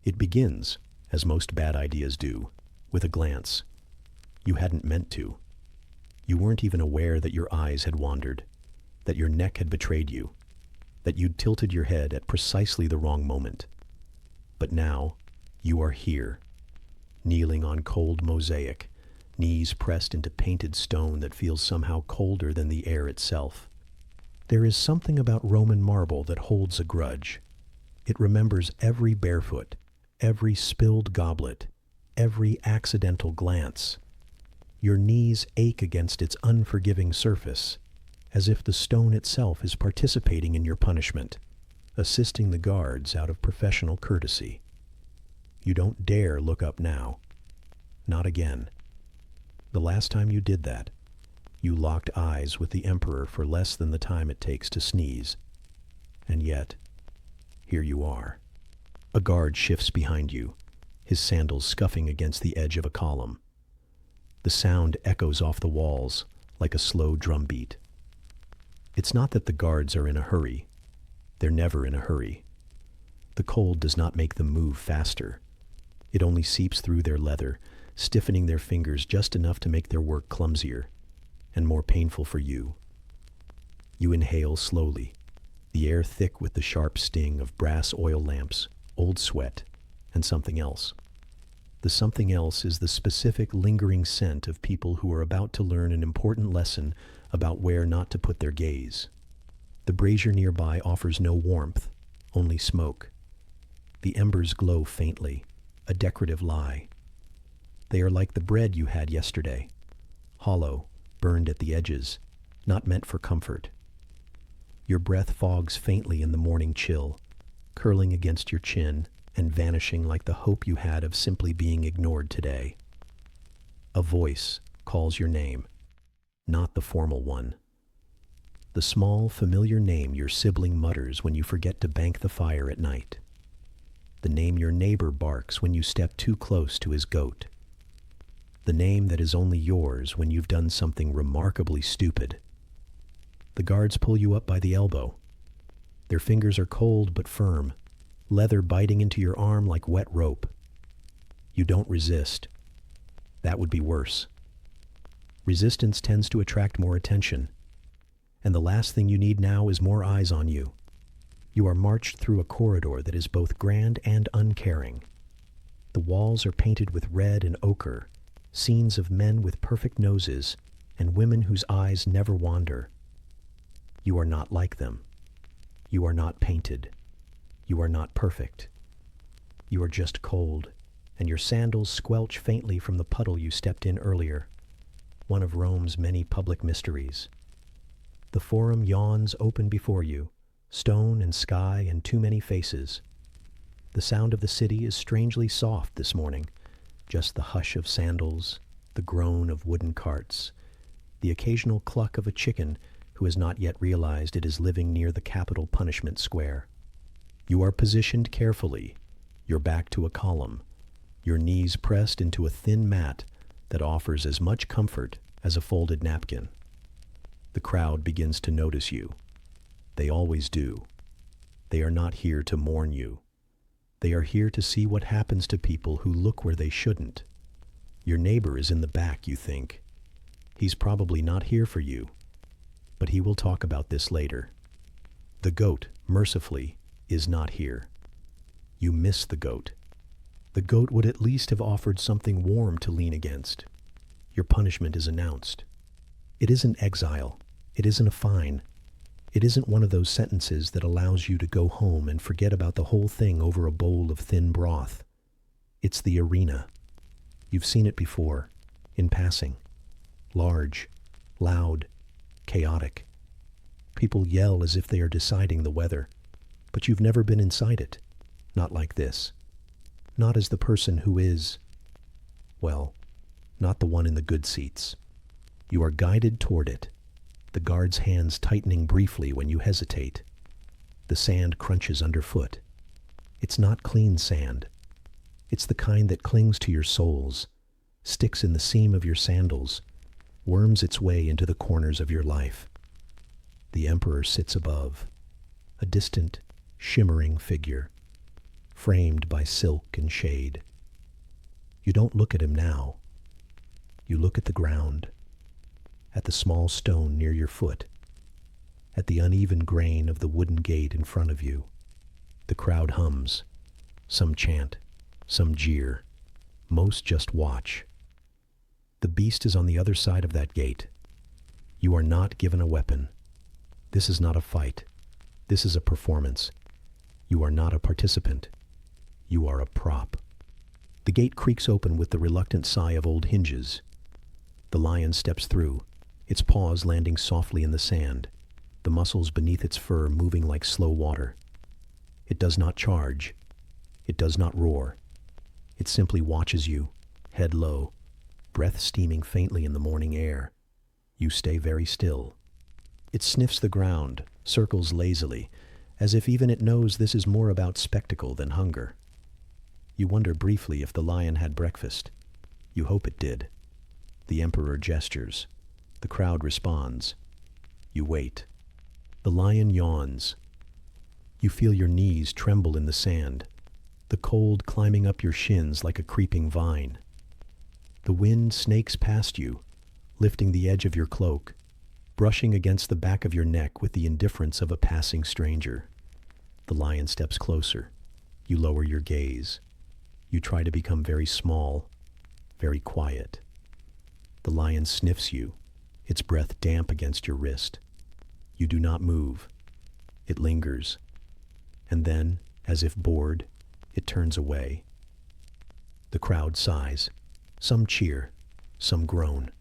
It begins, as most bad ideas do, with a glance. You hadn't meant to. You weren't even aware that your eyes had wandered, that your neck had betrayed you, that you'd tilted your head at precisely the wrong moment. But now, you are here, kneeling on cold mosaic, knees pressed into painted stone that feels somehow colder than the air itself. There is something about Roman marble that holds a grudge. It remembers every barefoot, every spilled goblet, every accidental glance. Your knees ache against its unforgiving surface, as if the stone itself is participating in your punishment, assisting the guards out of professional courtesy. You don't dare look up now. Not again. The last time you did that, you locked eyes with the Emperor for less than the time it takes to sneeze. And yet, here you are. A guard shifts behind you, his sandals scuffing against the edge of a column. The sound echoes off the walls like a slow drum beat. It's not that the guards are in a hurry. They're never in a hurry. The cold does not make them move faster. It only seeps through their leather, stiffening their fingers just enough to make their work clumsier and more painful for you. You inhale slowly, the air thick with the sharp sting of brass oil lamps, old sweat, and something else. The something else is the specific lingering scent of people who are about to learn an important lesson about where not to put their gaze. The brazier nearby offers no warmth, only smoke. The embers glow faintly, a decorative lie. They are like the bread you had yesterday, hollow, burned at the edges, not meant for comfort. Your breath fogs faintly in the morning chill, curling against your chin and vanishing like the hope you had of simply being ignored today. A voice calls your name, not the formal one. The small, familiar name your sibling mutters when you forget to bank the fire at night. The name your neighbor barks when you step too close to his goat. The name that is only yours when you've done something remarkably stupid. The guards pull you up by the elbow. Their fingers are cold but firm, leather biting into your arm like wet rope. You don't resist. That would be worse. Resistance tends to attract more attention, and the last thing you need now is more eyes on you. You are marched through a corridor that is both grand and uncaring. The walls are painted with red and ochre, scenes of men with perfect noses and women whose eyes never wander. You are not like them. You are not painted. You are not perfect. You are just cold, and your sandals squelch faintly from the puddle you stepped in earlier, one of Rome's many public mysteries. The Forum yawns open before you, stone and sky and too many faces. The sound of the city is strangely soft this morning, just the hush of sandals, the groan of wooden carts, the occasional cluck of a chicken who has not yet realized it is living near the Capitol punishment square. You are positioned carefully, your back to a column, your knees pressed into a thin mat that offers as much comfort as a folded napkin. The crowd begins to notice you. They always do. They are not here to mourn you. They are here to see what happens to people who look where they shouldn't. Your neighbor is in the back, you think. He's probably not here for you, but he will talk about this later. The goat, mercifully, is not here. You miss the goat. The goat would at least have offered something warm to lean against. Your punishment is announced. It isn't exile. It isn't a fine. It isn't one of those sentences that allows you to go home and forget about the whole thing over a bowl of thin broth. It's the arena. You've seen it before, in passing. Large, loud, chaotic. People yell as if they are deciding the weather, but you've never been inside it. Not like this. Not as the person who is, well, not the one in the good seats. You are guided toward it, the guard's hands tightening briefly when you hesitate. The sand crunches underfoot. It's not clean sand. It's the kind that clings to your soles, sticks in the seam of your sandals, worms its way into the corners of your life. The Emperor sits above, a distant, shimmering figure. framed by silk and shade. You don't look at him now. You look at the ground, at the small stone near your foot, at the uneven grain of the wooden gate in front of you. The crowd hums. Some chant, some jeer. Most just watch. The beast is on the other side of that gate. You are not given a weapon. This is not a fight. This is a performance. You are not a participant. You are a prop. The gate creaks open with the reluctant sigh of old hinges. The lion steps through, its paws landing softly in the sand, the muscles beneath its fur moving like slow water. It does not charge. It does not roar. It simply watches you, head low, breath steaming faintly in the morning air. You stay very still. It sniffs the ground, circles lazily, as if even it knows this is more about spectacle than hunger. You wonder briefly if the lion had breakfast. You hope it did. The emperor gestures. The crowd responds. You wait. The lion yawns. You feel your knees tremble in the sand, the cold climbing up your shins like a creeping vine. The wind snakes past you, lifting the edge of your cloak, brushing against the back of your neck with the indifference of a passing stranger. The lion steps closer. You lower your gaze. You try to become very small, very quiet. The lion sniffs you, its breath damp against your wrist. You do not move. It lingers. And then, as if bored, it turns away. The crowd sighs. Some cheer, some groan.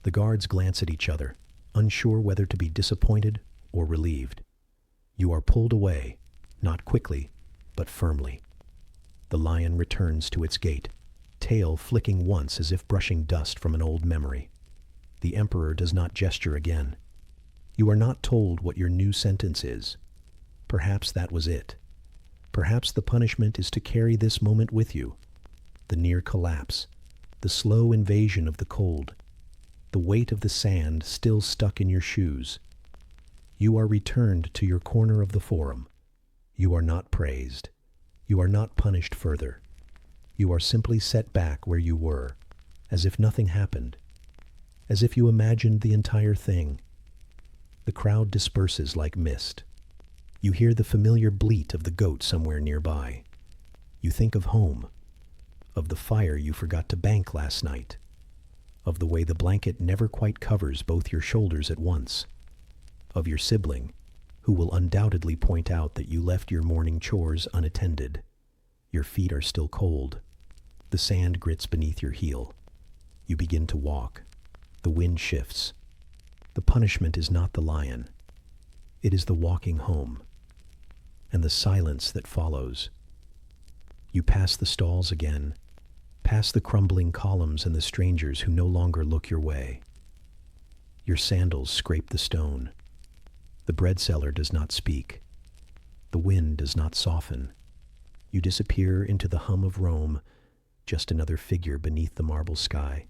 The guards glance at each other, unsure whether to be disappointed or relieved. You are pulled away, not quickly, but firmly. The lion returns to its gate, tail flicking once as if brushing dust from an old memory. The emperor does not gesture again. You are not told what your new sentence is. Perhaps that was it. Perhaps the punishment is to carry this moment with you. The near collapse, the slow invasion of the cold, the weight of the sand still stuck in your shoes. You are returned to your corner of the forum. You are not praised. You are not punished further. You are simply set back where you were, as if nothing happened, as if you imagined the entire thing. The crowd disperses like mist. You hear the familiar bleat of the goat somewhere nearby. You think of home, of the fire you forgot to bank last night, of the way the blanket never quite covers both your shoulders at once, of your sibling, who will undoubtedly point out that you left your morning chores unattended. Your feet are still cold. The sand grits beneath your heel. You begin to walk. The wind shifts. The punishment is not the lion. It is the walking home, and the silence that follows. You pass the stalls again, past the crumbling columns and the strangers who no longer look your way. Your sandals scrape the stone. The bread seller does not speak. The wind does not soften. You disappear into the hum of Rome, just another figure beneath the marble sky.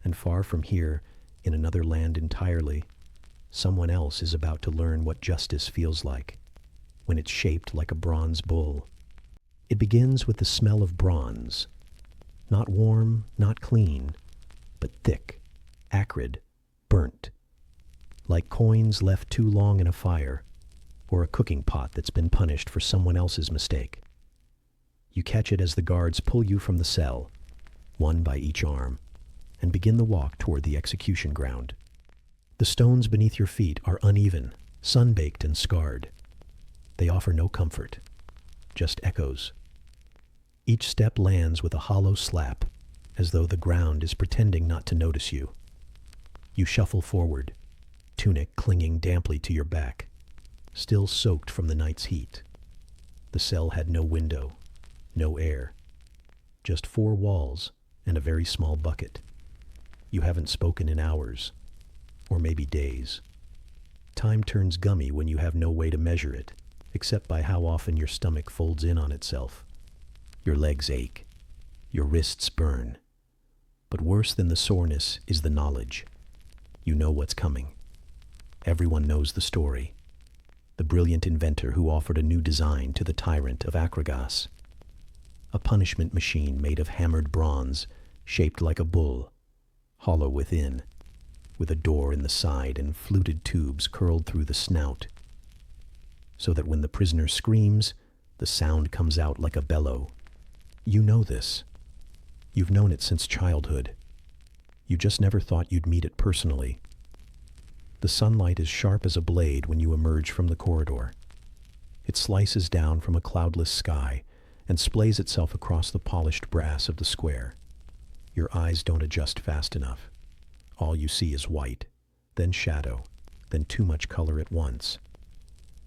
And far from here, in another land entirely, someone else is about to learn what justice feels like, when it's shaped like a bronze bull. It begins with the smell of bronze. Not warm, not clean, but thick, acrid, burnt. Like coins left too long in a fire, or a cooking pot that's been punished for someone else's mistake. You catch it as the guards pull you from the cell, one by each arm, and begin the walk toward the execution ground. The stones beneath your feet are uneven, sun-baked and scarred. They offer no comfort, just echoes. Each step lands with a hollow slap, as though the ground is pretending not to notice you. You shuffle forward, tunic clinging damply to your back, still soaked from the night's heat. The cell had no window, no air, just 4 walls and a very small bucket. You haven't spoken in hours, or maybe days. Time turns gummy when you have no way to measure it, except by how often your stomach folds in on itself. Your legs ache, your wrists burn. But worse than the soreness is the knowledge. You know what's coming. Everyone knows the story. the brilliant inventor who offered a new design to the tyrant of Akragas. A punishment machine made of hammered bronze, shaped like a bull, hollow within, with a door in the side and fluted tubes curled through the snout, so that when the prisoner screams, the sound comes out like a bellow. You know this. You've known it since childhood. You just never thought you'd meet it personally. The sunlight is sharp as a blade when you emerge from the corridor. It slices down from a cloudless sky and splays itself across the polished brass of the square. Your eyes don't adjust fast enough. All you see is white, then shadow, then too much color at once.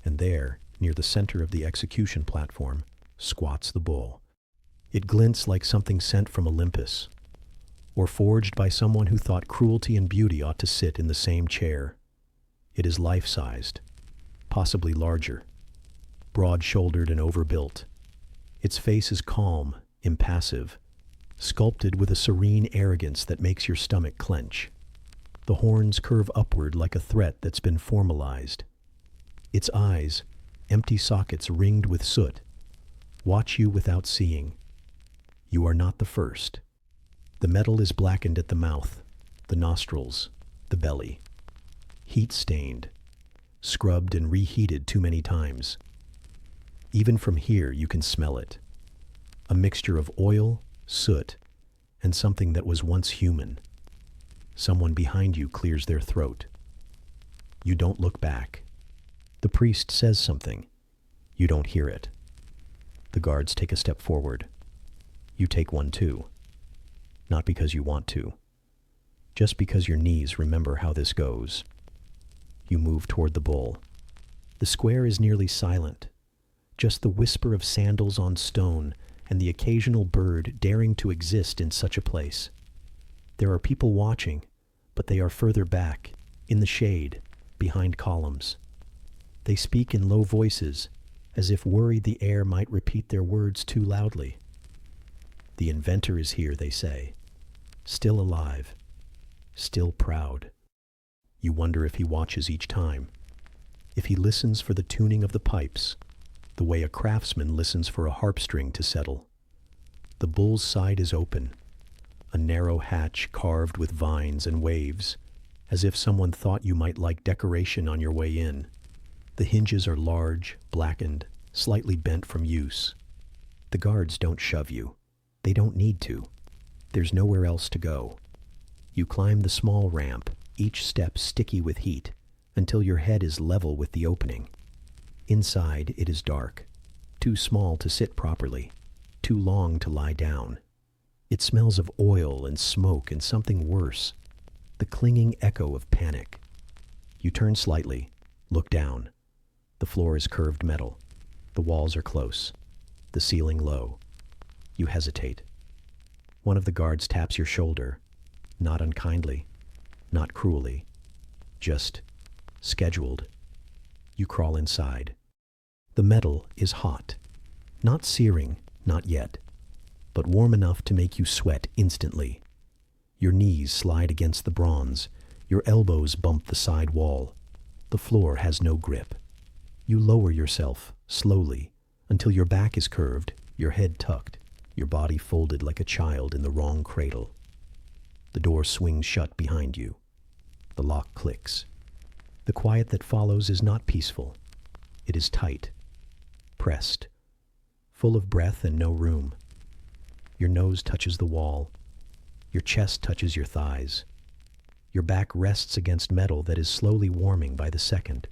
And there, near the center of the execution platform, squats the bull. It glints like something sent from Olympus, or forged by someone who thought cruelty and beauty ought to sit in the same chair. It is life-sized, possibly larger, broad-shouldered and overbuilt. Its face is calm, impassive, sculpted with a serene arrogance that makes your stomach clench. The horns curve upward like a threat that's been formalized. Its eyes, empty sockets ringed with soot, watch you without seeing. You are not the first. The metal is blackened at the mouth, the nostrils, the belly. Heat-stained, scrubbed and reheated too many times. Even from here you can smell it. A mixture of oil, soot, and something that was once human. Someone behind you clears their throat. You don't look back. The priest says something. You don't hear it. The guards take a step forward. You take one too. Not because you want to. Just because your knees remember how this goes. You move toward the bull. The square is nearly silent. Just the whisper of sandals on stone and the occasional bird daring to exist in such a place. There are people watching, but they are further back, in the shade, behind columns. They speak in low voices, as if worried the air might repeat their words too loudly. The inventor is here, they say, still alive, still proud. You wonder if he watches each time, if he listens for the tuning of the pipes, the way a craftsman listens for a harp string to settle. The bull's side is open, a narrow hatch carved with vines and waves, as if someone thought you might like decoration on your way in. The hinges are large, blackened, slightly bent from use. The guards don't shove you. They don't need to. There's nowhere else to go. You climb the small ramp, each step sticky with heat, until your head is level with the opening. Inside it is dark, too small to sit properly, too long to lie down. It smells of oil and smoke and something worse, the clinging echo of panic. You turn slightly, look down. The floor is curved metal. The walls are close, the ceiling low. You hesitate. One of the guards taps your shoulder, not unkindly, not cruelly, just scheduled. You crawl inside. The metal is hot, not searing, not yet, but warm enough to make you sweat instantly. Your knees slide against the bronze, your elbows bump the side wall. The floor has no grip. You lower yourself, slowly, until your back is curved, your head tucked, your body folded like a child in the wrong cradle. The door swings shut behind you. The lock clicks. The quiet that follows is not peaceful. It is tight, pressed, full of breath and no room. Your nose touches the wall. Your chest touches your thighs. Your back rests against metal that is slowly warming by the second.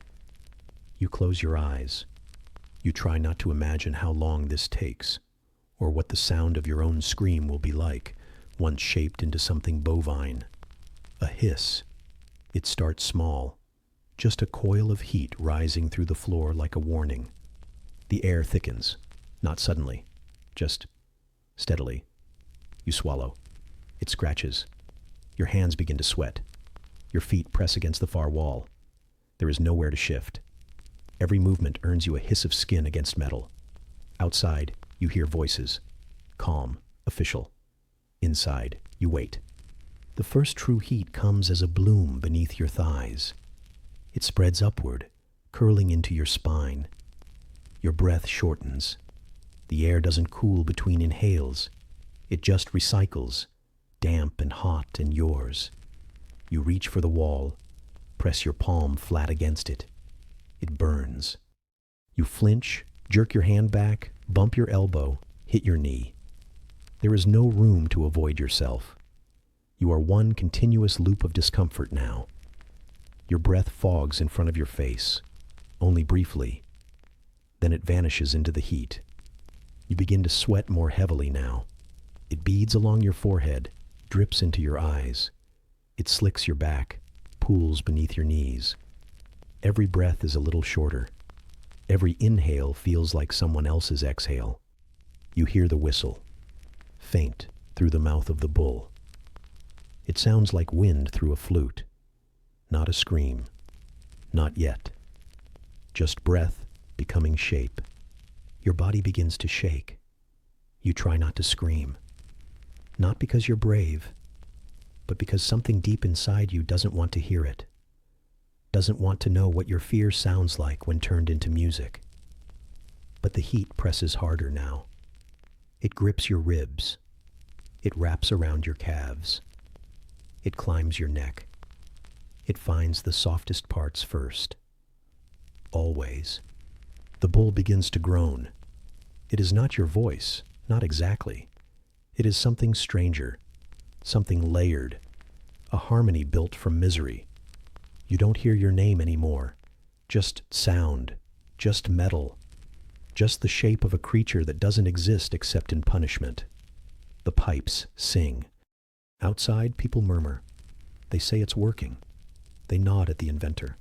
You close your eyes. You try not to imagine how long this takes, or what the sound of your own scream will be like, once shaped into something bovine. A hiss. It starts small, just a coil of heat rising through the floor like a warning. The air thickens, not suddenly, just steadily. You swallow. It scratches. Your hands begin to sweat. Your feet press against the far wall. There is nowhere to shift. Every movement earns you a hiss of skin against metal. Outside, you hear voices. Calm, official. Inside, you wait. The first true heat comes as a bloom beneath your thighs. It spreads upward, curling into your spine. Your breath shortens. The air doesn't cool between inhales. It just recycles, damp and hot and yours. You reach for the wall, press your palm flat against it. It burns. You flinch, jerk your hand back, bump your elbow, hit your knee. There is no room to avoid yourself. You are one continuous loop of discomfort now. Your breath fogs in front of your face, only briefly. Then it vanishes into the heat. You begin to sweat more heavily now. It beads along your forehead, drips into your eyes. It slicks your back, pools beneath your knees. Every breath is a little shorter. Every inhale feels like someone else's exhale. You hear the whistle, faint through the mouth of the bull. It sounds like wind through a flute. Not a scream. Not yet. Just breath becoming shape. Your body begins to shake. You try not to scream. Not because you're brave, but because something deep inside you doesn't want to hear it. Doesn't want to know what your fear sounds like when turned into music. But the heat presses harder now. It grips your ribs. It wraps around your calves. It climbs your neck. It finds the softest parts first. Always. The bull begins to groan. It is not your voice, not exactly. It is something stranger, something layered, a harmony built from misery. You don't hear your name anymore. Just sound, just metal, just the shape of a creature that doesn't exist except in punishment. The pipes sing. Outside, people murmur. They say it's working. They nod at the inventor.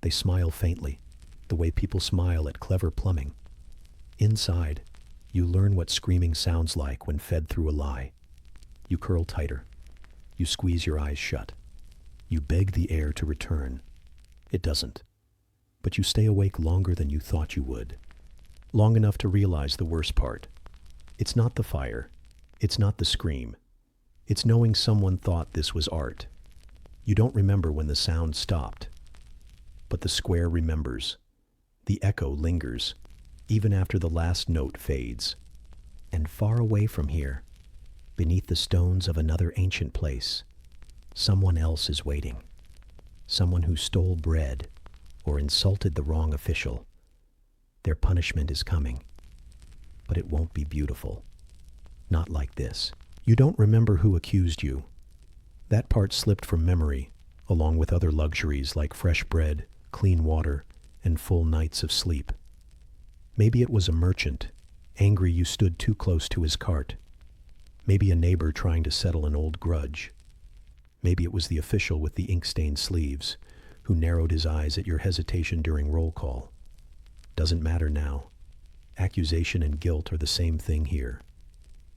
They smile faintly, the way people smile at clever plumbing. Inside, you learn what screaming sounds like when fed through a lie. You curl tighter. You squeeze your eyes shut. You beg the air to return. It doesn't. But you stay awake longer than you thought you would. Long enough to realize the worst part. It's not the fire. It's not the scream. It's knowing someone thought this was art. You don't remember when the sound stopped. But the square remembers. The echo lingers, even after the last note fades. And far away from here, beneath the stones of another ancient place, someone else is waiting. Someone who stole bread or insulted the wrong official. Their punishment is coming. But it won't be beautiful. Not like this. You don't remember who accused you. That part slipped from memory, along with other luxuries like fresh bread, clean water, and full nights of sleep. Maybe it was a merchant, angry you stood too close to his cart. Maybe a neighbor trying to settle an old grudge. Maybe it was the official with the ink-stained sleeves, who narrowed his eyes at your hesitation during roll call. Doesn't matter now. Accusation and guilt are the same thing here.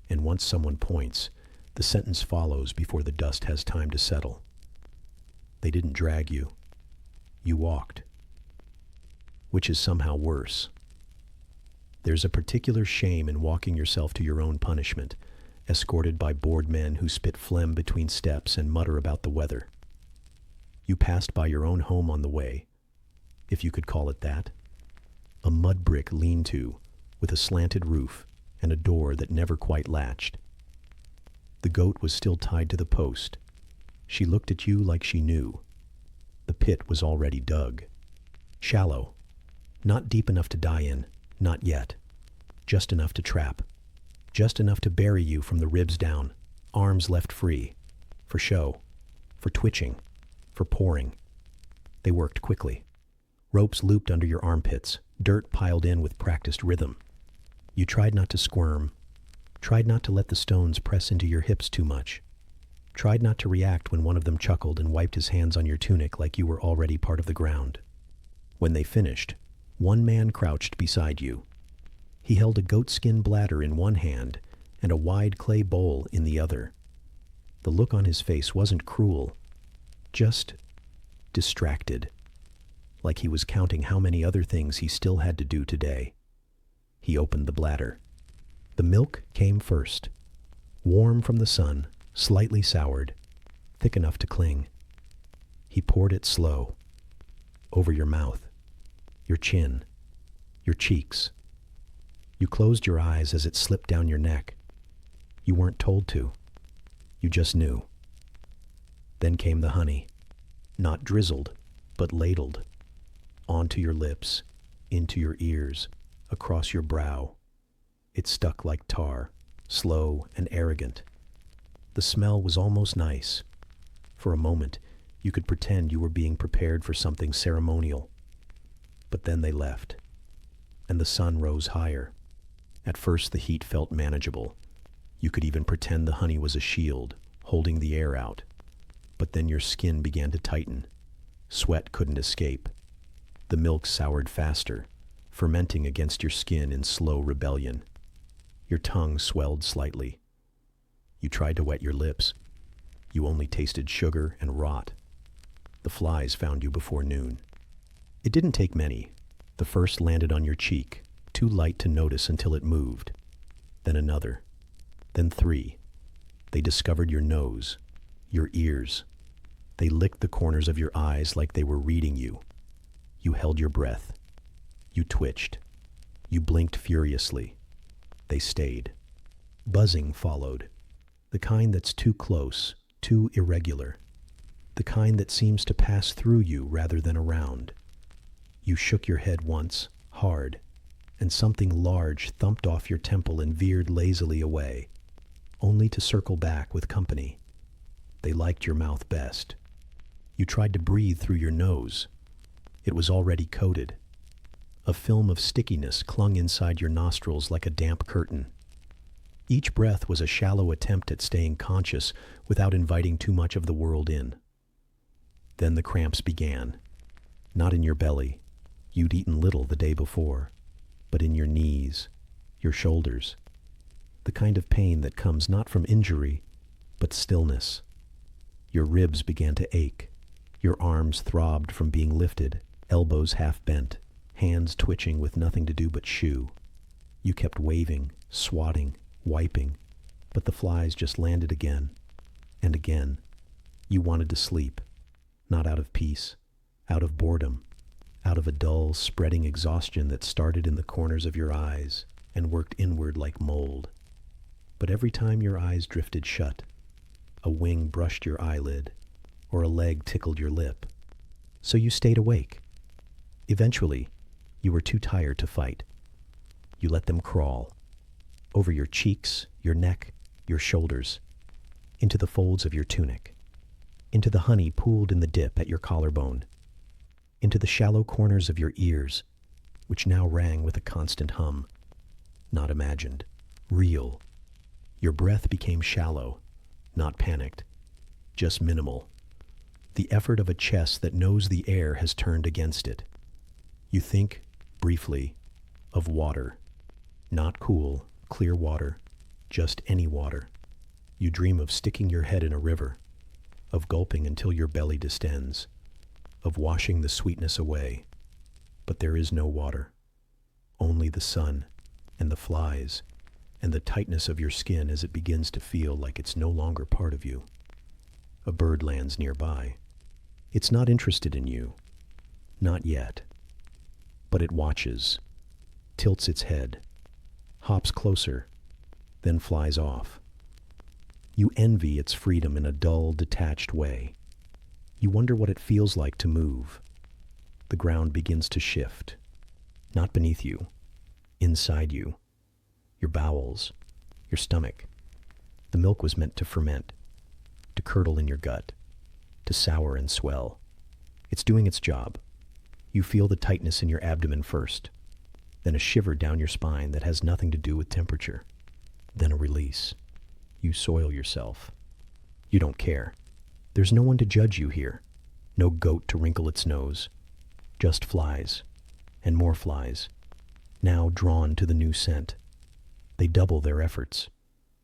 And once someone points, the sentence follows before the dust has time to settle. They didn't drag you. You walked. Which is somehow worse. There's a particular shame in walking yourself to your own punishment, escorted by bored men who spit phlegm between steps and mutter about the weather. You passed by your own home on the way, if you could call it that. A mud brick lean-to with a slanted roof and a door that never quite latched. The goat was still tied to the post. She looked at you like she knew. The pit was already dug. Shallow. Not deep enough to die in, not yet. Just enough to trap. Just enough to bury you from the ribs down, arms left free. For show. For twitching. For pouring. They worked quickly. Ropes looped under your armpits, dirt piled in with practiced rhythm. You tried not to squirm. Tried not to let the stones press into your hips too much. Tried not to react when one of them chuckled and wiped his hands on your tunic like you were already part of the ground. When they finished, one man crouched beside you. He held a goatskin bladder in one hand and a wide clay bowl in the other. The look on his face wasn't cruel, just distracted, like he was counting how many other things he still had to do today. He opened the bladder. The milk came first, warm from the sun, slightly soured, thick enough to cling. He poured it slow, over your mouth, your chin, your cheeks. You closed your eyes as it slipped down your neck. You weren't told to. You just knew. Then came the honey, not drizzled, but ladled, onto your lips, into your ears, across your brow. It stuck like tar, slow and arrogant. The smell was almost nice. For a moment, you could pretend you were being prepared for something ceremonial. But then they left, and the sun rose higher. At first the heat felt manageable. You could even pretend the honey was a shield, holding the air out. But then your skin began to tighten. Sweat couldn't escape. The milk soured faster, fermenting against your skin in slow rebellion. Your tongue swelled slightly. You tried to wet your lips. You only tasted sugar and rot. The flies found you before noon. It didn't take many. The first landed on your cheek, too light to notice until it moved. Then another. Then three. They discovered your nose, your ears. They licked the corners of your eyes like they were reading you. You held your breath. You twitched. You blinked furiously. They stayed. Buzzing followed. The kind that's too close, too irregular. The kind that seems to pass through you rather than around. You shook your head once, hard, and something large thumped off your temple and veered lazily away, only to circle back with company. They liked your mouth best. You tried to breathe through your nose. It was already coated. A film of stickiness clung inside your nostrils like a damp curtain. Each breath was a shallow attempt at staying conscious without inviting too much of the world in. Then the cramps began. Not in your belly. You'd eaten little the day before, but in your knees, your shoulders. The kind of pain that comes not from injury, but stillness. Your ribs began to ache. Your arms throbbed from being lifted, elbows half bent, hands twitching with nothing to do but shoo. You kept waving, swatting, wiping, but the flies just landed again and again. You wanted to sleep, not out of peace, out of boredom, out of a dull, spreading exhaustion that started in the corners of your eyes and worked inward like mold. But every time your eyes drifted shut, a wing brushed your eyelid, or a leg tickled your lip. So you stayed awake. Eventually, you were too tired to fight. You let them crawl, over your cheeks, your neck, your shoulders, into the folds of your tunic, into the honey pooled in the dip at your collarbone, into the shallow corners of your ears, which now rang with a constant hum. Not imagined, real. Your breath became shallow, not panicked, just minimal. The effort of a chest that knows the air has turned against it. You think, briefly, of water. Not cool, clear water, just any water. You dream of sticking your head in a river, of gulping until your belly distends, of washing the sweetness away. But there is no water, only the sun and the flies and the tightness of your skin as it begins to feel like it's no longer part of you. A bird lands nearby. It's not interested in you, not yet, but it watches, tilts its head, hops closer, then flies off. You envy its freedom in a dull, detached way. You wonder what it feels like to move. The ground begins to shift, not beneath you, inside you, your bowels, your stomach. The milk was meant to ferment, to curdle in your gut, to sour and swell. It's doing its job. You feel the tightness in your abdomen first, then a shiver down your spine that has nothing to do with temperature, then a release. You soil yourself. You don't care. There's no one to judge you here, no goat to wrinkle its nose, just flies, and more flies, now drawn to the new scent. They double their efforts.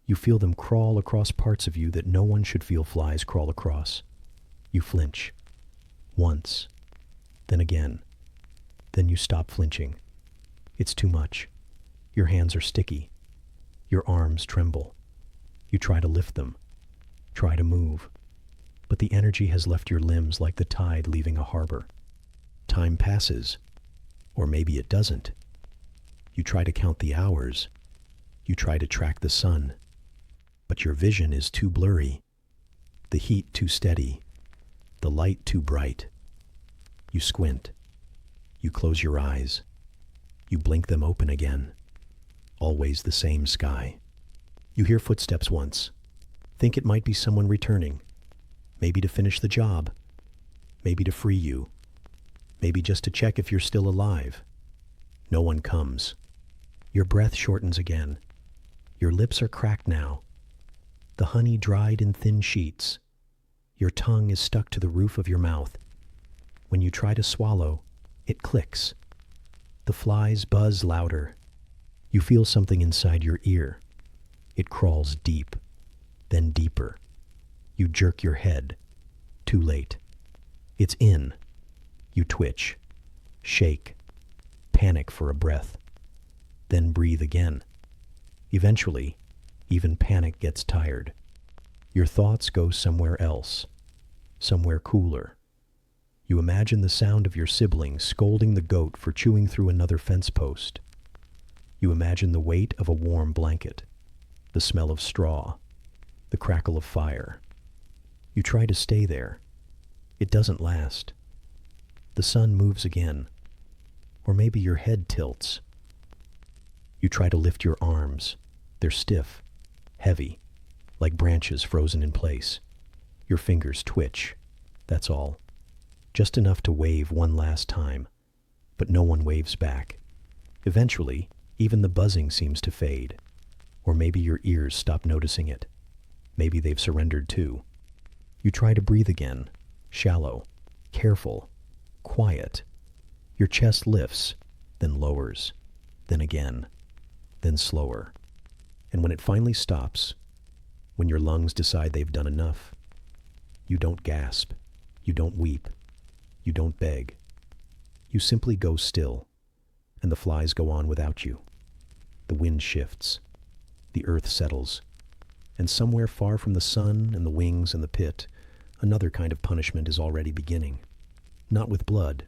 You feel them crawl across parts of you that no one should feel flies crawl across. You flinch. Once. Then again. Then you stop flinching. It's too much. Your hands are sticky. Your arms tremble. You try to lift them. Try to move. But the energy has left your limbs like the tide leaving a harbor. Time passes. Or maybe it doesn't. You try to count the hours. You try to track the sun. But your vision is too blurry. The heat too steady. The light too bright. You squint. You close your eyes. You blink them open again. Always the same sky. You hear footsteps once. Think it might be someone returning. Maybe to finish the job. Maybe to free you. Maybe just to check if you're still alive. No one comes. Your breath shortens again. Your lips are cracked now. The honey dried in thin sheets. Your tongue is stuck to the roof of your mouth. When you try to swallow, it clicks. The flies buzz louder. You feel something inside your ear. It crawls deep, then deeper. You jerk your head. Too late. It's in. You twitch, shake, panic for a breath, then breathe again. Eventually, even panic gets tired. Your thoughts go somewhere else, somewhere cooler. You imagine the sound of your siblings scolding the goat for chewing through another fence post. You imagine the weight of a warm blanket, the smell of straw, the crackle of fire. You try to stay there. It doesn't last. The sun moves again, or maybe your head tilts. You try to lift your arms. They're stiff, heavy, like branches frozen in place. Your fingers twitch, that's all. Just enough to wave one last time, but no one waves back. Eventually, even the buzzing seems to fade. Or maybe your ears stop noticing it. Maybe they've surrendered too. You try to breathe again, shallow, careful, quiet. Your chest lifts, then lowers, then again, then slower. And when it finally stops, when your lungs decide they've done enough, you don't gasp, you don't weep, you don't beg. You simply go still, and the flies go on without you. The wind shifts, the earth settles, and somewhere far from the sun and the wings and the pit, another kind of punishment is already beginning. Not with blood,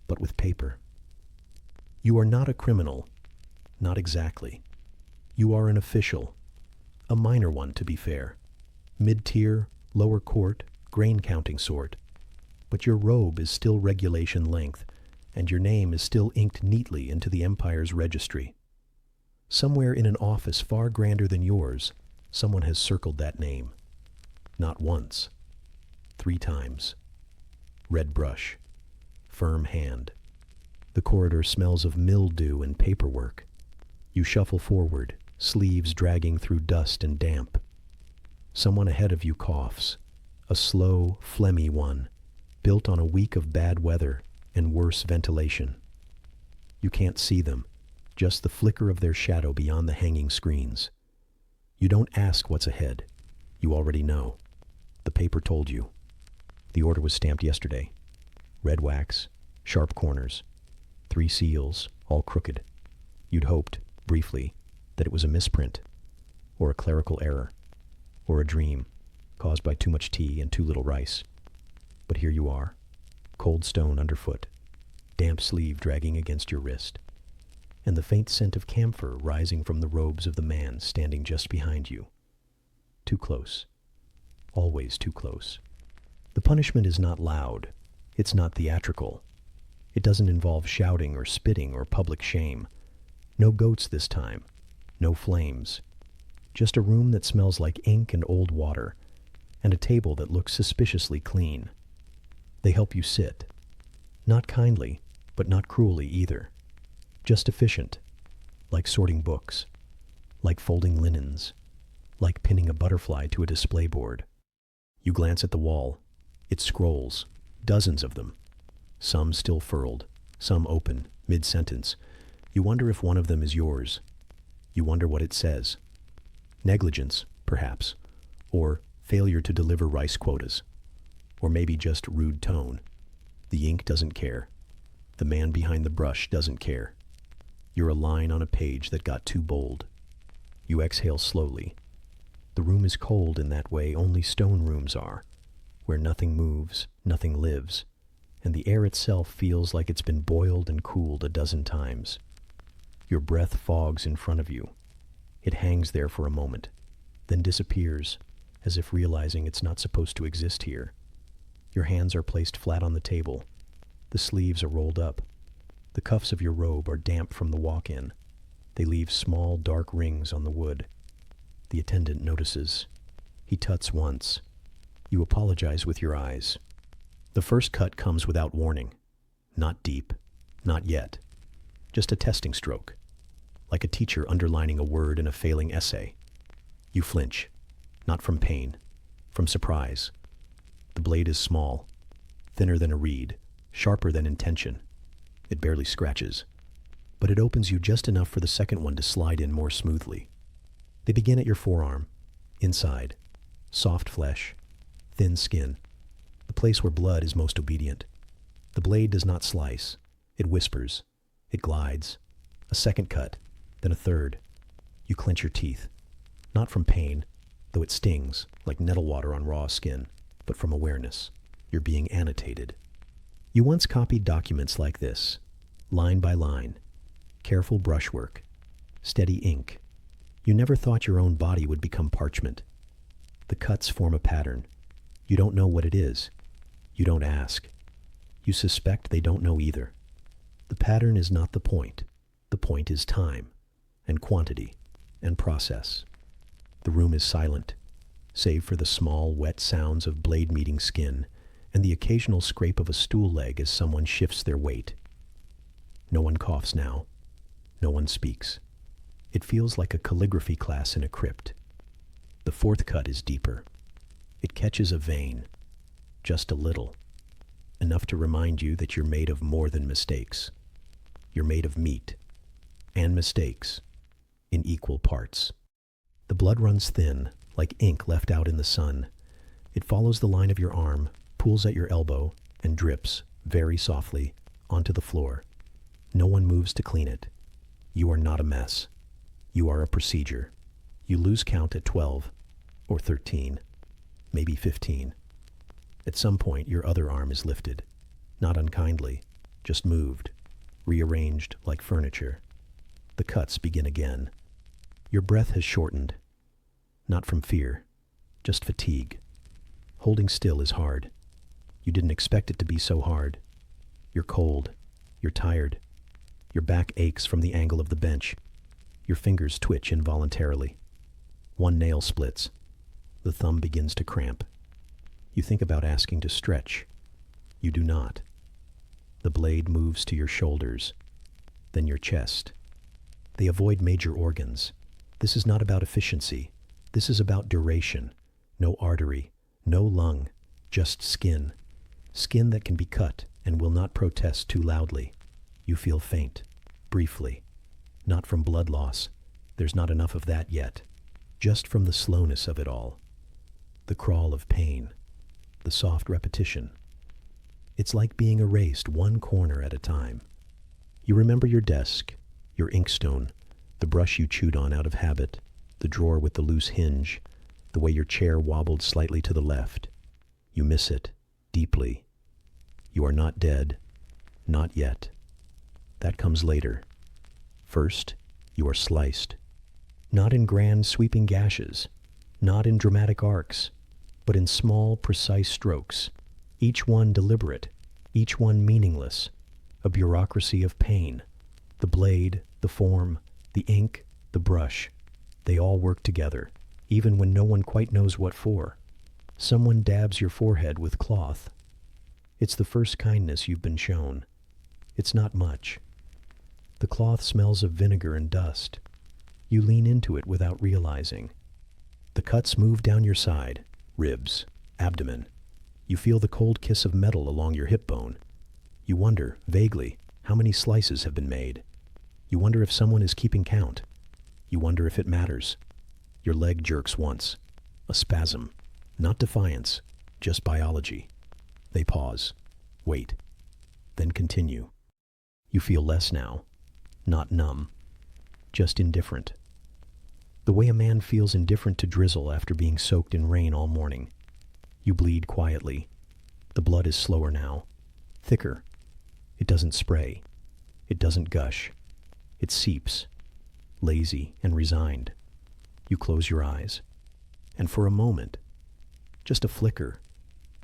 but with paper. You are not a criminal. Not exactly. You are an official. A minor one, to be fair. Mid-tier, lower court, grain counting sort. But your robe is still regulation length, and your name is still inked neatly into the empire's registry. Somewhere in an office far grander than yours, someone has circled that name. Not once. 3 times. Red brush. Firm hand. The corridor smells of mildew and paperwork. You shuffle forward, sleeves dragging through dust and damp. Someone ahead of you coughs. A slow, phlegmy one, built on a week of bad weather and worse ventilation. You can't see them, just the flicker of their shadow beyond the hanging screens. You don't ask what's ahead. You already know. The paper told you. The order was stamped yesterday. Red wax, sharp corners, 3 seals, all crooked. You'd hoped, briefly, that it was a misprint, or a clerical error, or a dream caused by too much tea and too little rice. But here you are, cold stone underfoot, damp sleeve dragging against your wrist, and the faint scent of camphor rising from the robes of the man standing just behind you. Too close. Always too close. The punishment is not loud. It's not theatrical. It doesn't involve shouting or spitting or public shame. No goats this time. No flames. Just a room that smells like ink and old water, and a table that looks suspiciously clean. They help you sit. Not kindly, but not cruelly either. Just efficient. Like sorting books. Like folding linens. Like pinning a butterfly to a display board. You glance at the wall. It scrolls. Dozens of them. Some still furled. Some open, mid-sentence. You wonder if one of them is yours. You wonder what it says. Negligence, perhaps. Or failure to deliver rice quotas. Or maybe just rude tone. The ink doesn't care. The man behind the brush doesn't care. You're a line on a page that got too bold. You exhale slowly. The room is cold in that way only stone rooms are, where nothing moves, nothing lives. and the air itself feels like it's been boiled and cooled a dozen times. Your breath fogs in front of you. It hangs there for a moment, then disappears, as if realizing it's not supposed to exist here. Your hands are placed flat on the table. The sleeves are rolled up. The cuffs of your robe are damp from the walk-in. They leave small, dark rings on the wood. The attendant notices. He tuts once. You apologize with your eyes. The first cut comes without warning. Not deep. Not yet. Just a testing stroke. Like a teacher underlining a word in a failing essay. You flinch. Not from pain. From surprise. The blade is small. Thinner than a reed. Sharper than intention. It barely scratches. But it opens you just enough for the second one to slide in more smoothly. They begin at your forearm. Inside. Soft flesh. Thin skin. The place where blood is most obedient. The blade does not slice. It whispers. It glides. A second cut. Then a third. You clench your teeth. Not from pain, though it stings, like nettle water on raw skin, but from awareness. You're being annotated. You once copied documents like this, line by line. Careful brushwork. Steady ink. You never thought your own body would become parchment. The cuts form a pattern. You don't know what it is. You don't ask. You suspect they don't know either. The pattern is not the point. The point is time, and quantity, and process. The room is silent, save for the small, wet sounds of blade meeting skin and the occasional scrape of a stool leg as someone shifts their weight. No one coughs now. No one speaks. It feels like a calligraphy class in a crypt. The fourth cut is deeper. It catches a vein, just a little, enough to remind you that you're made of more than mistakes. You're made of meat and mistakes in equal parts. The blood runs thin, like ink left out in the sun. It follows the line of your arm, pools at your elbow, and drips, very softly, onto the floor. No one moves to clean it. You are not a mess. You are a procedure. You lose count at 12, or 13, maybe 15. At some point, your other arm is lifted. Not unkindly, just moved, rearranged like furniture. The cuts begin again. Your breath has shortened. Not from fear, just fatigue. Holding still is hard. You didn't expect it to be so hard. You're cold. You're tired. Your back aches from the angle of the bench. Your fingers twitch involuntarily. One nail splits. The thumb begins to cramp. You think about asking to stretch. You do not. The blade moves to your shoulders, then your chest. They avoid major organs. This is not about efficiency. This is about duration. No artery, no lung, just skin. Skin that can be cut and will not protest too loudly. You feel faint, briefly. Not from blood loss. There's not enough of that yet. Just from the slowness of it all. The crawl of pain. The soft repetition. It's like being erased one corner at a time. You remember your desk, your inkstone, the brush you chewed on out of habit, the drawer with the loose hinge, the way your chair wobbled slightly to the left. You miss it, deeply. You are not dead. Not yet. That comes later. First, you are sliced. Not in grand sweeping gashes, not in dramatic arcs, but in small, precise strokes, each one deliberate, each one meaningless, a bureaucracy of pain. The blade, the form, the ink, the brush, they all work together, even when no one quite knows what for. Someone dabs your forehead with cloth. It's the first kindness you've been shown. It's not much. The cloth smells of vinegar and dust. You lean into it without realizing. The cuts move down your side, ribs, abdomen. You feel the cold kiss of metal along your hip bone. You wonder, vaguely, how many slices have been made. You wonder if someone is keeping count. You wonder if it matters. Your leg jerks once. A spasm. Not defiance, just biology. They pause. Wait. Then continue. You feel less now. Not numb. Just indifferent. The way a man feels indifferent to drizzle after being soaked in rain all morning. You bleed quietly. The blood is slower now. Thicker. It doesn't spray. It doesn't gush. It seeps, lazy and resigned. You close your eyes, and for a moment, just a flicker,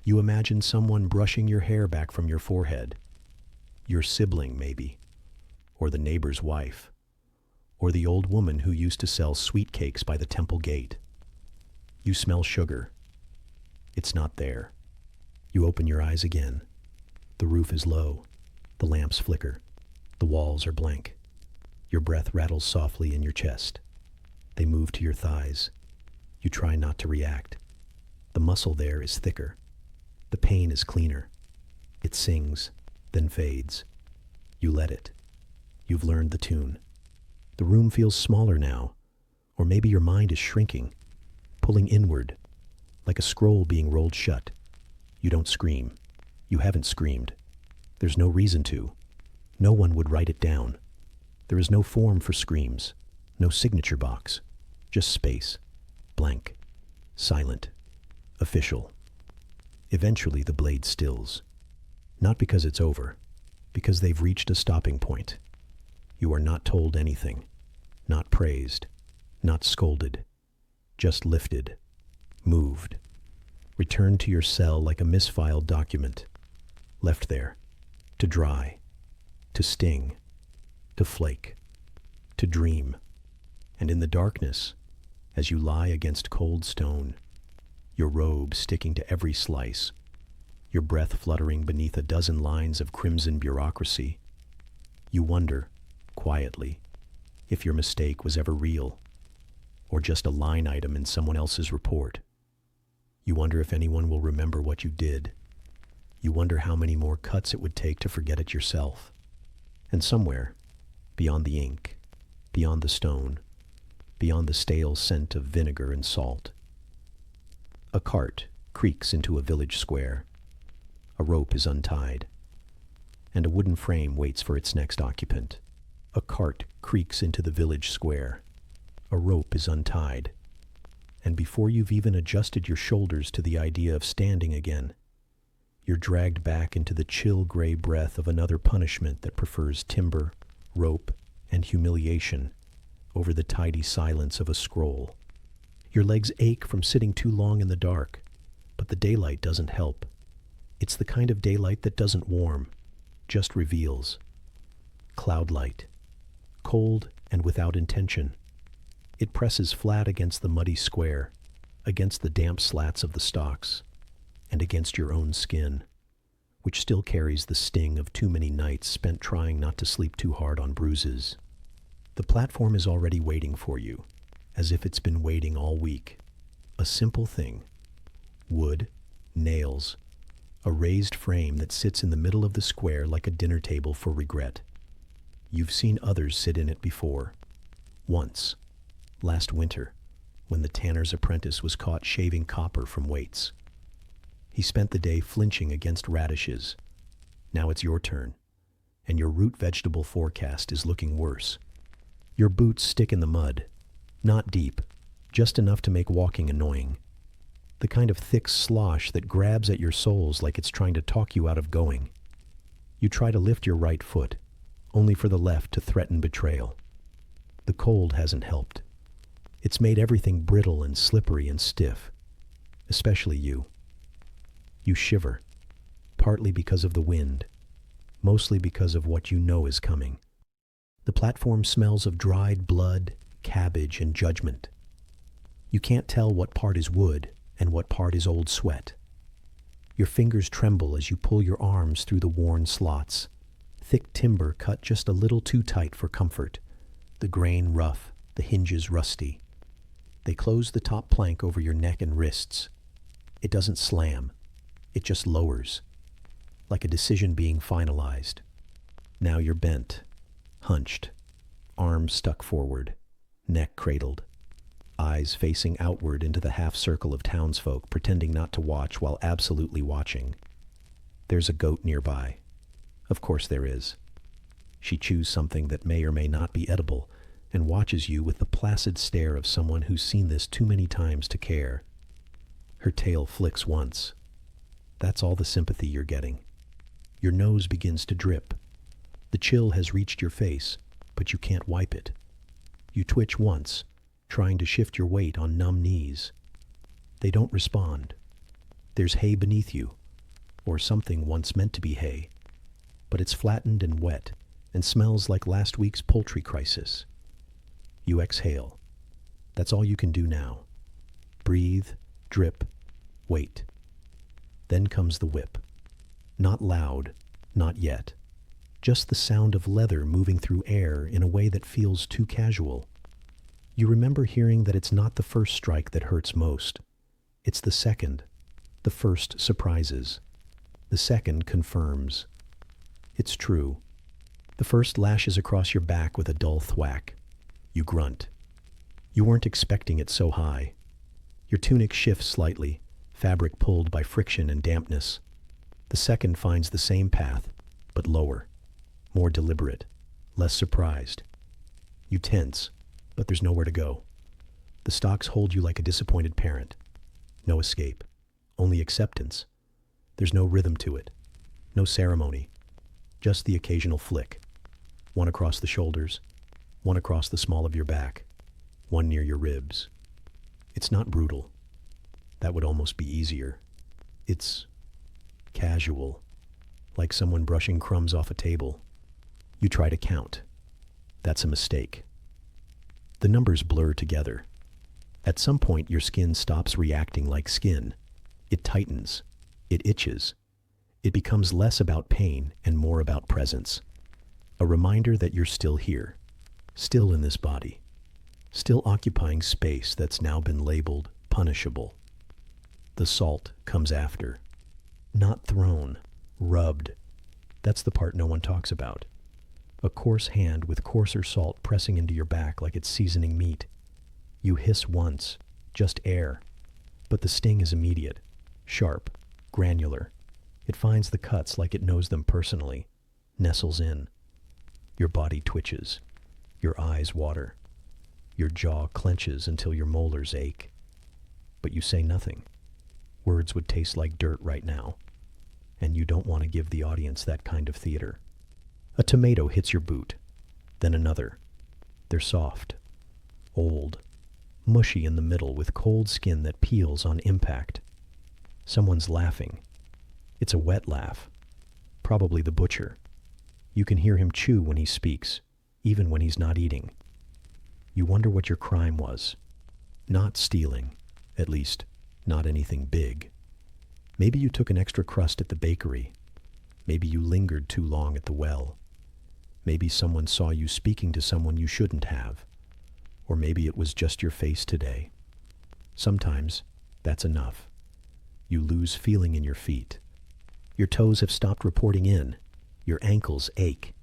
you imagine someone brushing your hair back from your forehead. Your sibling, maybe, or the neighbor's wife, or the old woman who used to sell sweet cakes by the temple gate. You smell sugar. It's not there. You open your eyes again. The roof is low. The lamps flicker. The walls are blank. Your breath rattles softly in your chest. They move to your thighs. You try not to react. The muscle there is thicker. The pain is cleaner. It sings, then fades. You let it. You've learned the tune. The room feels smaller now, or maybe your mind is shrinking, pulling inward, like a scroll being rolled shut. You don't scream. You haven't screamed. There's no reason to. No one would write it down. There is no form for screams, no signature box, just space, blank, silent, official. Eventually the blade stills. Not because it's over, because they've reached a stopping point. You are not told anything, not praised, not scolded, just lifted, moved, returned to your cell like a misfiled document, left there, to dry, to sting, to flake, to dream. And in the darkness, as you lie against cold stone, your robe sticking to every slice, your breath fluttering beneath a dozen lines of crimson bureaucracy, you wonder, quietly, if your mistake was ever real, or just a line item in someone else's report. You wonder if anyone will remember what you did. You wonder how many more cuts it would take to forget it yourself. And somewhere, beyond the ink, beyond the stone, beyond the stale scent of vinegar and salt, a cart creaks into a village square. A rope is untied, and a wooden frame waits for its next occupant. A cart creaks into the village square. A rope is untied, and before you've even adjusted your shoulders to the idea of standing again, you're dragged back into the chill gray breath of another punishment that prefers timber, rope, and humiliation over the tidy silence of a scroll. Your legs ache from sitting too long in the dark, but the daylight doesn't help. It's the kind of daylight that doesn't warm, just reveals. Cloud light, cold and without intention. It presses flat against the muddy square, against the damp slats of the stalks, and against your own skin, which still carries the sting of too many nights spent trying not to sleep too hard on bruises. The platform is already waiting for you, as if it's been waiting all week. A simple thing. Wood, nails, a raised frame that sits in the middle of the square like a dinner table for regret. You've seen others sit in it before. Once, last winter, when the tanner's apprentice was caught shaving copper from weights. He spent the day flinching against radishes. Now it's your turn, and your root vegetable forecast is looking worse. Your boots stick in the mud, not deep, just enough to make walking annoying. The kind of thick slosh that grabs at your soles like it's trying to talk you out of going. You try to lift your right foot, only for the left to threaten betrayal. The cold hasn't helped. It's made everything brittle and slippery and stiff, especially you. You shiver, partly because of the wind, mostly because of what you know is coming. The platform smells of dried blood, cabbage, and judgment. You can't tell what part is wood and what part is old sweat. Your fingers tremble as you pull your arms through the worn slots, thick timber cut just a little too tight for comfort, the grain rough, the hinges rusty. They close the top plank over your neck and wrists. It doesn't slam. It just lowers, like a decision being finalized. Now you're bent, hunched, arms stuck forward, neck cradled, eyes facing outward into the half-circle of townsfolk pretending not to watch while absolutely watching. There's a goat nearby. Of course there is. She chews something that may or may not be edible and watches you with the placid stare of someone who's seen this too many times to care. Her tail flicks once. That's all the sympathy you're getting. Your nose begins to drip. The chill has reached your face, but you can't wipe it. You twitch once, trying to shift your weight on numb knees. They don't respond. There's hay beneath you, or something once meant to be hay, but it's flattened and wet and smells like last week's poultry crisis. You exhale. That's all you can do now. Breathe, drip, wait. Then comes the whip. Not loud, not yet. Just the sound of leather moving through air in a way that feels too casual. You remember hearing that it's not the first strike that hurts most. It's the second. The first surprises. The second confirms. It's true. The first lashes across your back with a dull thwack. You grunt. You weren't expecting it so high. Your tunic shifts slightly, fabric pulled by friction and dampness. The second finds the same path, but lower, more deliberate, less surprised. You tense, but there's nowhere to go. The stocks hold you like a disappointed parent. No escape, only acceptance. There's no rhythm to it, no ceremony, just the occasional flick. One across the shoulders, one across the small of your back, one near your ribs. It's not brutal. That would almost be easier. It's casual, like someone brushing crumbs off a table. You try to count. That's a mistake. The numbers blur together. At some point, your skin stops reacting like skin. It tightens. It itches. It becomes less about pain and more about presence. A reminder that you're still here, still in this body, still occupying space that's now been labeled punishable. The salt comes after. Not thrown, rubbed. That's the part no one talks about. A coarse hand with coarser salt pressing into your back like it's seasoning meat. You hiss once, just air. But the sting is immediate, sharp, granular. It finds the cuts like it knows them personally, nestles in. Your body twitches. Your eyes water. Your jaw clenches until your molars ache. But you say nothing. Words would taste like dirt right now. And you don't want to give the audience that kind of theater. A tomato hits your boot. Then another. They're soft. Old. Mushy in the middle with cold skin that peels on impact. Someone's laughing. It's a wet laugh. Probably the butcher. You can hear him chew when he speaks, even when he's not eating. You wonder what your crime was. Not stealing. At least, not anything big. Maybe you took an extra crust at the bakery. Maybe you lingered too long at the well. Maybe someone saw you speaking to someone you shouldn't have. Or maybe it was just your face today. Sometimes, that's enough. You lose feeling in your feet. Your toes have stopped reporting in. Your ankles ache.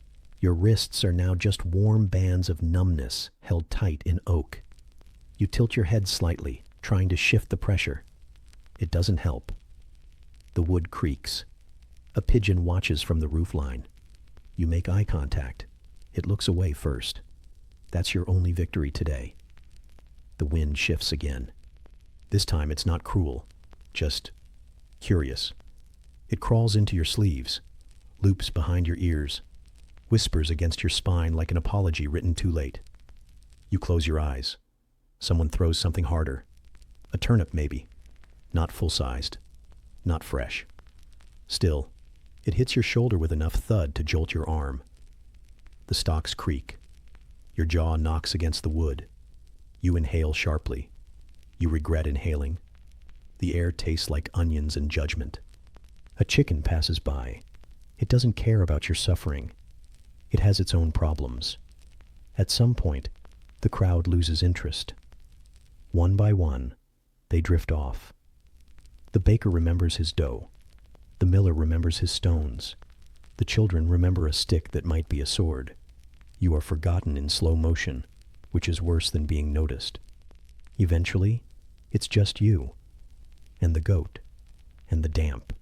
Your wrists are now just warm bands of numbness held tight in oak. You tilt your head slightly, trying to shift the pressure. It doesn't help. The wood creaks. A pigeon watches from the roofline. You make eye contact. It looks away first. That's your only victory today. The wind shifts again. This time it's not cruel, just curious. It crawls into your sleeves, loops behind your ears, whispers against your spine like an apology written too late. You close your eyes. Someone throws something harder. A turnip, maybe. Not full-sized. Not fresh. Still, it hits your shoulder with enough thud to jolt your arm. The stalks creak. Your jaw knocks against the wood. You inhale sharply. You regret inhaling. The air tastes like onions and judgment. A chicken passes by. It doesn't care about your suffering. It has its own problems. At some point, the crowd loses interest. One by one, they drift off. The baker remembers his dough. The miller remembers his stones. The children remember a stick that might be a sword. You are forgotten in slow motion, which is worse than being noticed. Eventually, it's just you, and the goat, and the damp.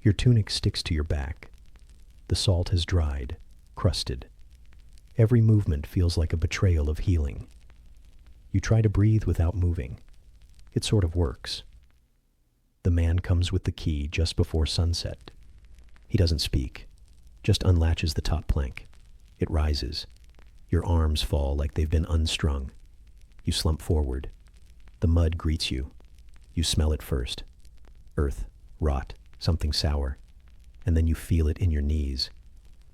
Your tunic sticks to your back. The salt has dried, crusted. Every movement feels like a betrayal of healing. You try to breathe without moving. It sort of works. The man comes with the key just before sunset. He doesn't speak, just unlatches the top plank. It rises. Your arms fall like they've been unstrung. You slump forward. The mud greets you. You smell it first. Earth, rot, something sour. And then you feel it in your knees.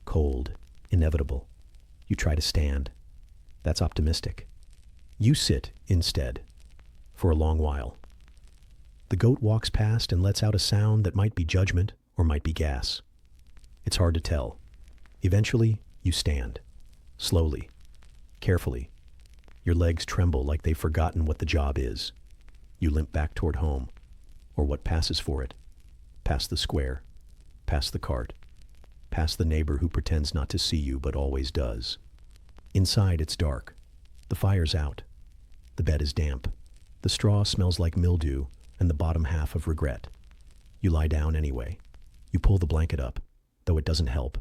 Cold, inevitable. You try to stand. That's optimistic. You sit, instead, for a long while. The goat walks past and lets out a sound that might be judgment or might be gas. It's hard to tell. Eventually, you stand. Slowly. Carefully. Your legs tremble like they've forgotten what the job is. You limp back toward home, or what passes for it. Past the square. Past the cart. Past the neighbor who pretends not to see you but always does. Inside, it's dark. The fire's out. The bed is damp. The straw smells like mildew and the bottom half of regret. You lie down anyway. You pull the blanket up, though it doesn't help.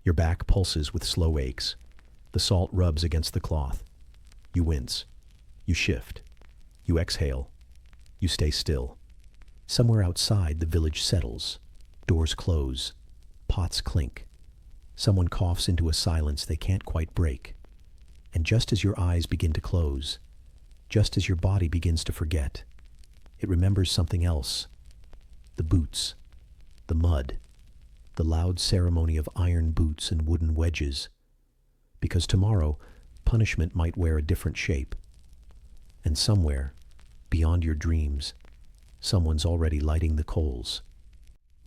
Your back pulses with slow aches. The salt rubs against the cloth. You wince. You shift. You exhale. You stay still. Somewhere outside, the village settles. Doors close. Pots clink. Someone coughs into a silence they can't quite break. And just as your eyes begin to close, just as your body begins to forget, it remembers something else. The boots. The mud. The loud ceremony of iron boots and wooden wedges. Because tomorrow, punishment might wear a different shape. And somewhere, beyond your dreams, someone's already lighting the coals.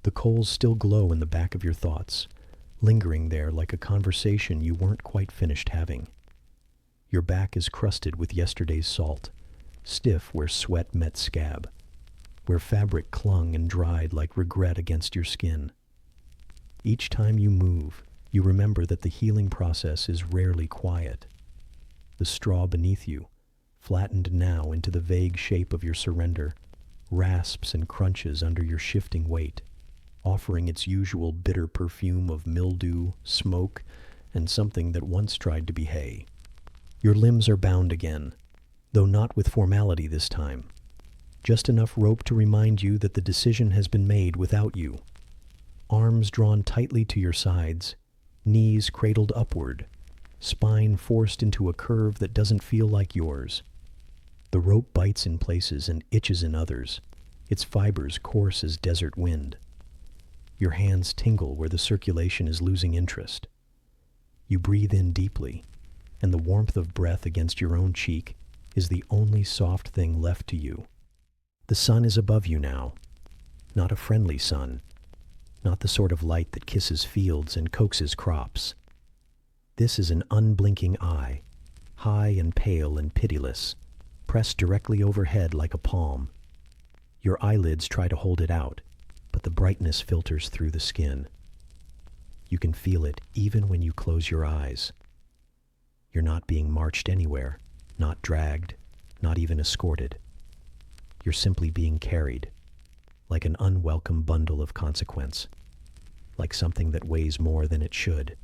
The coals still glow in the back of your thoughts, lingering there like a conversation you weren't quite finished having. Your back is crusted with yesterday's salt, stiff where sweat met scab, where fabric clung and dried like regret against your skin. Each time you move, you remember that the healing process is rarely quiet. The straw beneath you, flattened now into the vague shape of your surrender, rasps and crunches under your shifting weight, offering its usual bitter perfume of mildew, smoke, and something that once tried to be hay. Your limbs are bound again, though not with formality this time. Just enough rope to remind you that the decision has been made without you. Arms drawn tightly to your sides, knees cradled upward, spine forced into a curve that doesn't feel like yours. The rope bites in places and itches in others, its fibers coarse as desert wind. Your hands tingle where the circulation is losing interest. You breathe in deeply, and the warmth of breath against your own cheek is the only soft thing left to you. The sun is above you now, not a friendly sun, not the sort of light that kisses fields and coaxes crops. This is an unblinking eye, high and pale and pitiless, pressed directly overhead like a palm. Your eyelids try to hold it out, but the brightness filters through the skin. You can feel it even when you close your eyes. You're not being marched anywhere, not dragged, not even escorted. You're simply being carried, like an unwelcome bundle of consequence, like something that weighs more than it should.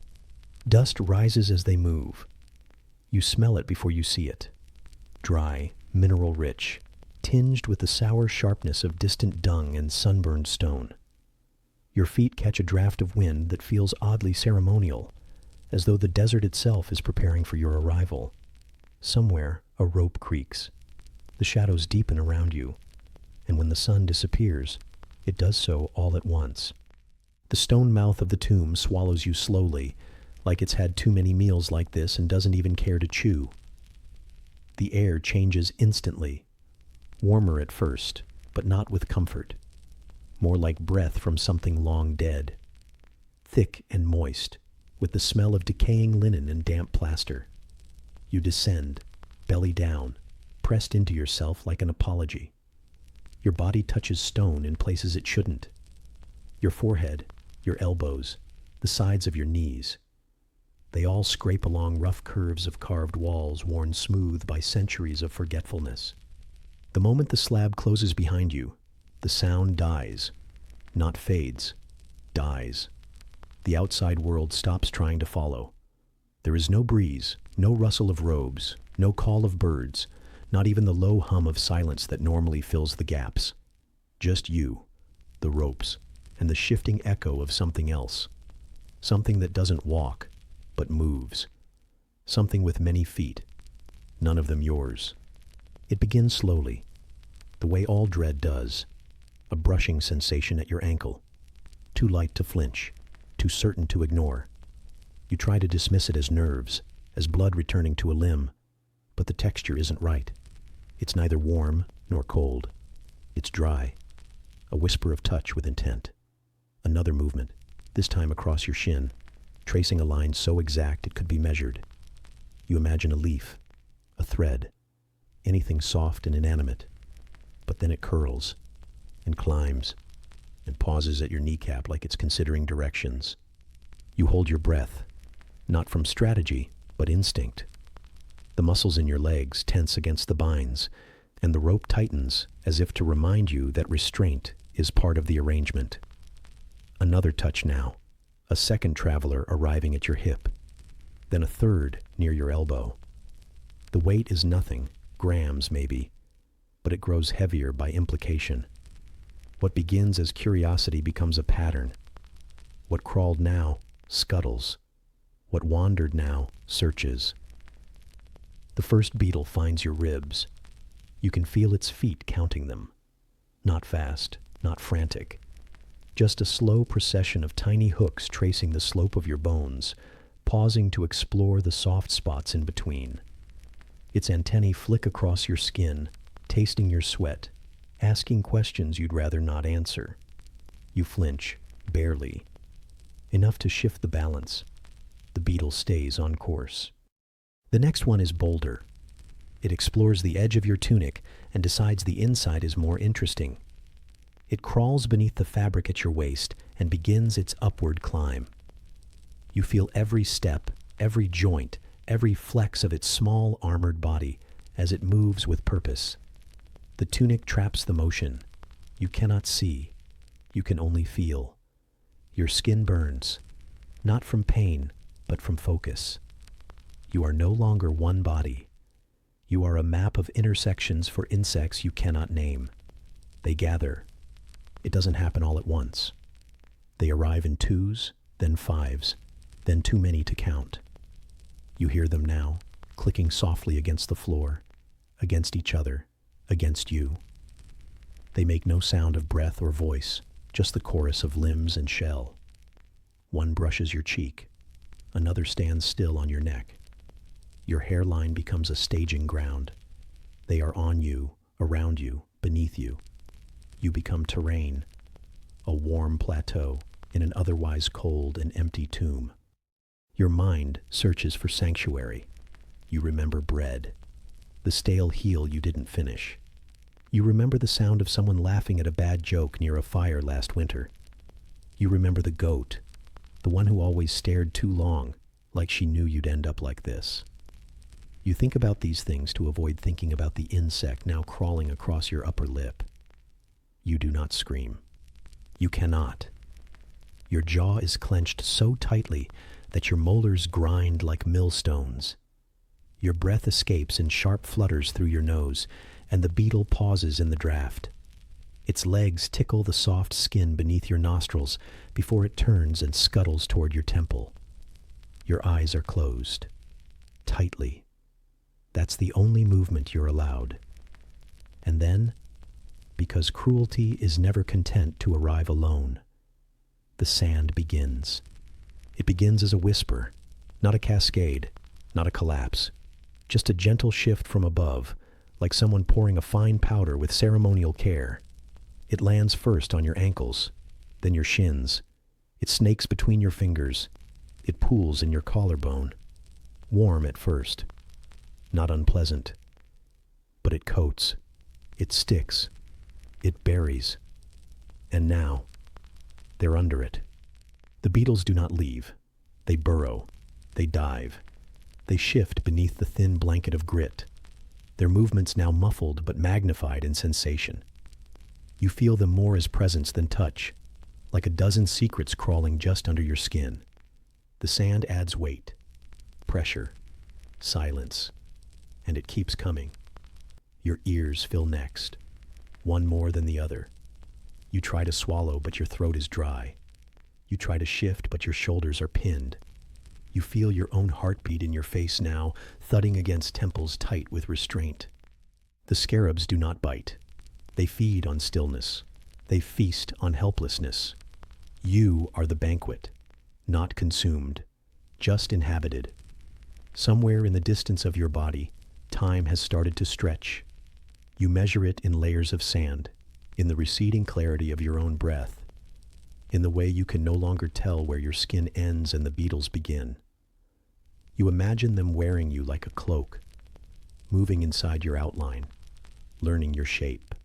Dust rises as they move. You smell it before you see it. Dry, mineral-rich, tinged with the sour sharpness of distant dung and sunburned stone. Your feet catch a draft of wind that feels oddly ceremonial, as though the desert itself is preparing for your arrival. Somewhere, a rope creaks. The shadows deepen around you, and when the sun disappears, it does so all at once. The stone mouth of the tomb swallows you slowly, like it's had too many meals like this and doesn't even care to chew. The air changes instantly, warmer at first, but not with comfort. More like breath from something long dead. Thick and moist, with the smell of decaying linen and damp plaster. You descend, belly down, pressed into yourself like an apology. Your body touches stone in places it shouldn't. Your forehead, your elbows, the sides of your knees. They all scrape along rough curves of carved walls worn smooth by centuries of forgetfulness. The moment the slab closes behind you, the sound dies. Not fades, dies. The outside world stops trying to follow. There is no breeze, no rustle of robes, no call of birds, not even the low hum of silence that normally fills the gaps. Just you, the ropes, and the shifting echo of something else. Something that doesn't walk, but moves. Something with many feet, none of them yours. It begins slowly, the way all dread does. A brushing sensation at your ankle. Too light to flinch, too certain to ignore. You try to dismiss it as nerves, as blood returning to a limb, but the texture isn't right. It's neither warm nor cold. It's dry, a whisper of touch with intent. Another movement, this time across your shin, tracing a line so exact it could be measured. You imagine a leaf, a thread, anything soft and inanimate, but then it curls and climbs and pauses at your kneecap like it's considering directions. You hold your breath, not from strategy, but instinct. The muscles in your legs tense against the binds, and the rope tightens as if to remind you that restraint is part of the arrangement. Another touch now, a second traveler arriving at your hip, then a third near your elbow. The weight is nothing, grams maybe, but it grows heavier by implication. What begins as curiosity becomes a pattern. What crawled now scuttles. What wandered now searches. The first beetle finds your ribs. You can feel its feet counting them. Not fast, not frantic. Just a slow procession of tiny hooks tracing the slope of your bones, pausing to explore the soft spots in between. Its antennae flick across your skin, tasting your sweat, asking questions you'd rather not answer. You flinch, barely. Enough to shift the balance. The beetle stays on course. The next one is bolder. It explores the edge of your tunic and decides the inside is more interesting. It crawls beneath the fabric at your waist and begins its upward climb. You feel every step, every joint, every flex of its small armored body as it moves with purpose. The tunic traps the motion. You cannot see. You can only feel. Your skin burns, not from pain, but from focus. You are no longer one body. You are a map of intersections for insects you cannot name. They gather. It doesn't happen all at once. They arrive in twos, then fives, then too many to count. You hear them now, clicking softly against the floor, against each other, against you. They make no sound of breath or voice, just the chorus of limbs and shell. One brushes your cheek. Another stands still on your neck. Your hairline becomes a staging ground. They are on you, around you, beneath you. You become terrain, a warm plateau in an otherwise cold and empty tomb. Your mind searches for sanctuary. You remember bread, the stale heel you didn't finish. You remember the sound of someone laughing at a bad joke near a fire last winter. You remember the goat, the one who always stared too long, like she knew you'd end up like this. You think about these things to avoid thinking about the insect now crawling across your upper lip. You do not scream. You cannot. Your jaw is clenched so tightly that your molars grind like millstones. Your breath escapes in sharp flutters through your nose, and the beetle pauses in the draft. Its legs tickle the soft skin beneath your nostrils before it turns and scuttles toward your temple. Your eyes are closed, tightly. That's the only movement you're allowed. And then, because cruelty is never content to arrive alone, the sand begins. It begins as a whisper, not a cascade, not a collapse, just a gentle shift from above, like someone pouring a fine powder with ceremonial care. It lands first on your ankles, then your shins. It snakes between your fingers. It pools in your collarbone. Warm at first, not unpleasant. But it coats. It sticks. It buries. And now, they're under it. The beetles do not leave. They burrow. They dive. They shift beneath the thin blanket of grit. Their movements now muffled but magnified in sensation. You feel them more as presence than touch, like a dozen secrets crawling just under your skin. The sand adds weight, pressure, silence, and it keeps coming. Your ears fill next, one more than the other. You try to swallow, but your throat is dry. You try to shift, but your shoulders are pinned. You feel your own heartbeat in your face now, thudding against temples tight with restraint. The scarabs do not bite. They feed on stillness. They feast on helplessness. You are the banquet, not consumed, just inhabited. Somewhere in the distance of your body, time has started to stretch. You measure it in layers of sand, in the receding clarity of your own breath, in the way you can no longer tell where your skin ends and the beetles begin. You imagine them wearing you like a cloak, moving inside your outline, learning your shape.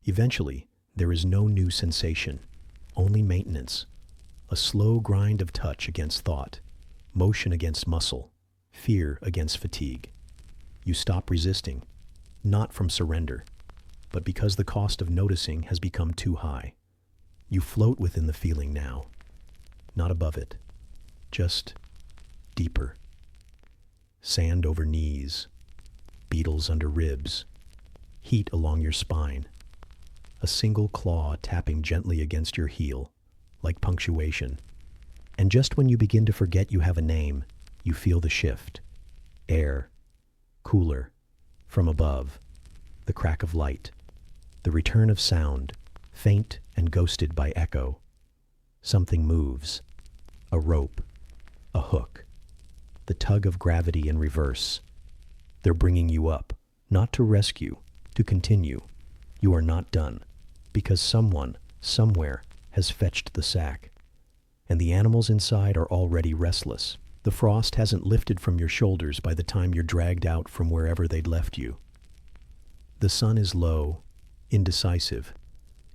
Eventually, there is no new sensation, only maintenance, a slow grind of touch against thought, motion against muscle, fear against fatigue. You stop resisting, not from surrender, but because the cost of noticing has become too high. You float within the feeling now, not above it, just deeper. Sand over knees, beetles under ribs, heat along your spine, a single claw tapping gently against your heel, like punctuation. And just when you begin to forget you have a name, you feel the shift. Air, cooler, from above, the crack of light, the return of sound, faint and ghosted by echo. Something moves, a rope, a hook, the tug of gravity in reverse. They're bringing you up, not to rescue, to continue. You are not done, because someone, somewhere, has fetched the sack. And the animals inside are already restless. The frost hasn't lifted from your shoulders by the time you're dragged out from wherever they'd left you. The sun is low, indecisive,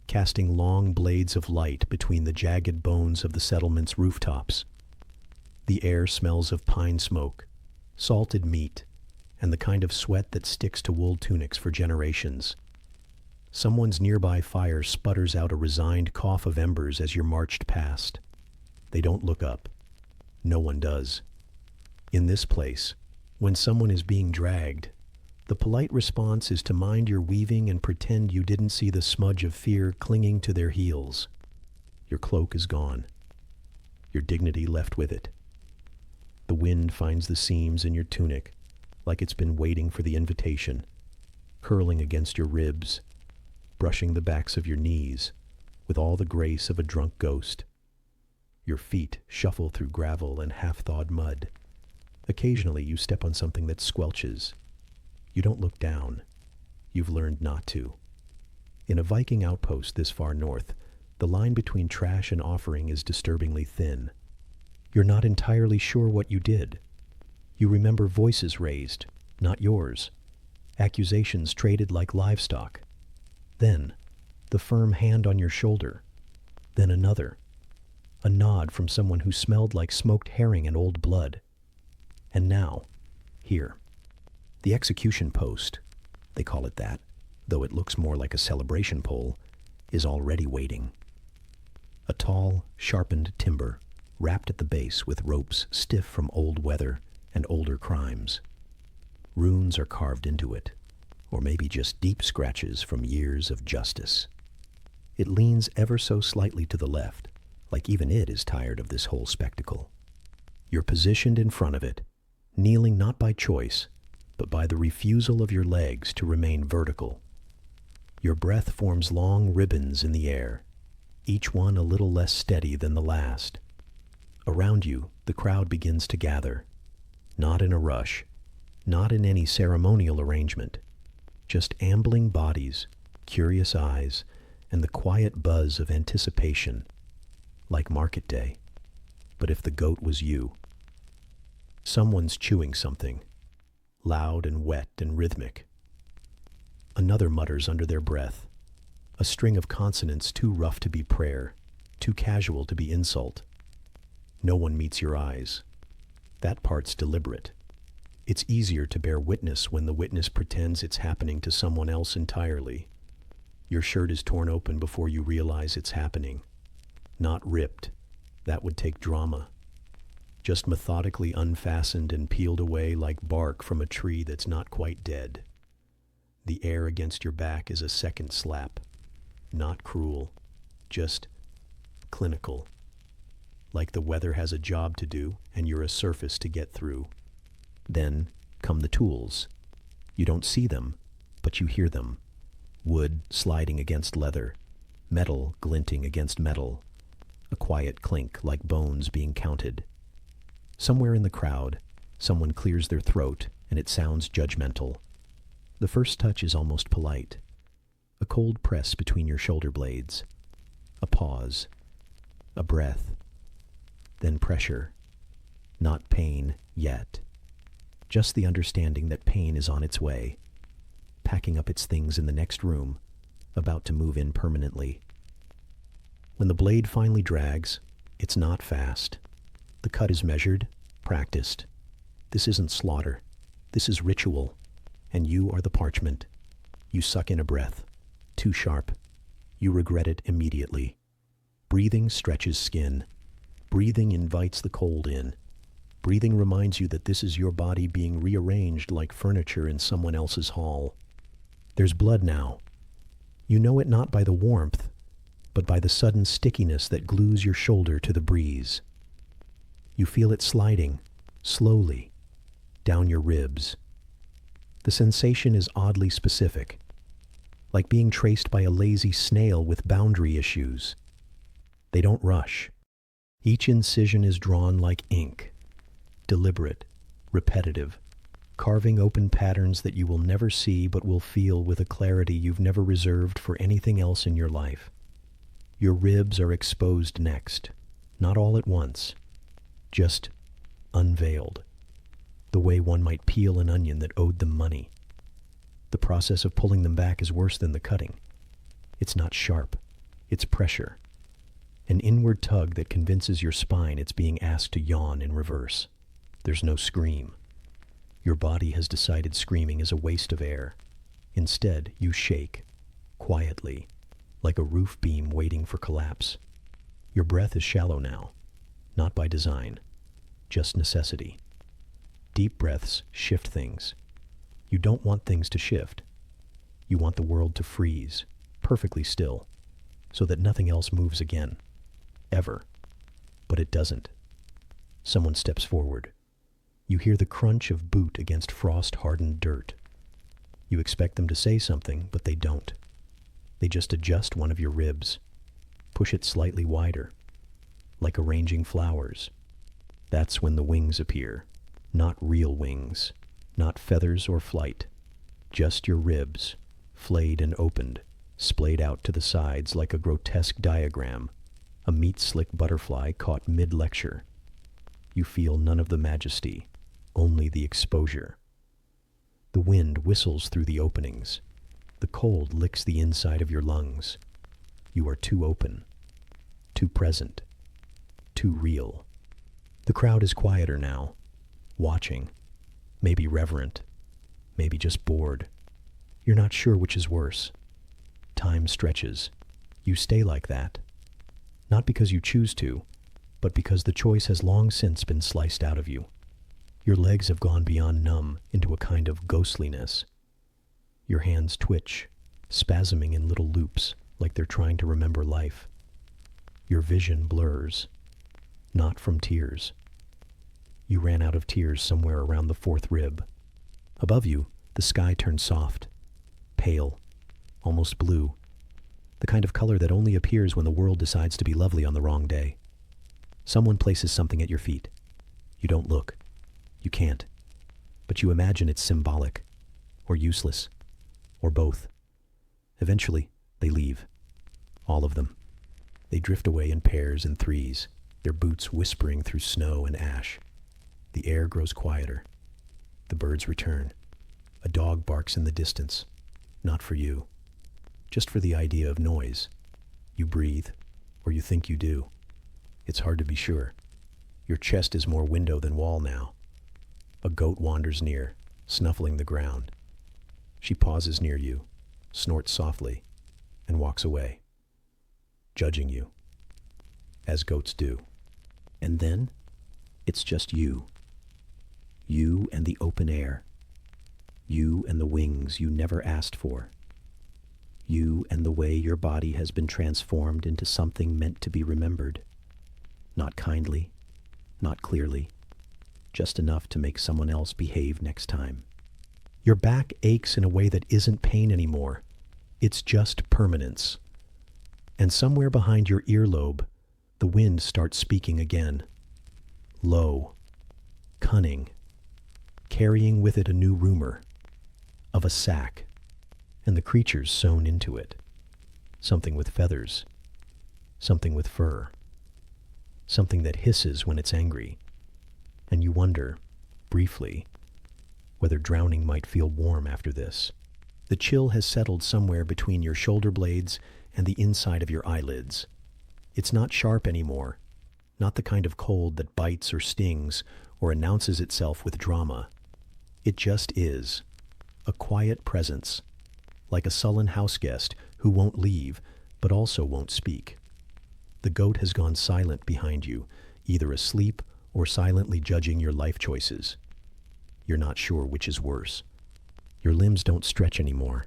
casting long blades of light between the jagged bones of the settlement's rooftops. The air smells of pine smoke, salted meat, and the kind of sweat that sticks to wool tunics for generations. Someone's nearby fire sputters out a resigned cough of embers as you're marched past. They don't look up. No one does. In this place, when someone is being dragged, the polite response is to mind your weaving and pretend you didn't see the smudge of fear clinging to their heels. Your cloak is gone. Your dignity left with it. The wind finds the seams in your tunic, like it's been waiting for the invitation, curling against your ribs, brushing the backs of your knees with all the grace of a drunk ghost. Your feet shuffle through gravel and half-thawed mud. Occasionally you step on something that squelches. You don't look down. You've learned not to. In a Viking outpost this far north, the line between trash and offering is disturbingly thin. You're not entirely sure what you did. You remember voices raised, not yours. Accusations traded like livestock. Then, the firm hand on your shoulder. Then another. A nod from someone who smelled like smoked herring and old blood. And now, here. The execution post, they call it that, though it looks more like a celebration pole, is already waiting. A tall, sharpened timber, wrapped at the base with ropes stiff from old weather and older crimes. Runes are carved into it, or maybe just deep scratches from years of justice. It leans ever so slightly to the left, like even it is tired of this whole spectacle. You're positioned in front of it, kneeling not by choice, but by the refusal of your legs to remain vertical. Your breath forms long ribbons in the air, each one a little less steady than the last. Around you, the crowd begins to gather, not in a rush, not in any ceremonial arrangement, just ambling bodies, curious eyes, and the quiet buzz of anticipation, like market day. But if the goat was you, someone's chewing something, loud and wet and rhythmic. Another mutters under their breath, a string of consonants too rough to be prayer, too casual to be insult. No one meets your eyes. That part's deliberate. It's easier to bear witness when the witness pretends it's happening to someone else entirely. Your shirt is torn open before you realize it's happening. Not ripped. That would take drama. Just methodically unfastened and peeled away like bark from a tree that's not quite dead. The air against your back is a second slap. Not cruel, just clinical, like the weather has a job to do and you're a surface to get through. Then come the tools. You don't see them, but you hear them. Wood sliding against leather, metal glinting against metal, a quiet clink like bones being counted. Somewhere in the crowd, someone clears their throat and it sounds judgmental. The first touch is almost polite. A cold press between your shoulder blades. A pause. A breath. Then pressure. Not pain yet. Just the understanding that pain is on its way, packing up its things in the next room, about to move in permanently. When the blade finally drags, it's not fast. The cut is measured, practiced. This isn't slaughter. This is ritual. And you are the parchment. You suck in a breath. Too sharp. You regret it immediately. Breathing stretches skin. Breathing invites the cold in. Breathing reminds you that this is your body being rearranged like furniture in someone else's hall. There's blood now. You know it not by the warmth, but by the sudden stickiness that glues your shoulder to the breeze. You feel it sliding, slowly, down your ribs. The sensation is oddly specific, like being traced by a lazy snail with boundary issues. They don't rush. Each incision is drawn like ink, deliberate, repetitive, carving open patterns that you will never see but will feel with a clarity you've never reserved for anything else in your life. Your ribs are exposed next, not all at once, just unveiled, the way one might peel an onion that owed them money. The process of pulling them back is worse than the cutting. It's not sharp, it's pressure. An inward tug that convinces your spine it's being asked to yawn in reverse. There's no scream. Your body has decided screaming is a waste of air. Instead, you shake, quietly, like a roof beam waiting for collapse. Your breath is shallow now, not by design, just necessity. Deep breaths shift things. You don't want things to shift. You want the world to freeze, perfectly still, so that nothing else moves again. Ever. But it doesn't. Someone steps forward. You hear the crunch of boot against frost-hardened dirt. You expect them to say something, but they don't. They just adjust one of your ribs, push it slightly wider, like arranging flowers. That's when the wings appear. Not real wings, not feathers or flight. Just your ribs, flayed and opened, splayed out to the sides like a grotesque diagram, a meat-slick butterfly caught mid-lecture. You feel none of the majesty, only the exposure. The wind whistles through the openings. The cold licks the inside of your lungs. You are too open, too present, too real. The crowd is quieter now, watching, maybe reverent, maybe just bored. You're not sure which is worse. Time stretches. You stay like that. Not because you choose to, but because the choice has long since been sliced out of you. Your legs have gone beyond numb into a kind of ghostliness. Your hands twitch, spasming in little loops like they're trying to remember life. Your vision blurs, not from tears. You ran out of tears somewhere around the fourth rib. Above you, the sky turns soft, pale, almost blue, the kind of color that only appears when the world decides to be lovely on the wrong day. Someone places something at your feet. You don't look. You can't. But you imagine it's symbolic, or useless, or both. Eventually, they leave. All of them. They drift away in pairs and threes, their boots whispering through snow and ash. The air grows quieter. The birds return. A dog barks in the distance. Not for you. Just for the idea of noise. You breathe, or you think you do. It's hard to be sure. Your chest is more window than wall now. A goat wanders near, snuffling the ground. She pauses near you, snorts softly, and walks away, judging you, as goats do. And then, it's just you. You and the open air. You and the wings you never asked for. You and the way your body has been transformed into something meant to be remembered. Not kindly, not clearly, just enough to make someone else behave next time. Your back aches in a way that isn't pain anymore. It's just permanence. And somewhere behind your earlobe, the wind starts speaking again. Low, cunning, carrying with it a new rumor of a sack, and the creatures sewn into it. Something with feathers, something with fur, something that hisses when it's angry. And you wonder, briefly, whether drowning might feel warm after this. The chill has settled somewhere between your shoulder blades and the inside of your eyelids. It's not sharp anymore, not the kind of cold that bites or stings or announces itself with drama. It just is, a quiet presence, like a sullen houseguest who won't leave but also won't speak. The goat has gone silent behind you, either asleep or silently judging your life choices. You're not sure which is worse. Your limbs don't stretch anymore.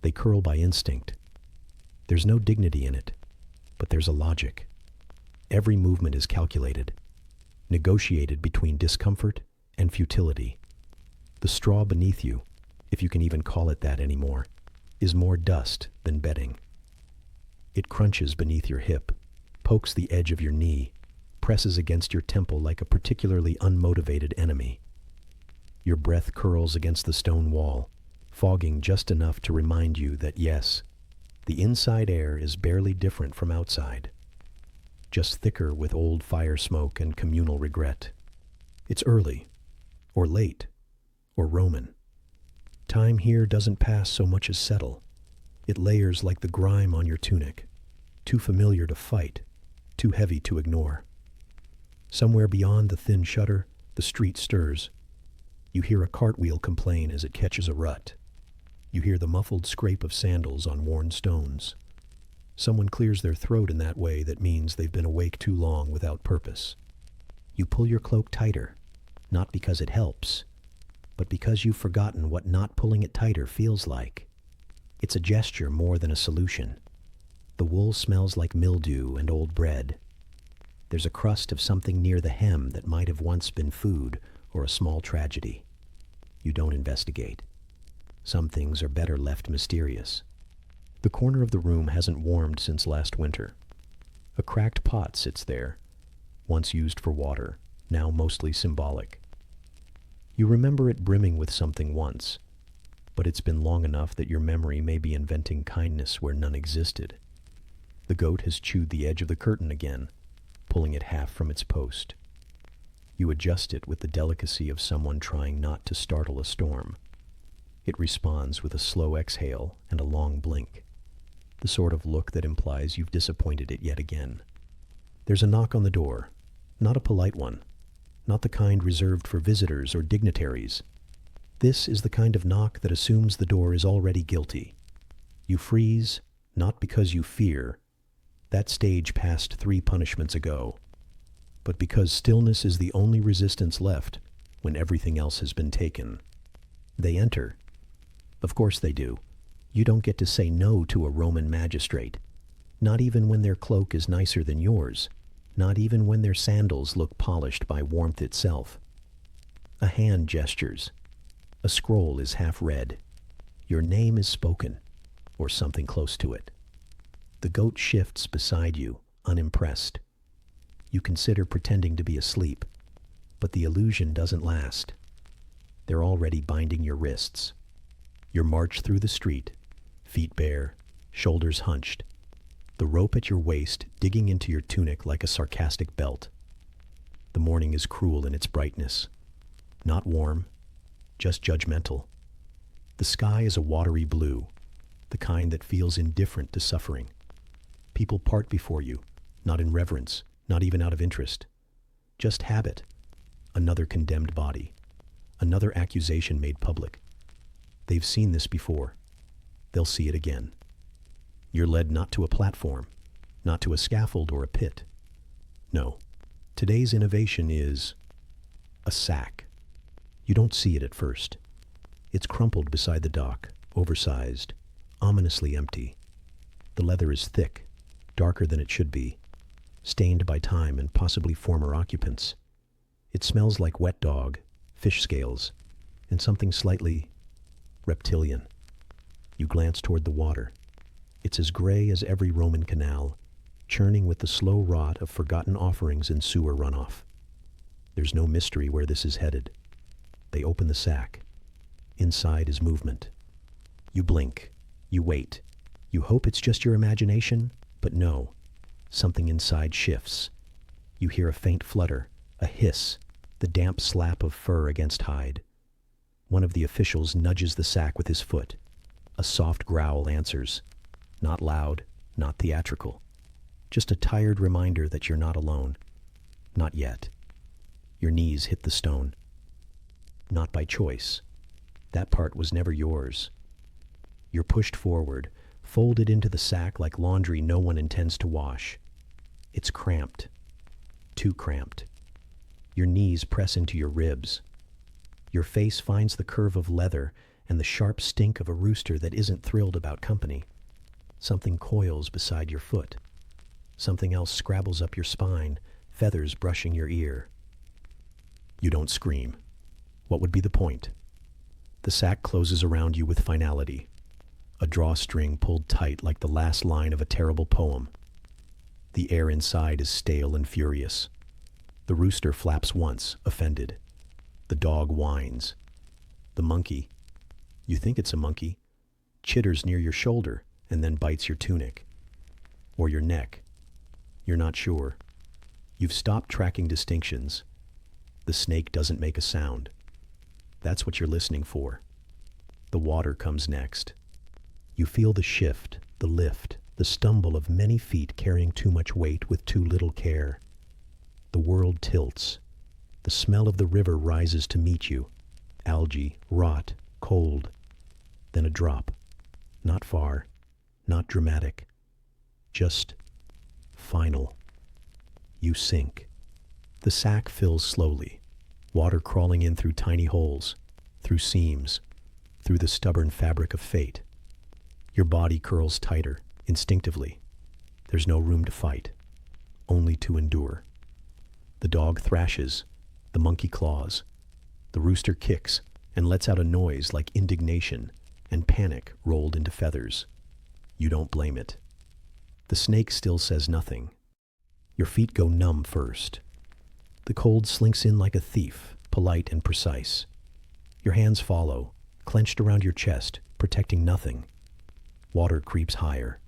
They curl by instinct. There's no dignity in it, but there's a logic. Every movement is calculated, negotiated between discomfort and futility. The straw beneath you, if you can even call it that anymore, is more dust than bedding. It crunches beneath your hip, pokes the edge of your knee, presses against your temple like a particularly unmotivated enemy. Your breath curls against the stone wall, fogging just enough to remind you that yes, the inside air is barely different from outside, just thicker with old fire smoke and communal regret. It's early, or late, or Roman. Time here doesn't pass so much as settle. It layers like the grime on your tunic, too familiar to fight, too heavy to ignore. Somewhere beyond the thin shutter, the street stirs. You hear a cartwheel complain as it catches a rut. You hear the muffled scrape of sandals on worn stones. Someone clears their throat in that way that means they've been awake too long without purpose. You pull your cloak tighter, not because it helps, but because you've forgotten what not pulling it tighter feels like. It's a gesture more than a solution. The wool smells like mildew and old bread. There's a crust of something near the hem that might have once been food or a small tragedy. You don't investigate. Some things are better left mysterious. The corner of the room hasn't warmed since last winter. A cracked pot sits there, once used for water, now mostly symbolic. You remember it brimming with something once, but it's been long enough that your memory may be inventing kindness where none existed. The goat has chewed the edge of the curtain again, pulling it half from its post. You adjust it with the delicacy of someone trying not to startle a storm. It responds with a slow exhale and a long blink, the sort of look that implies you've disappointed it yet again. There's a knock on the door, not a polite one, not the kind reserved for visitors or dignitaries. This is the kind of knock that assumes the door is already guilty. You freeze, not because you fear. That stage passed 3 punishments ago. But because stillness is the only resistance left when everything else has been taken. They enter. Of course they do. You don't get to say no to a Roman magistrate. Not even when their cloak is nicer than yours. Not even when their sandals look polished by warmth itself. A hand gestures. A scroll is half read. Your name is spoken, or something close to it. The goat shifts beside you, unimpressed. You consider pretending to be asleep, but the illusion doesn't last. They're already binding your wrists. Your march through the street, feet bare, shoulders hunched, the rope at your waist digging into your tunic like a sarcastic belt. The morning is cruel in its brightness. Not warm, just judgmental. The sky is a watery blue, the kind that feels indifferent to suffering. People part before you, not in reverence, not even out of interest. Just habit. Another condemned body. Another accusation made public. They've seen this before. They'll see it again. You're led not to a platform, not to a scaffold or a pit. No. Today's innovation is a sack. You don't see it at first. It's crumpled beside the dock, oversized, ominously empty. The leather is thick, darker than it should be, stained by time and possibly former occupants. It smells like wet dog, fish scales, and something slightly reptilian. You glance toward the water. It's as gray as every Roman canal, churning with the slow rot of forgotten offerings in sewer runoff. There's no mystery where this is headed. They open the sack. Inside is movement. You blink. You wait. You hope it's just your imagination, but no. Something inside shifts. You hear a faint flutter, a hiss, the damp slap of fur against hide. One of the officials nudges the sack with his foot. A soft growl answers. Not loud, not theatrical. Just a tired reminder that you're not alone. Not yet. Your knees hit the stone. Not by choice. That part was never yours. You're pushed forward, folded into the sack like laundry no one intends to wash. It's cramped. Too cramped. Your knees press into your ribs. Your face finds the curve of leather and the sharp stink of a rooster that isn't thrilled about company. Something coils beside your foot. Something else scrabbles up your spine, feathers brushing your ear. You don't scream. What would be the point? The sack closes around you with finality. A drawstring pulled tight like the last line of a terrible poem. The air inside is stale and furious. The rooster flaps once, offended. The dog whines. The monkey, you think it's a monkey, chitters near your shoulder and then bites your tunic. Or your neck. You're not sure. You've stopped tracking distinctions. The snake doesn't make a sound. That's what you're listening for. The water comes next. You feel the shift, the lift, the stumble of many feet carrying too much weight with too little care. The world tilts. The smell of the river rises to meet you. Algae, rot, cold. Then a drop. Not far, not dramatic. Just final. You sink. The sack fills slowly, water crawling in through tiny holes, through seams, through the stubborn fabric of fate. Your body curls tighter, instinctively. There's no room to fight, only to endure. The dog thrashes, the monkey claws. The rooster kicks and lets out a noise like indignation and panic rolled into feathers. You don't blame it. The snake still says nothing. Your feet go numb first. The cold slinks in like a thief, polite and precise. Your hands follow, clenched around your chest, protecting nothing. Water creeps higher.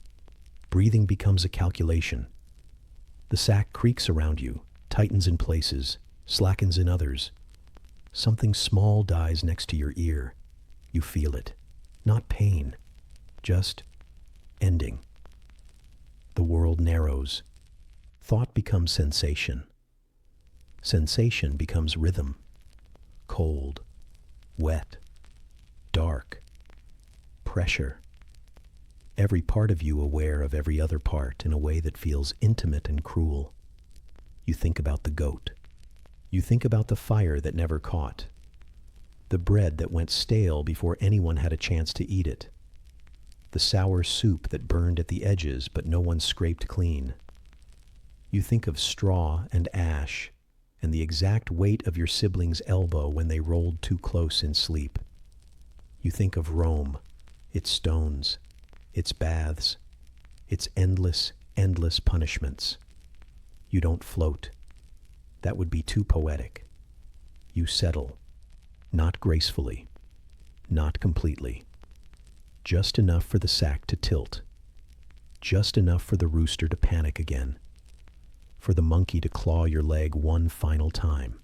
Breathing becomes a calculation. The sack creaks around you, tightens in places, slackens in others. Something small dies next to your ear. You feel it. Not pain, just ending. The world narrows. Thought becomes sensation. Sensation becomes rhythm. Cold, wet, dark, pressure. Every part of you aware of every other part in a way that feels intimate and cruel. You think about the goat. You think about the fire that never caught. The bread that went stale before anyone had a chance to eat it. The sour soup that burned at the edges but no one scraped clean. You think of straw and ash and the exact weight of your sibling's elbow when they rolled too close in sleep. You think of Rome, its stones, its baths, its endless, endless punishments. You don't float. That would be too poetic. You settle. Not gracefully. Not completely. Just enough for the sack to tilt. Just enough for the rooster to panic again. For the monkey to claw your leg one final time.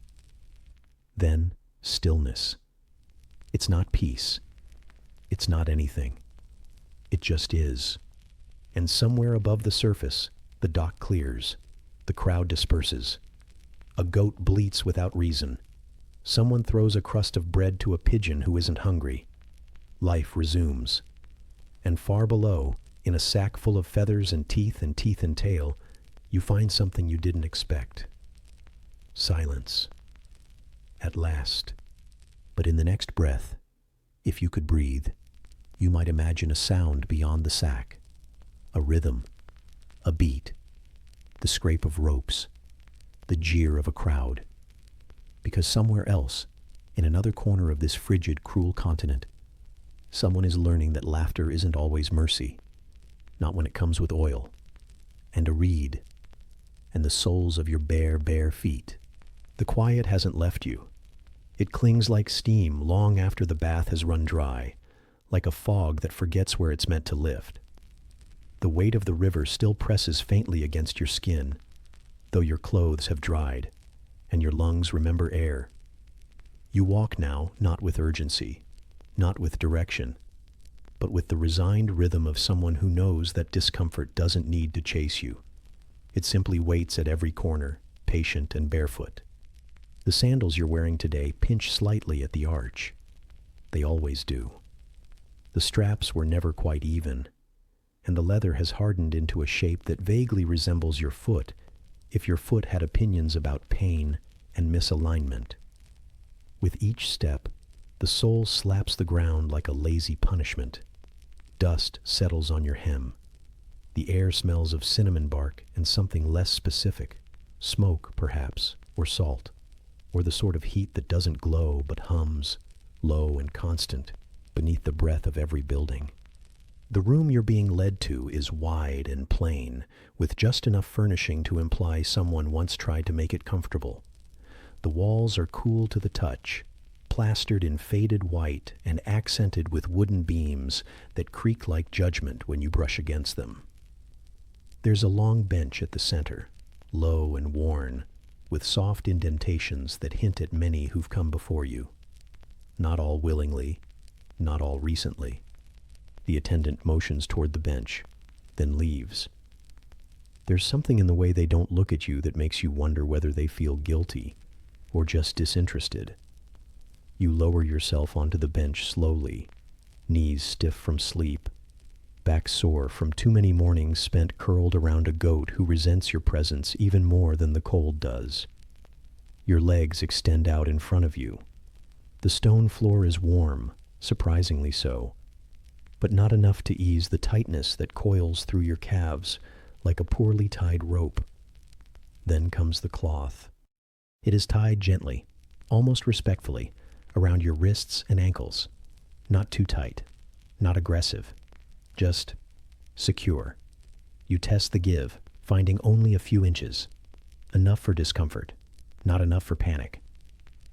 Then, stillness. It's not peace. It's not anything. It just is. And somewhere above the surface, the dock clears. The crowd disperses. A goat bleats without reason. Someone throws a crust of bread to a pigeon who isn't hungry. Life resumes. And far below, in a sack full of feathers and teeth and tail, you find something you didn't expect. Silence. At last. But in the next breath, if you could breathe, You might imagine a sound beyond the sack, a rhythm, a beat, the scrape of ropes, the jeer of a crowd. Because somewhere else, in another corner of this frigid, cruel continent, someone is learning that laughter isn't always mercy, not when it comes with oil, and a reed, and the soles of your bare feet. The quiet hasn't left you. It clings like steam long after the bath has run dry, like a fog that forgets where it's meant to lift. The weight of the river still presses faintly against your skin, though your clothes have dried, and your lungs remember air. You walk now, not with urgency, not with direction, but with the resigned rhythm of someone who knows that discomfort doesn't need to chase you. It simply waits at every corner, patient and barefoot. The sandals you're wearing today pinch slightly at the arch. They always do. The straps were never quite even, and the leather has hardened into a shape that vaguely resembles your foot if your foot had opinions about pain and misalignment. With each step, the sole slaps the ground like a lazy punishment. Dust settles on your hem. The air smells of cinnamon bark and something less specific, smoke perhaps, or salt, or the sort of heat that doesn't glow but hums, low and constant, beneath the breath of every building. The room you're being led to is wide and plain, with just enough furnishing to imply someone once tried to make it comfortable. The walls are cool to the touch, plastered in faded white and accented with wooden beams that creak like judgment when you brush against them. There's a long bench at the center, low and worn, with soft indentations that hint at many who've come before you. Not all willingly, not all recently. The attendant motions toward the bench, then leaves. There's something in the way they don't look at you that makes you wonder whether they feel guilty or just disinterested. You lower yourself onto the bench slowly, knees stiff from sleep, back sore from too many mornings spent curled around a goat who resents your presence even more than the cold does. Your legs extend out in front of you. The stone floor is warm, surprisingly so, but not enough to ease the tightness that coils through your calves like a poorly tied rope. Then comes the cloth. It is tied gently, almost respectfully, around your wrists and ankles. Not too tight, not aggressive, just secure. You test the give, finding only a few inches. Enough for discomfort, not enough for panic.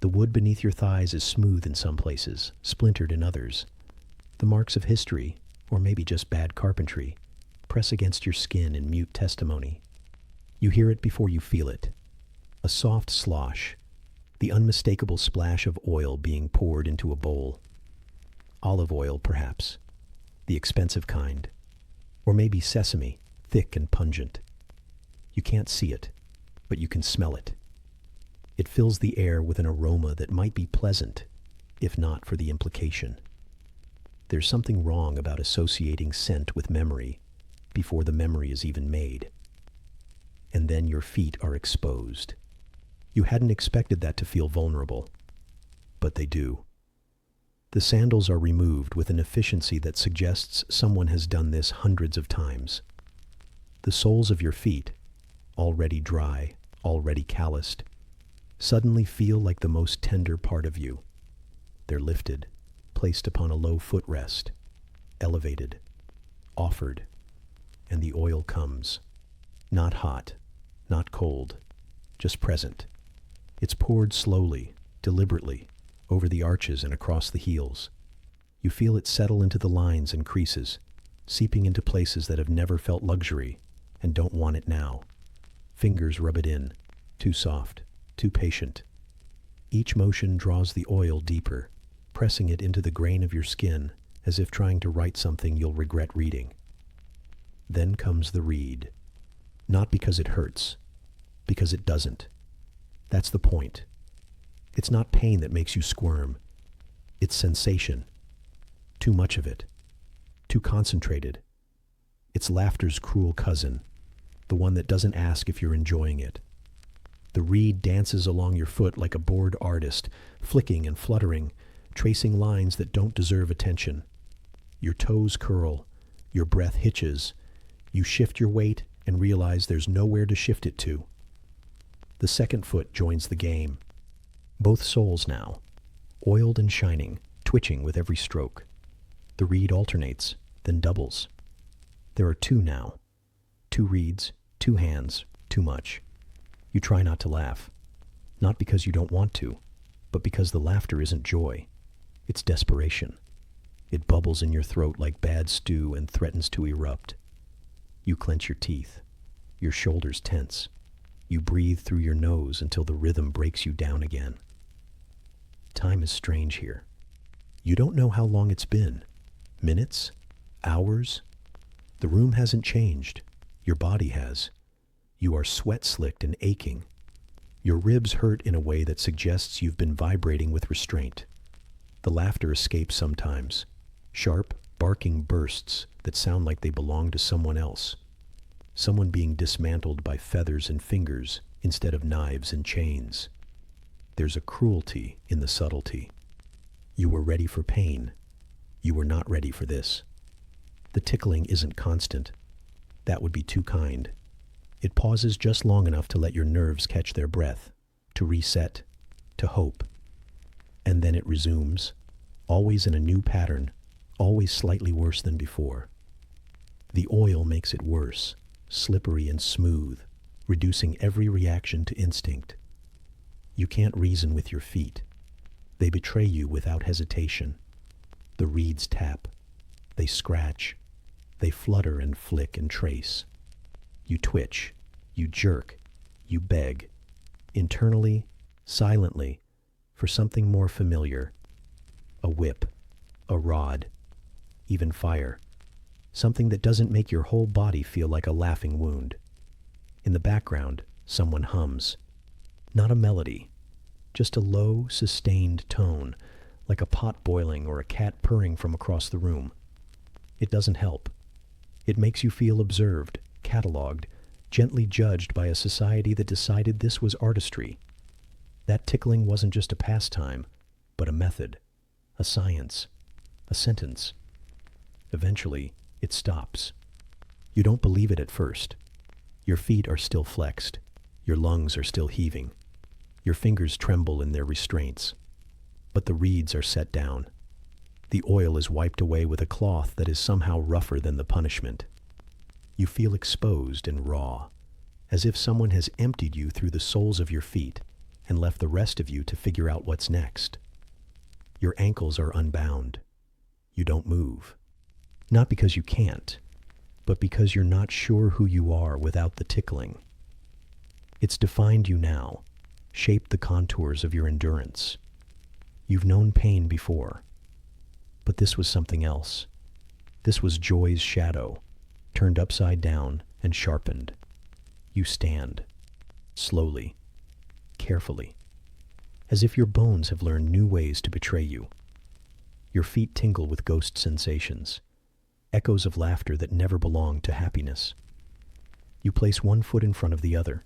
The wood beneath your thighs is smooth in some places, splintered in others. The marks of history, or maybe just bad carpentry, press against your skin in mute testimony. You hear it before you feel it. A soft slosh, the unmistakable splash of oil being poured into a bowl. Olive oil, perhaps, the expensive kind, or maybe sesame, thick and pungent. You can't see it, but you can smell it. It fills the air with an aroma that might be pleasant, if not for the implication. There's something wrong about associating scent with memory before the memory is even made. And then your feet are exposed. You hadn't expected that to feel vulnerable, but they do. The sandals are removed with an efficiency that suggests someone has done this hundreds of times. The soles of your feet, already dry, already calloused, suddenly feel like the most tender part of you. They're lifted, placed upon a low footrest, elevated, offered, and the oil comes. Not hot, not cold, just present. It's poured slowly, deliberately, over the arches and across the heels. You feel it settle into the lines and creases, seeping into places that have never felt luxury and don't want it now. Fingers rub it in, too soft, too patient. Each motion draws the oil deeper, pressing it into the grain of your skin as if trying to write something you'll regret reading. Then comes the reed. Not because it hurts, because it doesn't. That's the point. It's not pain that makes you squirm. It's sensation. Too much of it. Too concentrated. It's laughter's cruel cousin, the one that doesn't ask if you're enjoying it. The reed dances along your foot like a bored artist, flicking and fluttering, tracing lines that don't deserve attention. Your toes curl, your breath hitches, you shift your weight and realize there's nowhere to shift it to. The second foot joins the game. Both soles now, oiled and shining, twitching with every stroke. The reed alternates, then doubles. There are two now. Two reeds, two hands, too much. You try not to laugh. Not because you don't want to, but because the laughter isn't joy. It's desperation. It bubbles in your throat like bad stew and threatens to erupt. You clench your teeth. Your shoulders tense. You breathe through your nose until the rhythm breaks you down again. Time is strange here. You don't know how long it's been. Minutes? Hours? The room hasn't changed. Your body has. You are sweat-slicked and aching. Your ribs hurt in a way that suggests you've been vibrating with restraint. The laughter escapes sometimes. Sharp, barking bursts that sound like they belong to someone else. Someone being dismantled by feathers and fingers instead of knives and chains. There's a cruelty in the subtlety. You were ready for pain. You were not ready for this. The tickling isn't constant. That would be too kind. It pauses just long enough to let your nerves catch their breath, to reset, to hope. And then it resumes, always in a new pattern, always slightly worse than before. The oil makes it worse, slippery and smooth, reducing every reaction to instinct. You can't reason with your feet. They betray you without hesitation. The reeds tap. They scratch. They flutter and flick and trace. You twitch. You jerk. You beg. Internally, silently, for something more familiar. A whip. A rod. Even fire. Something that doesn't make your whole body feel like a laughing wound. In the background, someone hums. Not a melody. Just a low, sustained tone, like a pot boiling or a cat purring from across the room. It doesn't help. It makes you feel observed, catalogued, gently judged by a society that decided this was artistry. That tickling wasn't just a pastime, but a method, a science, a sentence. Eventually, it stops. You don't believe it at first. Your feet are still flexed. Your lungs are still heaving. Your fingers tremble in their restraints. But the reeds are set down. The oil is wiped away with a cloth that is somehow rougher than the punishment. You feel exposed and raw, as if someone has emptied you through the soles of your feet and left the rest of you to figure out what's next. Your ankles are unbound. You don't move. Not because you can't, but because you're not sure who you are without the tickling. It's defined you now, shaped the contours of your endurance. You've known pain before, but this was something else. This was joy's shadow, turned upside down and sharpened. You stand, slowly, carefully, as if your bones have learned new ways to betray you. Your feet tingle with ghost sensations, echoes of laughter that never belonged to happiness. You place one foot in front of the other,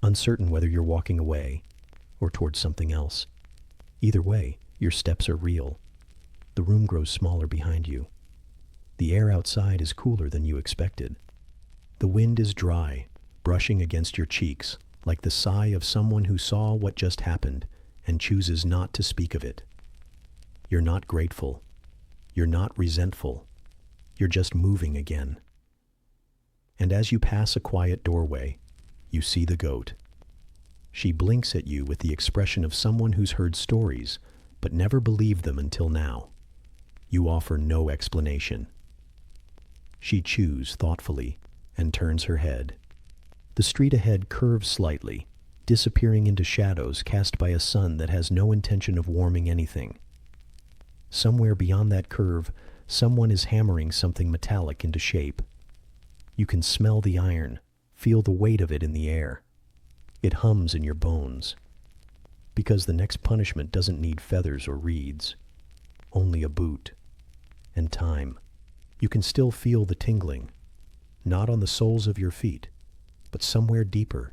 uncertain whether you're walking away or towards something else. Either way, your steps are real. The room grows smaller behind you. The air outside is cooler than you expected. The wind is dry, brushing against your cheeks, like the sigh of someone who saw what just happened and chooses not to speak of it. You're not grateful. You're not resentful. You're just moving again. And as you pass a quiet doorway, you see the goat. She blinks at you with the expression of someone who's heard stories, but never believed them until now. You offer no explanation. She chews thoughtfully and turns her head. The street ahead curves slightly, disappearing into shadows cast by a sun that has no intention of warming anything. Somewhere beyond that curve, someone is hammering something metallic into shape. You can smell the iron, feel the weight of it in the air. It hums in your bones. Because the next punishment doesn't need feathers or reeds, only a boot and time. You can still feel the tingling, not on the soles of your feet, but somewhere deeper,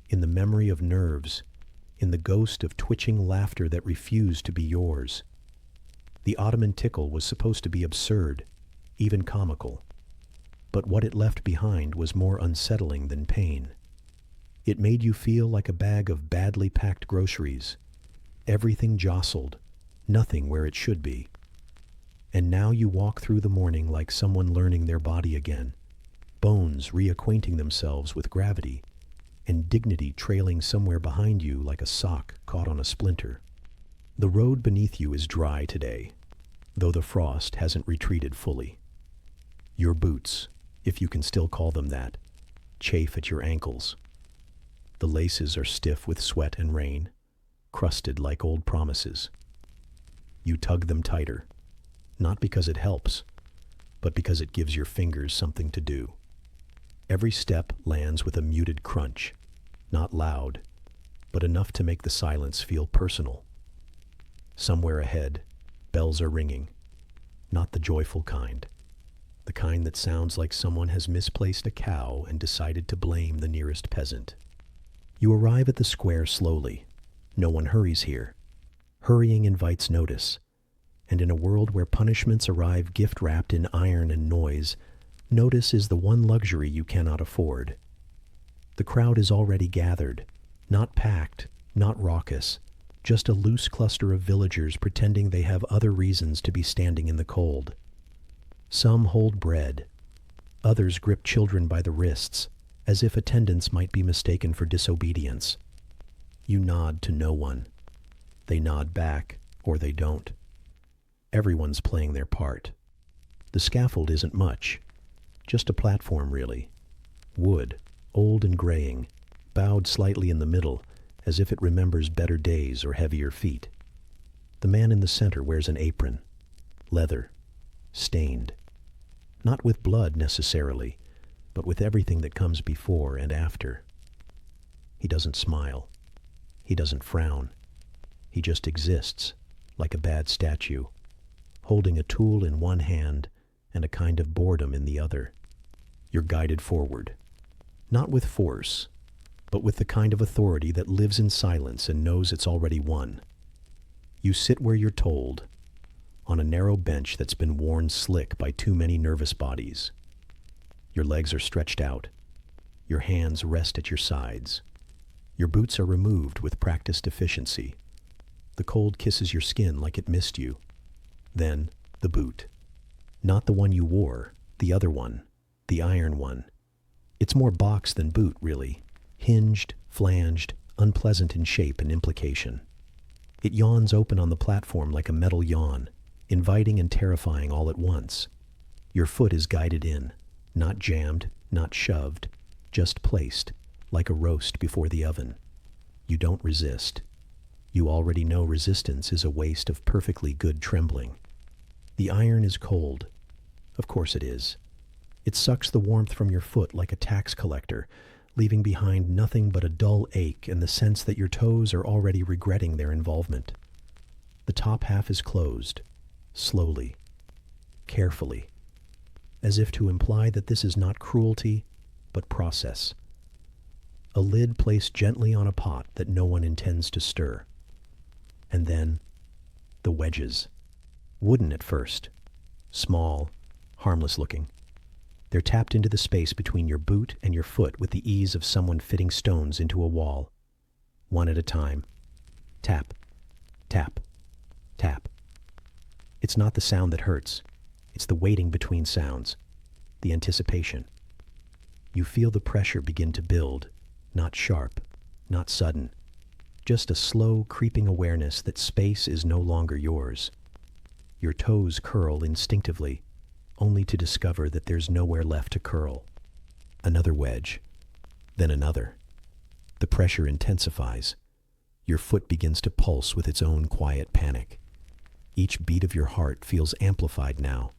in the memory of nerves, in the ghost of twitching laughter that refused to be yours. The Ottoman tickle was supposed to be absurd, even comical. But what it left behind was more unsettling than pain. It made you feel like a bag of badly packed groceries. Everything jostled, nothing where it should be. And now you walk through the morning like someone learning their body again, bones reacquainting themselves with gravity, and dignity trailing somewhere behind you like a sock caught on a splinter. The road beneath you is dry today, though the frost hasn't retreated fully. Your boots, if you can still call them that, chafe at your ankles. The laces are stiff with sweat and rain, crusted like old promises. You tug them tighter, not because it helps, but because it gives your fingers something to do. Every step lands with a muted crunch, not loud, but enough to make the silence feel personal. Somewhere ahead, bells are ringing, not the joyful kind, the kind that sounds like someone has misplaced a cow and decided to blame the nearest peasant. You arrive at the square slowly. No one hurries here. Hurrying invites notice, and in a world where punishments arrive gift-wrapped in iron and noise, notice is the one luxury you cannot afford. The crowd is already gathered, not packed, not raucous, just a loose cluster of villagers pretending they have other reasons to be standing in the cold. Some hold bread. Others grip children by the wrists, as if attendance might be mistaken for disobedience. You nod to no one. They nod back, or they don't. Everyone's playing their part. The scaffold isn't much, just a platform really. Wood, old and graying, bowed slightly in the middle, as if it remembers better days or heavier feet. The man in the center wears an apron, leather, stained. Not with blood necessarily, but with everything that comes before and after. He doesn't smile. He doesn't frown. He just exists, like a bad statue, holding a tool in one hand and a kind of boredom in the other. You're guided forward, not with force, but with the kind of authority that lives in silence and knows it's already won. You sit where you're told, on a narrow bench that's been worn slick by too many nervous bodies. Your legs are stretched out. Your hands rest at your sides. Your boots are removed with practiced efficiency. The cold kisses your skin like it missed you. Then, the boot. Not the one you wore, the other one, the iron one. It's more box than boot, really. Hinged, flanged, unpleasant in shape and implication. It yawns open on the platform like a metal yawn, inviting and terrifying all at once. Your foot is guided in, not jammed, not shoved, just placed, like a roast before the oven. You don't resist. You already know resistance is a waste of perfectly good trembling. The iron is cold. Of course it is. It sucks the warmth from your foot like a tax collector, leaving behind nothing but a dull ache and the sense that your toes are already regretting their involvement. The top half is closed, slowly, carefully, as if to imply that this is not cruelty, but process. A lid placed gently on a pot that no one intends to stir. And then, the wedges. Wooden at first. Small, harmless looking. They're tapped into the space between your boot and your foot with the ease of someone fitting stones into a wall. One at a time. Tap, tap, tap. It's not the sound that hurts. It's the waiting between sounds. The anticipation. You feel the pressure begin to build, not sharp, not sudden. Just a slow, creeping awareness that space is no longer yours. Your toes curl instinctively, only to discover that there's nowhere left to curl. Another wedge, then another. The pressure intensifies. Your foot begins to pulse with its own quiet panic. Each beat of your heart feels amplified now,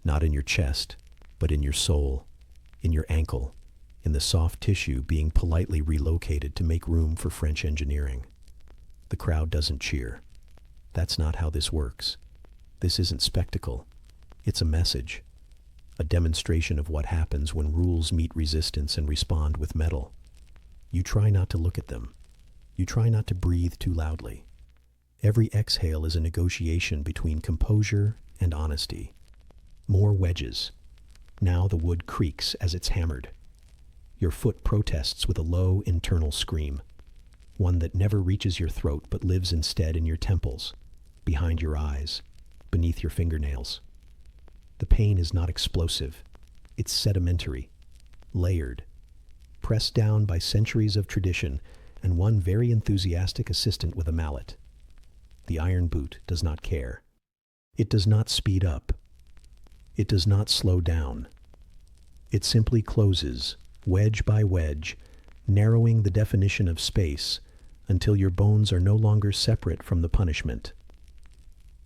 not in your chest, but in your soul, in your ankle, in the soft tissue being politely relocated to make room for French engineering. The crowd doesn't cheer. That's not how this works. This isn't spectacle. It's a message, a demonstration of what happens when rules meet resistance and respond with metal. You try not to look at them. You try not to breathe too loudly. Every exhale is a negotiation between composure and honesty. More wedges. Now the wood creaks as it's hammered. Your foot protests with a low internal scream, one that never reaches your throat but lives instead in your temples, behind your eyes, beneath your fingernails. The pain is not explosive. It's sedimentary, layered, pressed down by centuries of tradition and one very enthusiastic assistant with a mallet. The iron boot does not care. It does not speed up. It does not slow down. It simply closes, wedge by wedge, narrowing the definition of space until your bones are no longer separate from the punishment.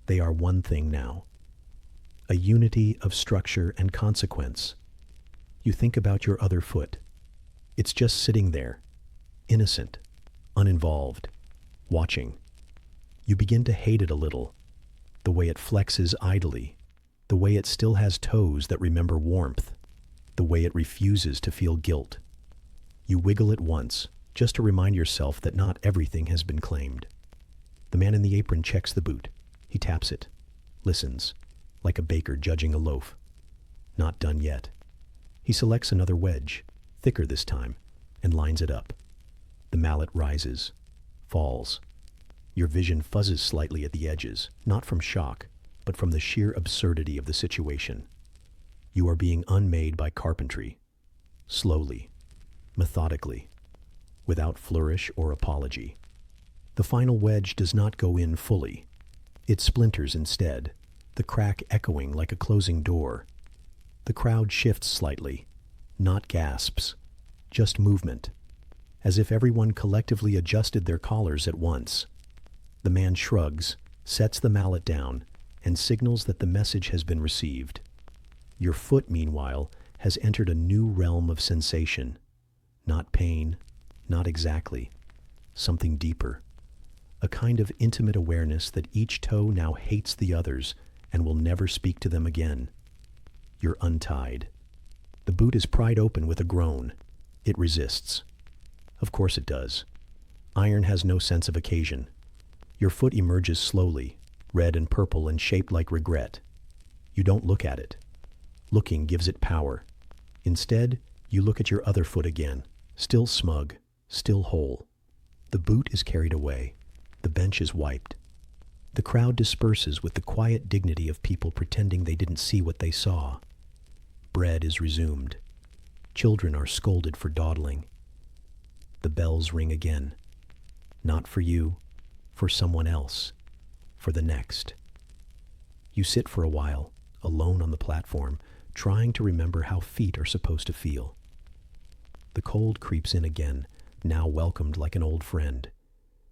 They are one thing now. A unity of structure and consequence. You think about your other foot. It's just sitting there, innocent, uninvolved, watching. You begin to hate it a little, the way it flexes idly, the way it still has toes that remember warmth, the way it refuses to feel guilt. You wiggle it once, just to remind yourself that not everything has been claimed. The man in the apron checks the boot. He taps it, listens, like a baker judging a loaf. Not done yet. He selects another wedge, thicker this time, and lines it up. The mallet rises, falls. Your vision fuzzes slightly at the edges, not from shock, but from the sheer absurdity of the situation. You are being unmade by carpentry, slowly, methodically, without flourish or apology. The final wedge does not go in fully. It splinters instead, the crack echoing like a closing door. The crowd shifts slightly, not gasps, just movement, as if everyone collectively adjusted their collars at once. The man shrugs, sets the mallet down, and signals that the message has been received. Your foot, meanwhile, has entered a new realm of sensation. Not pain, not exactly. Something deeper. A kind of intimate awareness that each toe now hates the others and will never speak to them again. You're untied. The boot is pried open with a groan. It resists. Of course it does. Iron has no sense of occasion. Your foot emerges slowly, red and purple and shaped like regret. You don't look at it. Looking gives it power. Instead, you look at your other foot again, still smug, still whole. The boot is carried away. The bench is wiped. The crowd disperses with the quiet dignity of people pretending they didn't see what they saw. Bread is resumed. Children are scolded for dawdling. The bells ring again. Not for you, for someone else, for the next. You sit for a while, alone on the platform, trying to remember how feet are supposed to feel. The cold creeps in again, now welcomed like an old friend.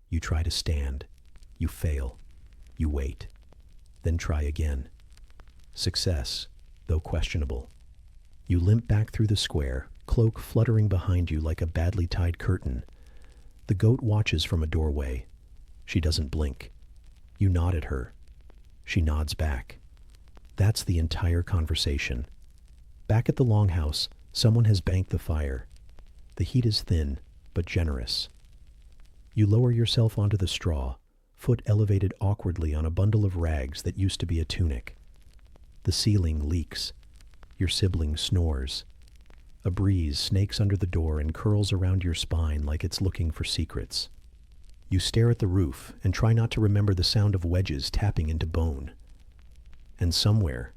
You try to stand. You fail. You wait. Then try again. Success, though questionable. You limp back through the square, cloak fluttering behind you like a badly tied curtain. The goat watches from a doorway. She doesn't blink. You nod at her. She nods back. That's the entire conversation. Back at the longhouse, someone has banked the fire. The heat is thin, but generous. You lower yourself onto the straw, foot elevated awkwardly on a bundle of rags that used to be a tunic. The ceiling leaks. Your sibling snores. A breeze snakes under the door and curls around your spine like it's looking for secrets. You stare at the roof and try not to remember the sound of wedges tapping into bone. And somewhere,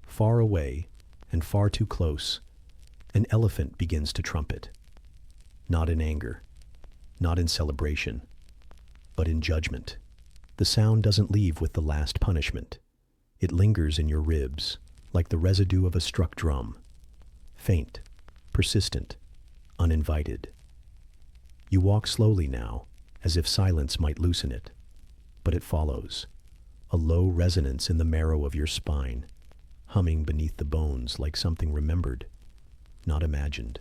far away and far too close, an elephant begins to trumpet. Not in anger, not in celebration, but in judgment. The sound doesn't leave with the last punishment. It lingers in your ribs, like the residue of a struck drum. Faint, persistent, uninvited. You walk slowly now, as if silence might loosen it. But it follows, a low resonance in the marrow of your spine, humming beneath the bones like something remembered, not imagined.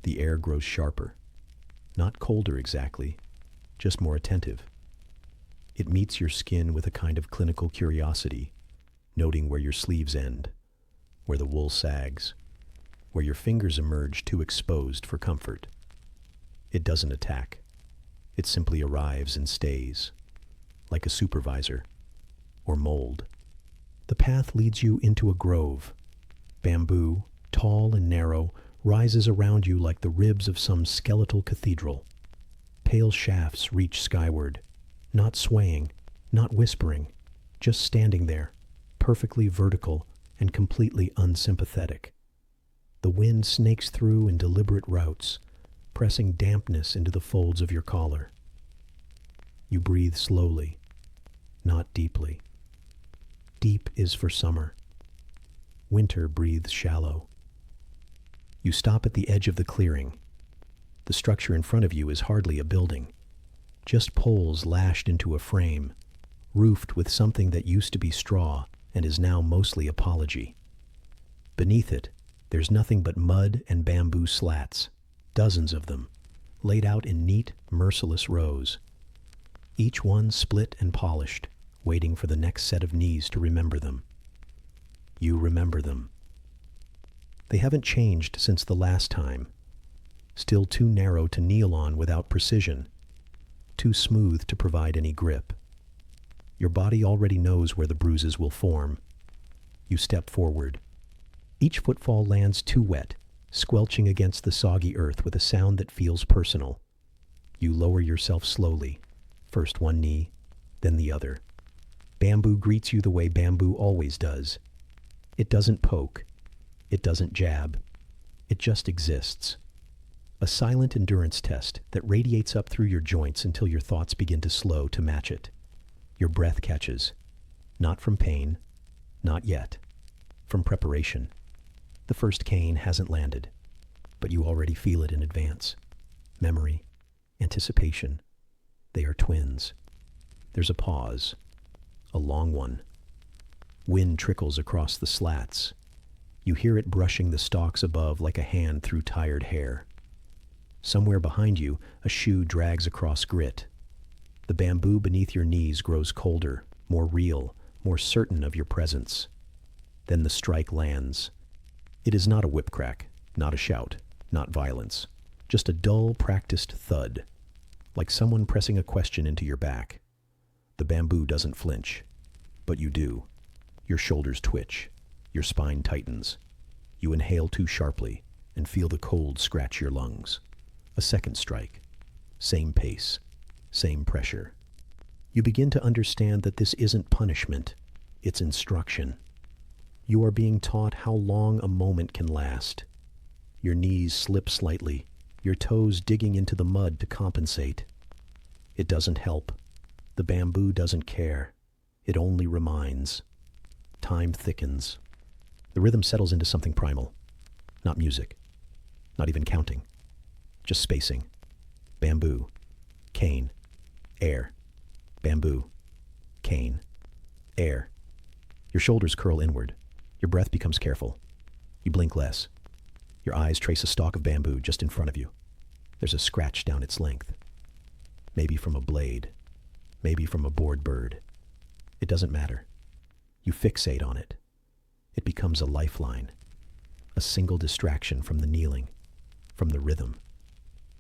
The air grows sharper, not colder exactly, just more attentive. It meets your skin with a kind of clinical curiosity, noting where your sleeves end, where the wool sags, where your fingers emerge too exposed for comfort. It doesn't attack. It simply arrives and stays, like a supervisor or mold. The path leads you into a grove. Bamboo, tall and narrow, rises around you like the ribs of some skeletal cathedral. Pale shafts reach skyward, not swaying, not whispering, just standing there, perfectly vertical and completely unsympathetic. The wind snakes through in deliberate routes, pressing dampness into the folds of your collar. You breathe slowly, not deeply. Deep is for summer. Winter breathes shallow. You stop at the edge of the clearing. The structure in front of you is hardly a building, just poles lashed into a frame, roofed with something that used to be straw and is now mostly apology. Beneath it, there's nothing but mud and bamboo slats, dozens of them, laid out in neat, merciless rows. Each one split and polished, waiting for the next set of knees to remember them. You remember them. They haven't changed since the last time. Still too narrow to kneel on without precision, too smooth to provide any grip. Your body already knows where the bruises will form. You step forward. Each footfall lands too wet, squelching against the soggy earth with a sound that feels personal. You lower yourself slowly, first one knee, then the other. Bamboo greets you the way bamboo always does. It doesn't poke. It doesn't jab. It just exists. A silent endurance test that radiates up through your joints until your thoughts begin to slow to match it. Your breath catches. Not from pain. Not yet. From preparation. The first cane hasn't landed, but you already feel it in advance. Memory. Anticipation. They are twins. There's a pause. A long one. Wind trickles across the slats. You hear it brushing the stalks above like a hand through tired hair. Somewhere behind you, a shoe drags across grit. The bamboo beneath your knees grows colder, more real, more certain of your presence. Then the strike lands. It is not a whip crack, not a shout, not violence. Just a dull, practiced thud, like someone pressing a question into your back. The bamboo doesn't flinch, but you do. Your shoulders twitch. Your spine tightens. You inhale too sharply and feel the cold scratch your lungs. A second strike. Same pace. Same pressure. You begin to understand that this isn't punishment. It's instruction. You are being taught how long a moment can last. Your knees slip slightly, your toes digging into the mud to compensate. It doesn't help. The bamboo doesn't care. It only reminds. Time thickens. The rhythm settles into something primal. Not music. Not even counting. Just spacing. Bamboo. Cane. Air. Bamboo. Cane. Air. Your shoulders curl inward. Your breath becomes careful. You blink less. Your eyes trace a stalk of bamboo just in front of you. There's a scratch down its length. Maybe from a blade. Maybe from a bored bird. It doesn't matter. You fixate on it. It becomes a lifeline. A single distraction from the kneeling, from the rhythm,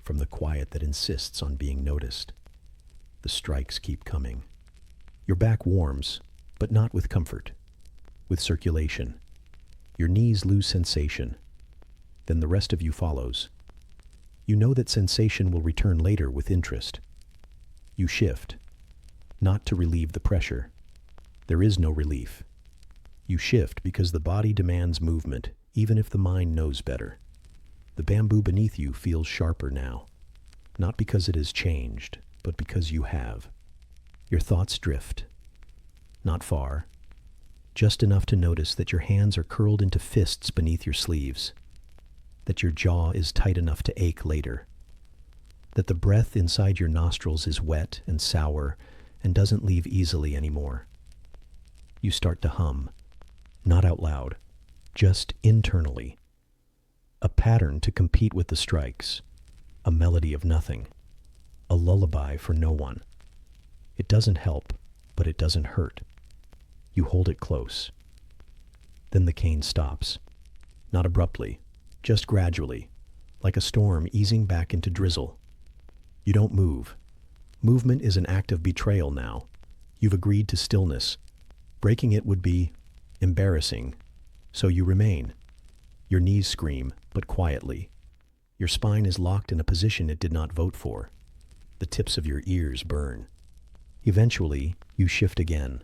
from the quiet that insists on being noticed. The strikes keep coming. Your back warms, but not with comfort. With circulation. Your knees lose sensation. Then the rest of you follows. You know that sensation will return later with interest. You shift. Not to relieve the pressure. There is no relief. You shift because the body demands movement, even if the mind knows better. The bamboo beneath you feels sharper now. Not because it has changed, but because you have. Your thoughts drift. Not far. Just enough to notice that your hands are curled into fists beneath your sleeves. That your jaw is tight enough to ache later. That the breath inside your nostrils is wet and sour and doesn't leave easily anymore. You start to hum. Not out loud. Just internally. A pattern to compete with the strikes. A melody of nothing. A lullaby for no one. It doesn't help, but it doesn't hurt. You hold it close. Then the cane stops. Not abruptly, just gradually, like a storm easing back into drizzle. You don't move. Movement is an act of betrayal now. You've agreed to stillness. Breaking it would be Embarrassing. So you remain. Your knees scream, but quietly. Your spine is locked in a position it did not vote for. The tips of your ears burn. Eventually, you shift again.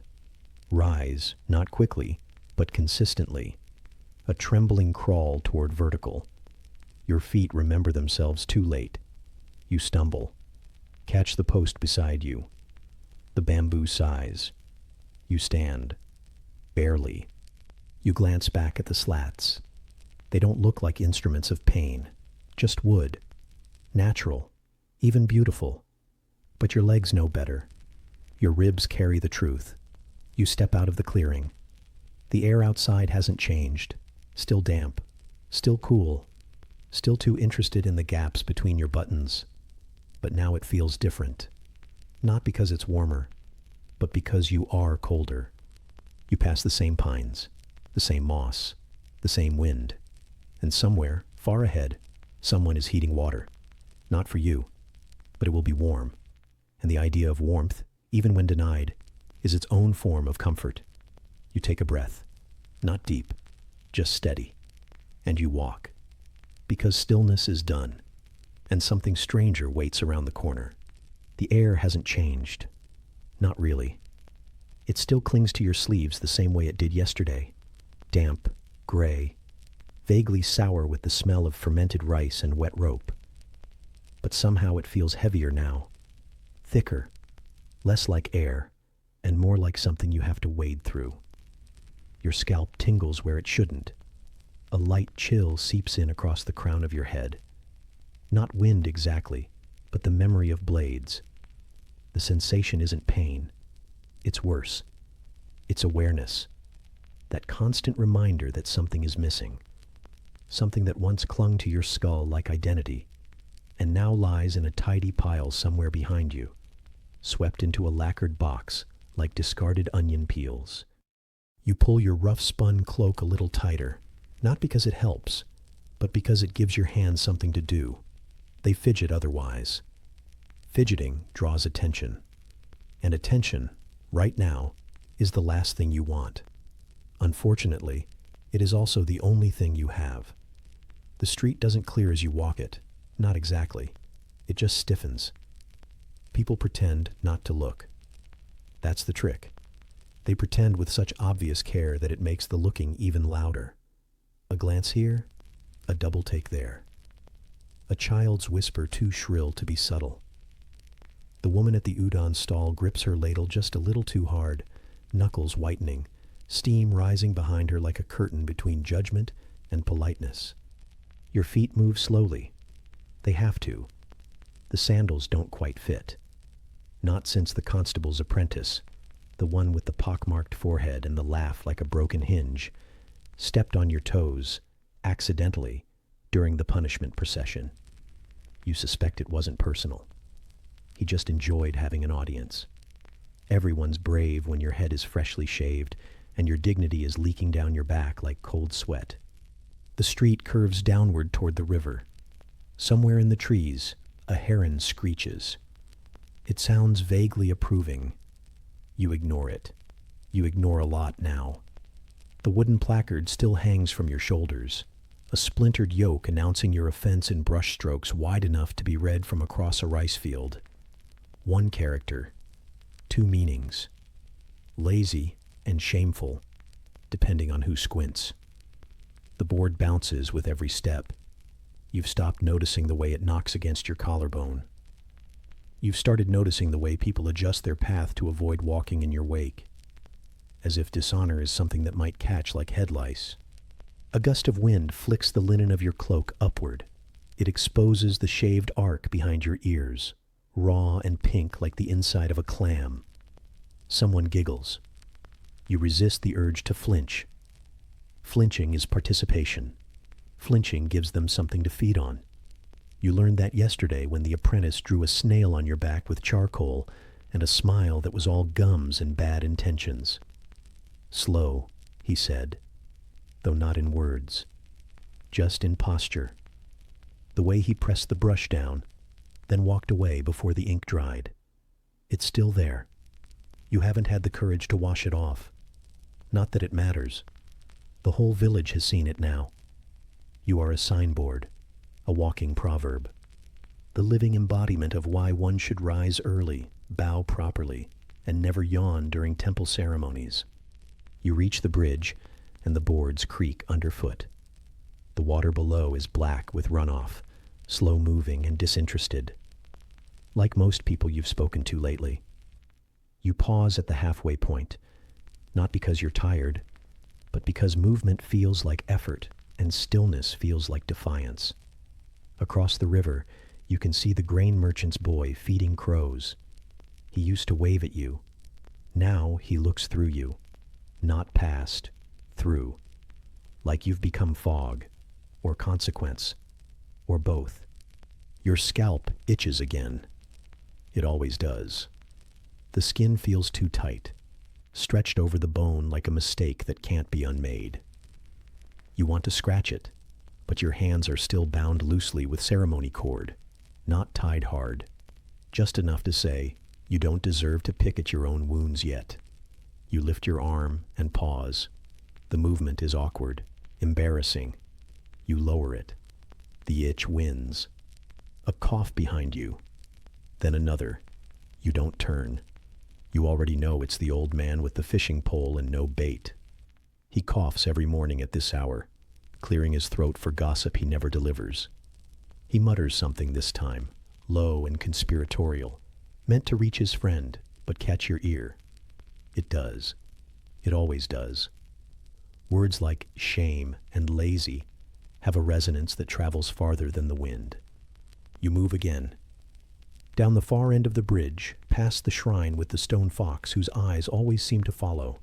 Rise, not quickly, but consistently. A trembling crawl toward vertical. Your feet remember themselves too late. You stumble. Catch the post beside you. The bamboo sighs. You stand. Barely. You glance back at the slats. They don't look like instruments of pain. Just wood. Natural. Even beautiful. But your legs know better. Your ribs carry the truth. You step out of the clearing. The air outside hasn't changed. Still damp. Still cool. Still too interested in the gaps between your buttons. But now it feels different. Not because it's warmer, but because you are colder. You pass the same pines, the same moss, the same wind. And somewhere, far ahead, someone is heating water. Not for you, but it will be warm. And the idea of warmth, even when denied, is its own form of comfort. You take a breath. Not deep, just steady. And you walk. Because stillness is done, and something stranger waits around the corner. The air hasn't changed. Not really. It still clings to your sleeves the same way it did yesterday. Damp, gray, vaguely sour with the smell of fermented rice and wet rope. But somehow it feels heavier now. Thicker, less like air, and more like something you have to wade through. Your scalp tingles where it shouldn't. A light chill seeps in across the crown of your head. Not wind exactly, but the memory of blades. The sensation isn't pain. It's worse. It's awareness. That constant reminder that something is missing. Something that once clung to your skull like identity, and now lies in a tidy pile somewhere behind you, swept into a lacquered box like discarded onion peels. You pull your rough-spun cloak a little tighter, not because it helps, but because it gives your hands something to do. They fidget otherwise. Fidgeting draws attention. And attention, right now, is the last thing you want. Unfortunately, it is also the only thing you have. The street doesn't clear as you walk it. Not exactly. It just stiffens. People pretend not to look. That's the trick. They pretend with such obvious care that it makes the looking even louder. A glance here, a double take there. A child's whisper too shrill to be subtle. The woman at the udon stall grips her ladle just a little too hard, knuckles whitening, steam rising behind her like a curtain between judgment and politeness. Your feet move slowly. They have to. The sandals don't quite fit. Not since the constable's apprentice, the one with the pockmarked forehead and the laugh like a broken hinge, stepped on your toes, accidentally, during the punishment procession. You suspect it wasn't personal. He just enjoyed having an audience. Everyone's brave when your head is freshly shaved and your dignity is leaking down your back like cold sweat. The street curves downward toward the river. Somewhere in the trees, a heron screeches. It sounds vaguely approving. You ignore it. You ignore a lot now. The wooden placard still hangs from your shoulders, a splintered yoke announcing your offense in brushstrokes wide enough to be read from across a rice field. One character, two meanings. Lazy and shameful, depending on who squints. The board bounces with every step. You've stopped noticing the way it knocks against your collarbone. You've started noticing the way people adjust their path to avoid walking in your wake, as if dishonor is something that might catch like head lice. A gust of wind flicks the linen of your cloak upward. It exposes the shaved arc behind your ears, raw and pink like the inside of a clam. Someone giggles. You resist the urge to flinch. Flinching is participation. Flinching gives them something to feed on. You learned that yesterday when the apprentice drew a snail on your back with charcoal and a smile that was all gums and bad intentions. Slow, he said, though not in words, just in posture. The way he pressed the brush down, then walked away before the ink dried. It's still there. You haven't had the courage to wash it off. Not that it matters. The whole village has seen it now. You are a signboard, a walking proverb, the living embodiment of why one should rise early, bow properly, and never yawn during temple ceremonies. You reach the bridge, and the boards creak underfoot. The water below is black with runoff, slow-moving and disinterested. Like most people you've spoken to lately. You pause at the halfway point, not because you're tired, but because movement feels like effort and stillness feels like defiance. Across the river, you can see the grain merchant's boy feeding crows. He used to wave at you. Now he looks through you, not past, through, like you've become fog, or consequence, or both. Your scalp itches again. It always does. The skin feels too tight, stretched over the bone like a mistake that can't be unmade. You want to scratch it, but your hands are still bound loosely with ceremony cord, not tied hard, just enough to say, you don't deserve to pick at your own wounds yet. You lift your arm and pause. The movement is awkward, embarrassing. You lower it. The itch wins. A cough behind you. Then another. You don't turn. You already know it's the old man with the fishing pole and no bait. He coughs every morning at this hour, clearing his throat for gossip he never delivers. He mutters something this time, low and conspiratorial, meant to reach his friend, but catch your ear. It does. It always does. Words like shame and lazy have a resonance that travels farther than the wind. You move again. Down the far end of the bridge, past the shrine with the stone fox whose eyes always seem to follow.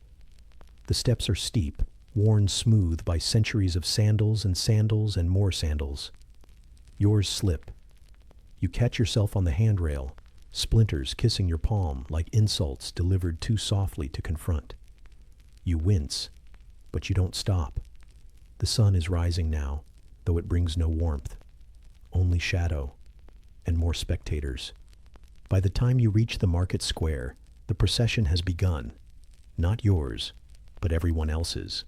The steps are steep, worn smooth by centuries of sandals and more sandals. Yours slip. You catch yourself on the handrail, splinters kissing your palm like insults delivered too softly to confront. You wince, but you don't stop. The sun is rising now, though it brings no warmth. Only shadow, and more spectators. By the time you reach the market square, the procession has begun. Not yours, but everyone else's.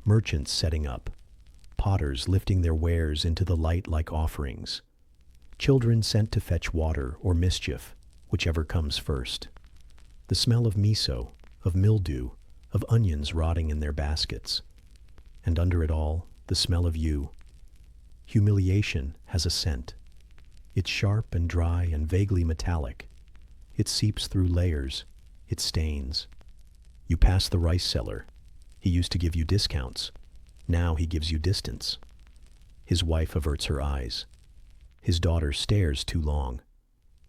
Merchants setting up. Potters lifting their wares into the light like offerings. Children sent to fetch water or mischief, whichever comes first. The smell of miso, of mildew, of onions rotting in their baskets. And under it all, the smell of you. Humiliation has a scent. It's sharp and dry and vaguely metallic. It seeps through layers. It stains. You pass the rice seller. He used to give you discounts. Now he gives you distance. His wife averts her eyes. His daughter stares too long.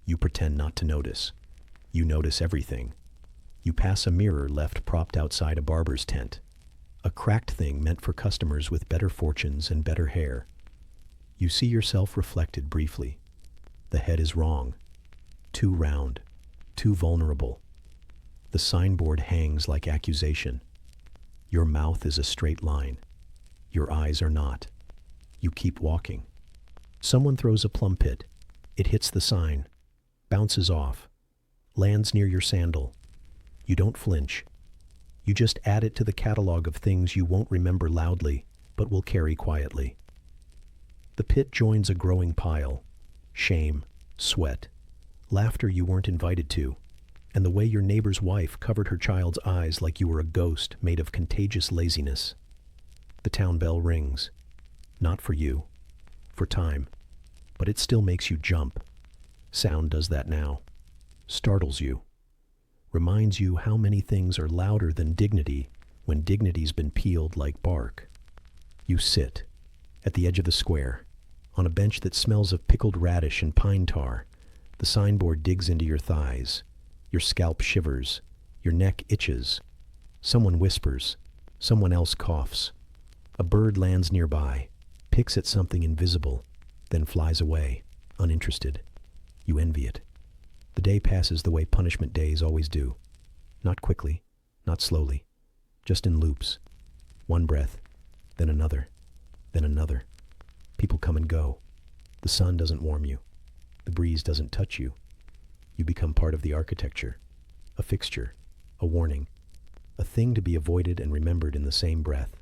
You pretend not to notice. You notice everything. You pass a mirror left propped outside a barber's tent. A cracked thing meant for customers with better fortunes and better hair. You see yourself reflected briefly. The head is wrong. Too round. Too vulnerable. The signboard hangs like accusation. Your mouth is a straight line. Your eyes are not. You keep walking. Someone throws a plum pit. It hits the sign, bounces off, lands near your sandal. You don't flinch. You just add it to the catalog of things you won't remember loudly, but will carry quietly. The pit joins a growing pile. Shame, sweat, laughter you weren't invited to, and the way your neighbor's wife covered her child's eyes like you were a ghost made of contagious laziness. The town bell rings. Not for you. For time. But it still makes you jump. Sound does that now. Startles you. Reminds you how many things are louder than dignity when dignity's been peeled like bark. You sit, at the edge of the square, on a bench that smells of pickled radish and pine tar. The signboard digs into your thighs. Your scalp shivers. Your neck itches. Someone whispers. Someone else coughs. A bird lands nearby, picks at something invisible, then flies away, uninterested. You envy it. The day passes the way punishment days always do. Not quickly, not slowly, just in loops. One breath, then another, then another. People come and go. The sun doesn't warm you. The breeze doesn't touch you. You become part of the architecture, a fixture, a warning. a thing to be avoided and remembered in the same breath.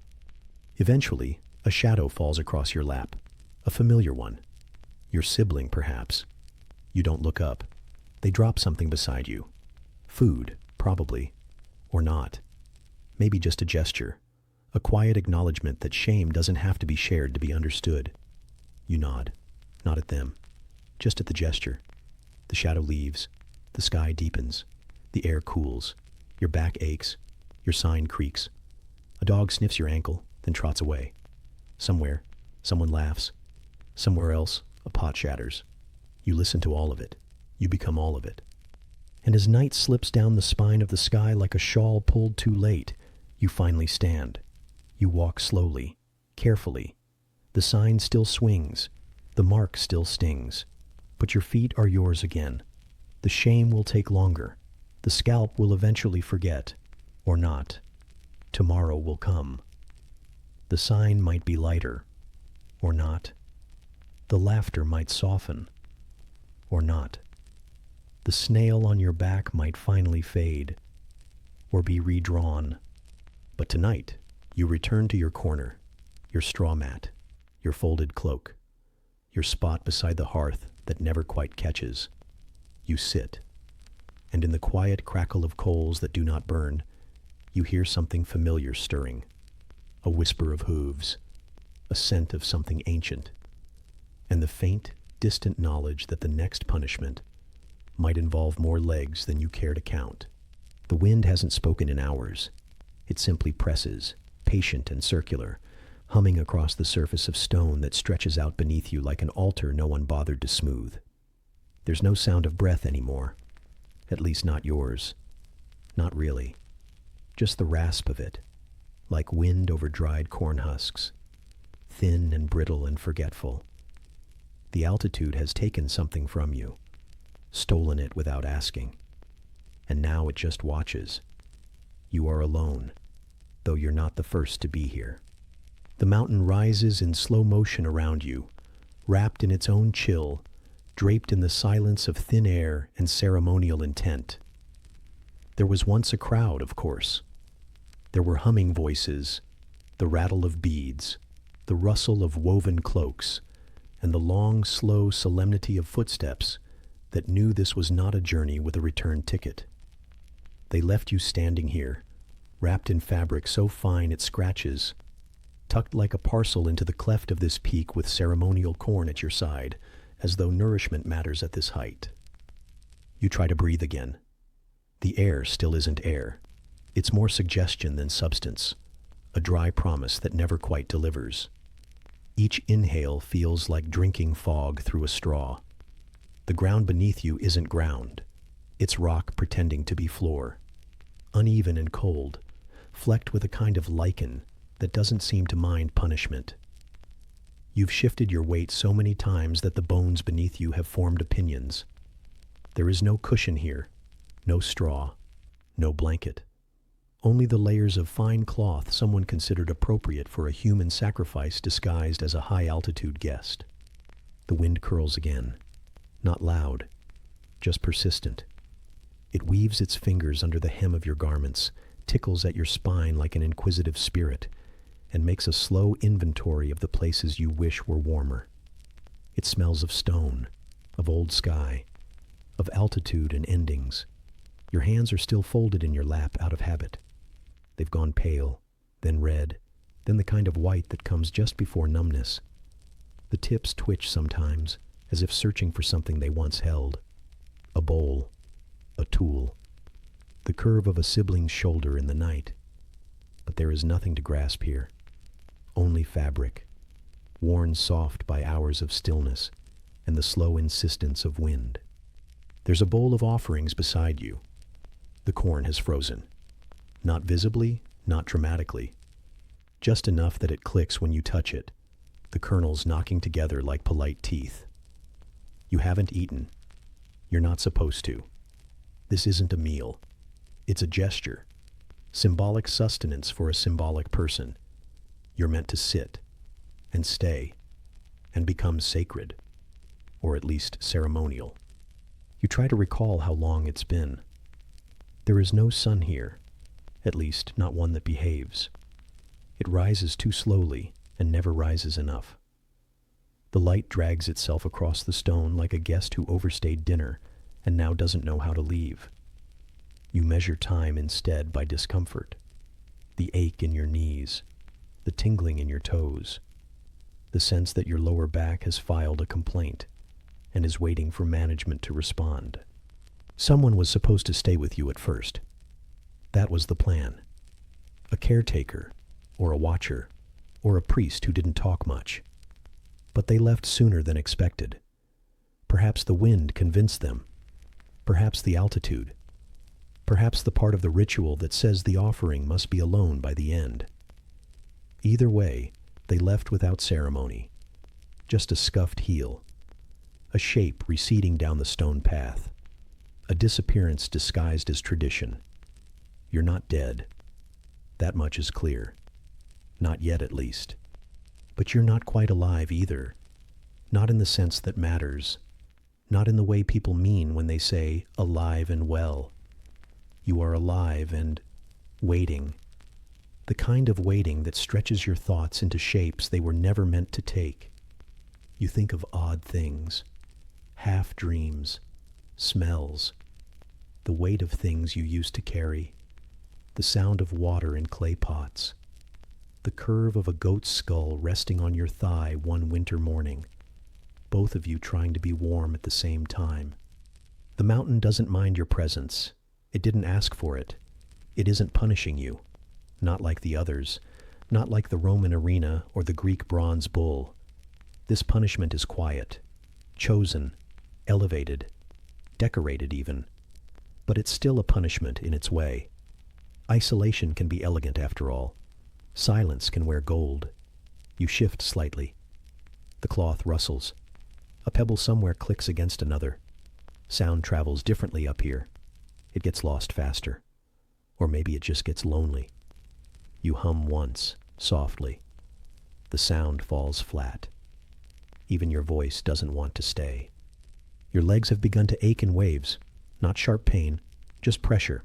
Eventually, a shadow falls across your lap, a familiar one. Your sibling, perhaps. You don't look up. They drop something beside you. Food, probably. Or not. Maybe just a gesture. A quiet acknowledgement that shame doesn't have to be shared to be understood. You nod. Not at them. Just at the gesture. The shadow leaves. The sky deepens. The air cools. Your back aches. Your sign creaks. A dog sniffs your ankle, then trots away. Somewhere, someone laughs. Somewhere else, a pot shatters. You listen to all of it. You become all of it. And as night slips down the spine of the sky like a shawl pulled too late, you finally stand. You walk slowly, carefully. The sign still swings. The mark still stings. But your feet are yours again. The shame will take longer. The scalp will eventually forget. Or not. Tomorrow will come. The sign might be lighter. Or not. The laughter might soften. Or not. The snail on your back might finally fade. Or be redrawn. But tonight, you return to your corner, your straw mat, your folded cloak, your spot beside the hearth that never quite catches. You sit, and in the quiet crackle of coals that do not burn, you hear something familiar stirring, a whisper of hooves, a scent of something ancient, and the faint, distant knowledge that the next punishment might involve more legs than you care to count. The wind hasn't spoken in hours. It simply presses, patient and circular, humming across the surface of stone that stretches out beneath you like an altar no one bothered to smooth. There's no sound of breath anymore. At least not yours. Not really. Just the rasp of it, like wind over dried corn husks, thin and brittle and forgetful. The altitude has taken something from you, stolen it without asking, and now it just watches. You are alone, though you're not the first to be here. The mountain rises in slow motion around you, wrapped in its own chill, draped in the silence of thin air and ceremonial intent. There was once a crowd, of course. There were humming voices, the rattle of beads, the rustle of woven cloaks, and the long, slow solemnity of footsteps that knew this was not a journey with a return ticket. They left you standing here, wrapped in fabric so fine it scratches, tucked like a parcel into the cleft of this peak with ceremonial corn at your side, as though nourishment matters at this height. You try to breathe again. The air still isn't air. It's more suggestion than substance, a dry promise that never quite delivers. Each inhale feels like drinking fog through a straw. The ground beneath you isn't ground. It's rock pretending to be floor. Uneven and cold, flecked with a kind of lichen that doesn't seem to mind punishment. You've shifted your weight so many times that the bones beneath you have formed opinions. There is no cushion here, no straw, no blanket. Only the layers of fine cloth someone considered appropriate for a human sacrifice disguised as a high-altitude guest. The wind curls again. Not loud, just persistent. It weaves its fingers under the hem of your garments, tickles at your spine like an inquisitive spirit, and makes a slow inventory of the places you wish were warmer. It smells of stone, of old sky, of altitude and endings. Your hands are still folded in your lap out of habit. They've gone pale, then red, then the kind of white that comes just before numbness. The tips twitch sometimes, as if searching for something they once held. A bowl, a tool, the curve of a sibling's shoulder in the night. But there is nothing to grasp here. Only fabric, worn soft by hours of stillness and the slow insistence of wind. There's a bowl of offerings beside you. The corn has frozen. Not visibly, not dramatically. Just enough that it clicks when you touch it, the kernels knocking together like polite teeth. You haven't eaten. You're not supposed to. This isn't a meal. It's a gesture. Symbolic sustenance for a symbolic person. You're meant to sit and stay and become sacred, or at least ceremonial. You try to recall how long it's been. There is no sun here, At least, not one that behaves. It rises too slowly and never rises enough. The light drags itself across the stone like a guest who overstayed dinner and now doesn't know how to leave. You measure time instead by discomfort. The ache in your knees, the tingling in your toes, the sense that your lower back has filed a complaint and is waiting for management to respond. Someone was supposed to stay with you at first. That was the plan. A caretaker, or a watcher, or a priest who didn't talk much. But they left sooner than expected. Perhaps the wind convinced them. Perhaps the altitude. Perhaps the part of the ritual that says the offering must be alone by the end. Either way, they left without ceremony. Just a scuffed heel. A shape receding down the stone path. A disappearance disguised as tradition. You're not dead. That much is clear. Not yet, at least. But you're not quite alive either. Not in the sense that matters. Not in the way people mean when they say alive and well. You are alive and waiting. The kind of waiting that stretches your thoughts into shapes they were never meant to take. You think of odd things, half dreams, smells, the weight of things you used to carry, the sound of water in clay pots, the curve of a goat's skull resting on your thigh one winter morning, both of you trying to be warm at the same time. The mountain doesn't mind your presence. It didn't ask for it. It isn't punishing you. Not like the others. Not like the Roman arena or the Greek bronze bull. This punishment is quiet, chosen, elevated, decorated even. But it's still a punishment in its way. Isolation can be elegant after all. Silence can wear gold. You shift slightly. The cloth rustles. A pebble somewhere clicks against another. Sound travels differently up here. It gets lost faster. Or maybe it just gets lonely. You hum once, softly. The sound falls flat. Even your voice doesn't want to stay. Your legs have begun to ache in waves. Not sharp pain, just pressure.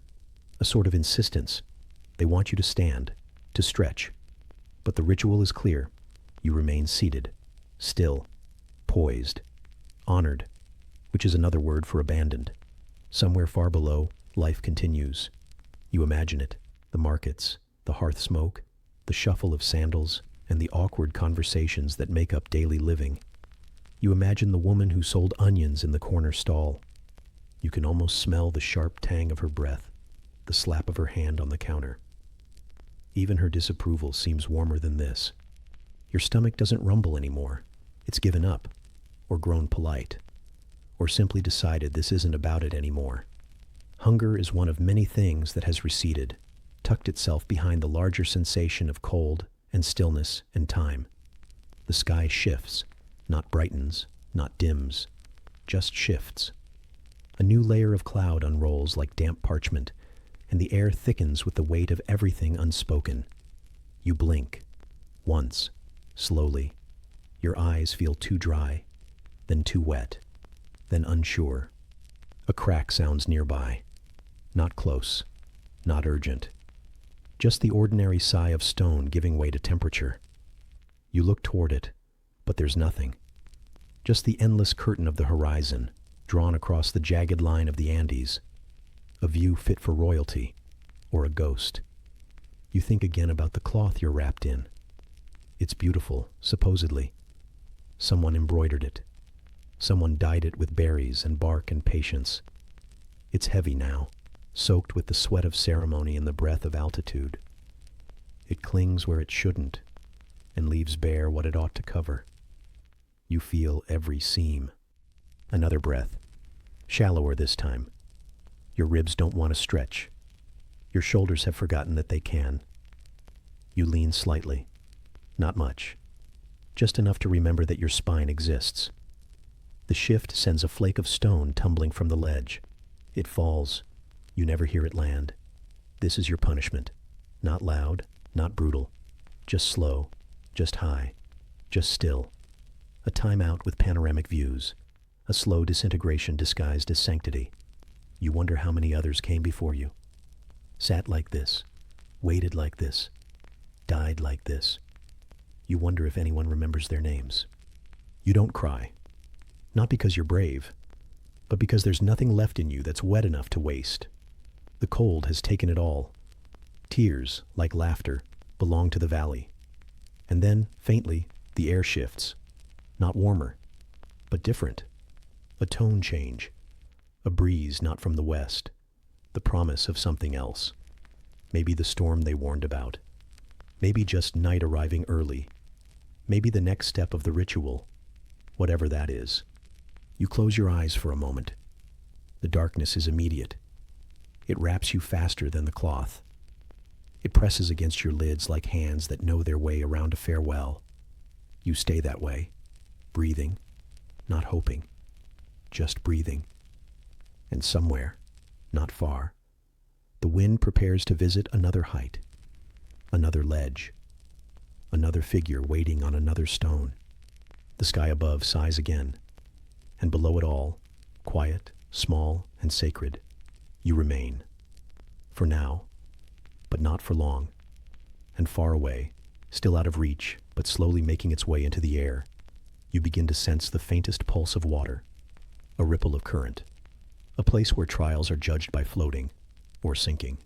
A sort of insistence. They want you to stand, to stretch. But the ritual is clear. You remain seated, still, poised, honored, which is another word for abandoned. Somewhere far below, life continues. You imagine it, the markets, the hearth smoke, the shuffle of sandals, and the awkward conversations that make up daily living. You imagine the woman who sold onions in the corner stall. You can almost smell the sharp tang of her breath, the slap of her hand on the counter. Even her disapproval seems warmer than this. Your stomach doesn't rumble anymore. It's given up, or grown polite, or simply decided this isn't about it anymore. Hunger is one of many things that has receded, tucked itself behind the larger sensation of cold and stillness and time. The sky shifts, not brightens, not dims, just shifts. A new layer of cloud unrolls like damp parchment, and the air thickens with the weight of everything unspoken. You blink. Once. Slowly. Your eyes feel too dry, then too wet, then unsure. A crack sounds nearby. Not close. Not urgent. Just the ordinary sigh of stone giving way to temperature. You look toward it, but there's nothing. Just the endless curtain of the horizon, drawn across the jagged line of the Andes. A view fit for royalty, or a ghost. You think again about the cloth you're wrapped in. It's beautiful, supposedly. Someone embroidered it. Someone dyed it with berries and bark and patience. It's heavy now, soaked with the sweat of ceremony and the breath of altitude. It clings where it shouldn't, and leaves bare what it ought to cover. You feel every seam. Another breath, shallower this time. Your ribs don't want to stretch. Your shoulders have forgotten that they can. You lean slightly. Not much. Just enough to remember that your spine exists. The shift sends a flake of stone tumbling from the ledge. It falls. You never hear it land. This is your punishment. Not loud, not brutal. Just slow, just high, just still. A timeout with panoramic views. A slow disintegration disguised as sanctity. You wonder how many others came before you. Sat like this, waited like this, died like this. You wonder if anyone remembers their names. You don't cry, not because you're brave, but because there's nothing left in you that's wet enough to waste. The cold has taken it all. Tears, like laughter, belong to the valley. And then, faintly, the air shifts. Not warmer, but different. A tone change. A breeze not from the west. The promise of something else. Maybe the storm they warned about. Maybe just night arriving early. Maybe the next step of the ritual. Whatever that is. You close your eyes for a moment. The darkness is immediate. It wraps you faster than the cloth. It presses against your lids like hands that know their way around a farewell. You stay that way, breathing, not hoping, just breathing. And somewhere, not far, the wind prepares to visit another height, another ledge, another figure waiting on another stone. The sky above sighs again, and below it all, quiet, small, and sacred, you remain. For now, but not for long. And far away, still out of reach, but slowly making its way into the air, you begin to sense the faintest pulse of water, a ripple of current, a place where trials are judged by floating or sinking.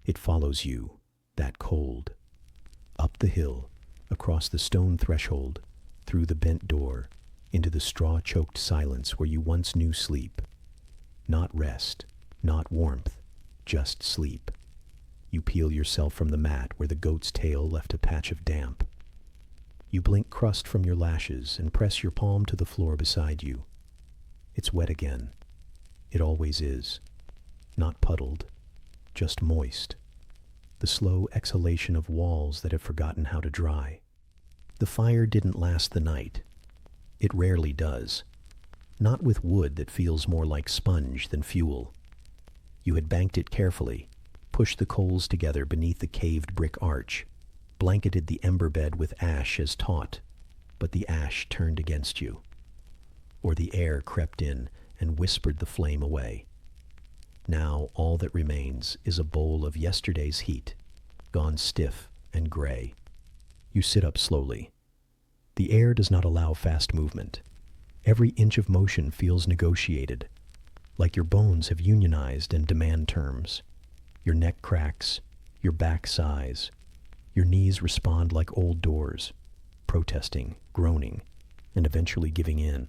It follows you, that cold, up the hill, across the stone threshold, through the bent door, into the straw-choked silence where you once knew sleep. Not rest, not warmth, just sleep. You peel yourself from the mat where the goat's tail left a patch of damp. You blink crust from your lashes and press your palm to the floor beside you. It's wet again. It always is. Not puddled, just moist. The slow exhalation of walls that have forgotten how to dry. The fire didn't last the night. It rarely does. Not with wood that feels more like sponge than fuel. You had banked it carefully, pushed the coals together beneath the caved brick arch, blanketed the ember bed with ash as taught, but the ash turned against you. Or the air crept in and whispered the flame away. Now all that remains is a bowl of yesterday's heat, gone stiff and gray. You sit up slowly. The air does not allow fast movement. Every inch of motion feels negotiated, like your bones have unionized and demand terms. Your neck cracks, your back sighs, your knees respond like old doors, protesting, groaning, and eventually giving in.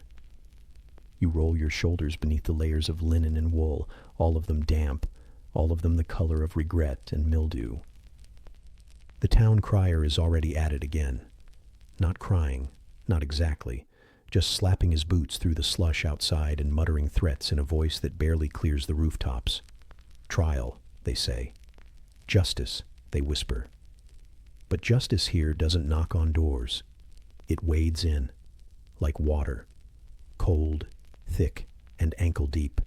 You roll your shoulders beneath the layers of linen and wool, all of them damp, all of them the color of regret and mildew. The town crier is already at it again. Not crying, not exactly, just slapping his boots through the slush outside and muttering threats in a voice that barely clears the rooftops. Trial, they say. Justice, they whisper. But justice here doesn't knock on doors. It wades in, like water, cold, thick, and ankle deep.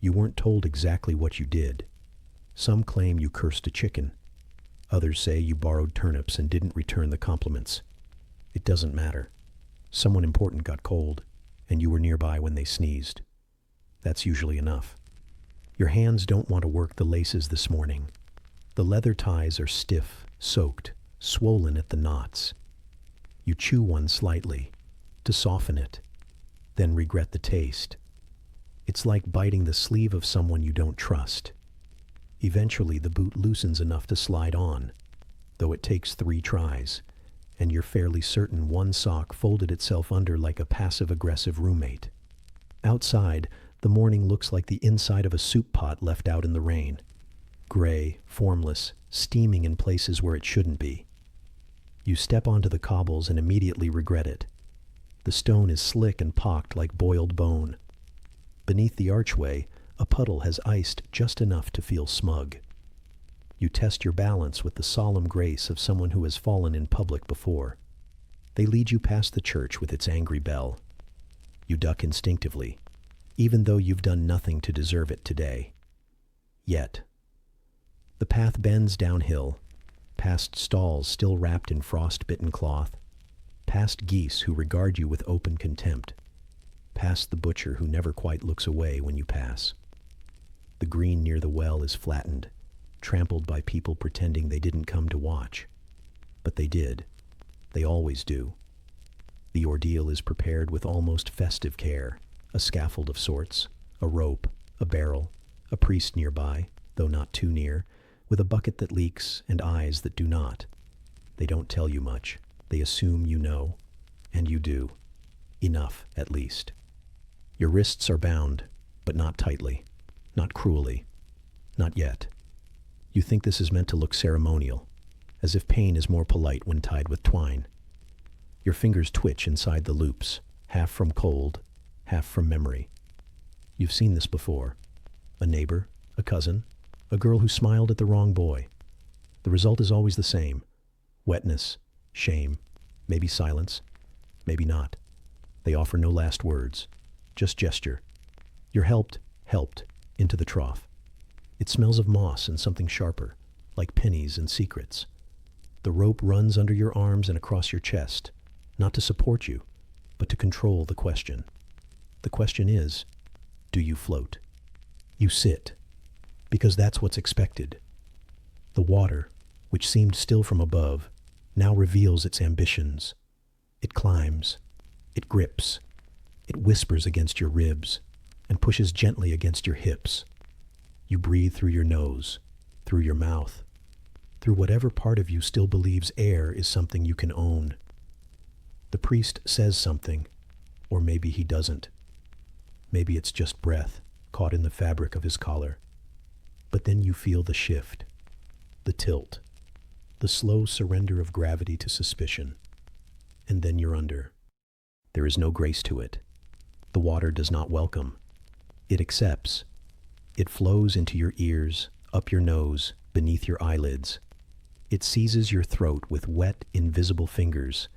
You weren't told exactly what you did. Some claim you cursed a chicken. Others say you borrowed turnips and didn't return the compliments. It doesn't matter. Someone important got cold, and you were nearby when they sneezed. That's usually enough. Your hands don't want to work the laces this morning. The leather ties are stiff, soaked, swollen at the knots. You chew one slightly, to soften it, then regret the taste. It's like biting the sleeve of someone you don't trust. Eventually, the boot loosens enough to slide on, though it takes 3 tries, and you're fairly certain one sock folded itself under like a passive-aggressive roommate. Outside, the morning looks like the inside of a soup pot left out in the rain. Gray, formless, steaming in places where it shouldn't be. You step onto the cobbles and immediately regret it. The stone is slick and pocked like boiled bone. Beneath the archway, a puddle has iced just enough to feel smug. You test your balance with the solemn grace of someone who has fallen in public before. They lead you past the church with its angry bell. You duck instinctively, even though you've done nothing to deserve it today. Yet. The path bends downhill, past stalls still wrapped in frost-bitten cloth, past geese who regard you with open contempt, past the butcher who never quite looks away when you pass. The green near the well is flattened, trampled by people pretending they didn't come to watch. But they did. They always do. The ordeal is prepared with almost festive care, a scaffold of sorts, a rope, a barrel, a priest nearby, though not too near, with a bucket that leaks and eyes that do not. They don't tell you much. They assume you know, and you do. Enough, at least. Your wrists are bound, but not tightly, not cruelly, not yet. You think this is meant to look ceremonial, as if pain is more polite when tied with twine. Your fingers twitch inside the loops, half from cold, half from memory. You've seen this before. A neighbor, a cousin, a girl who smiled at the wrong boy. The result is always the same. Wetness, shame, maybe silence, maybe not. They offer no last words, just gesture. You're helped, into the trough. It smells of moss and something sharper, like pennies and secrets. The rope runs under your arms and across your chest, not to support you, but to control the question. The question is, do you float? You sit, because that's what's expected. The water, which seemed still from above, now reveals its ambitions. It climbs, it grips, it whispers against your ribs, and pushes gently against your hips. You breathe through your nose, through your mouth, through whatever part of you still believes air is something you can own. The priest says something, or maybe he doesn't. Maybe it's just breath caught in the fabric of his collar. But then you feel the shift, the tilt, the slow surrender of gravity to suspicion. And then you're under. There is no grace to it. The water does not welcome. It accepts. It flows into your ears, up your nose, beneath your eyelids. It seizes your throat with wet, invisible fingers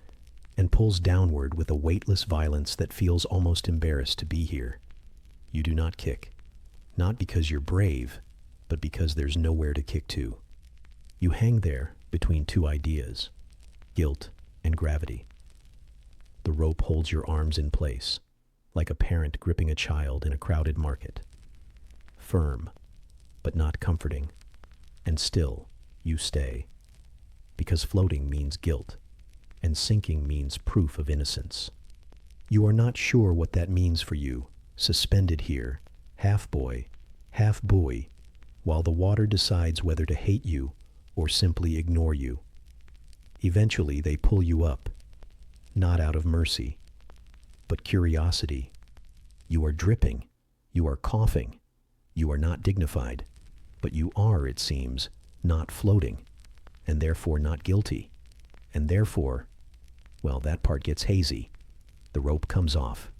and pulls downward with a weightless violence that feels almost embarrassed to be here. You do not kick, not because you're brave, but because there's nowhere to kick to. You hang there between two ideas, guilt and gravity. The rope holds your arms in place, like a parent gripping a child in a crowded market. Firm, but not comforting. And still, you stay. Because floating means guilt, and sinking means proof of innocence. You are not sure what that means for you, suspended here, half boy, half buoy, while the water decides whether to hate you or simply ignore you. Eventually they pull you up, not out of mercy, but curiosity. You are dripping, you are coughing, you are not dignified, but you are, it seems, not floating, and therefore not guilty, and therefore, well, that part gets hazy. The rope comes off.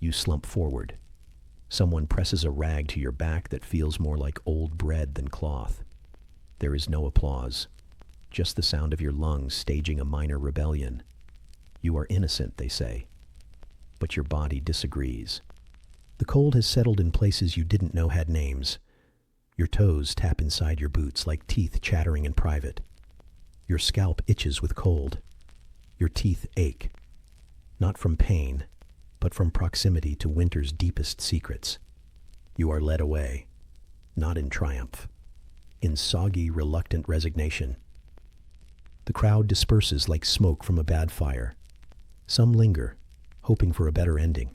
You slump forward. Someone presses a rag to your back that feels more like old bread than cloth. There is no applause, just the sound of your lungs staging a minor rebellion. You are innocent, they say, but your body disagrees. The cold has settled in places you didn't know had names. Your toes tap inside your boots like teeth chattering in private. Your scalp itches with cold. Your teeth ache, not from pain, but from proximity to winter's deepest secrets. You are led away, not in triumph, in soggy, reluctant resignation. The crowd disperses like smoke from a bad fire. Some linger, hoping for a better ending.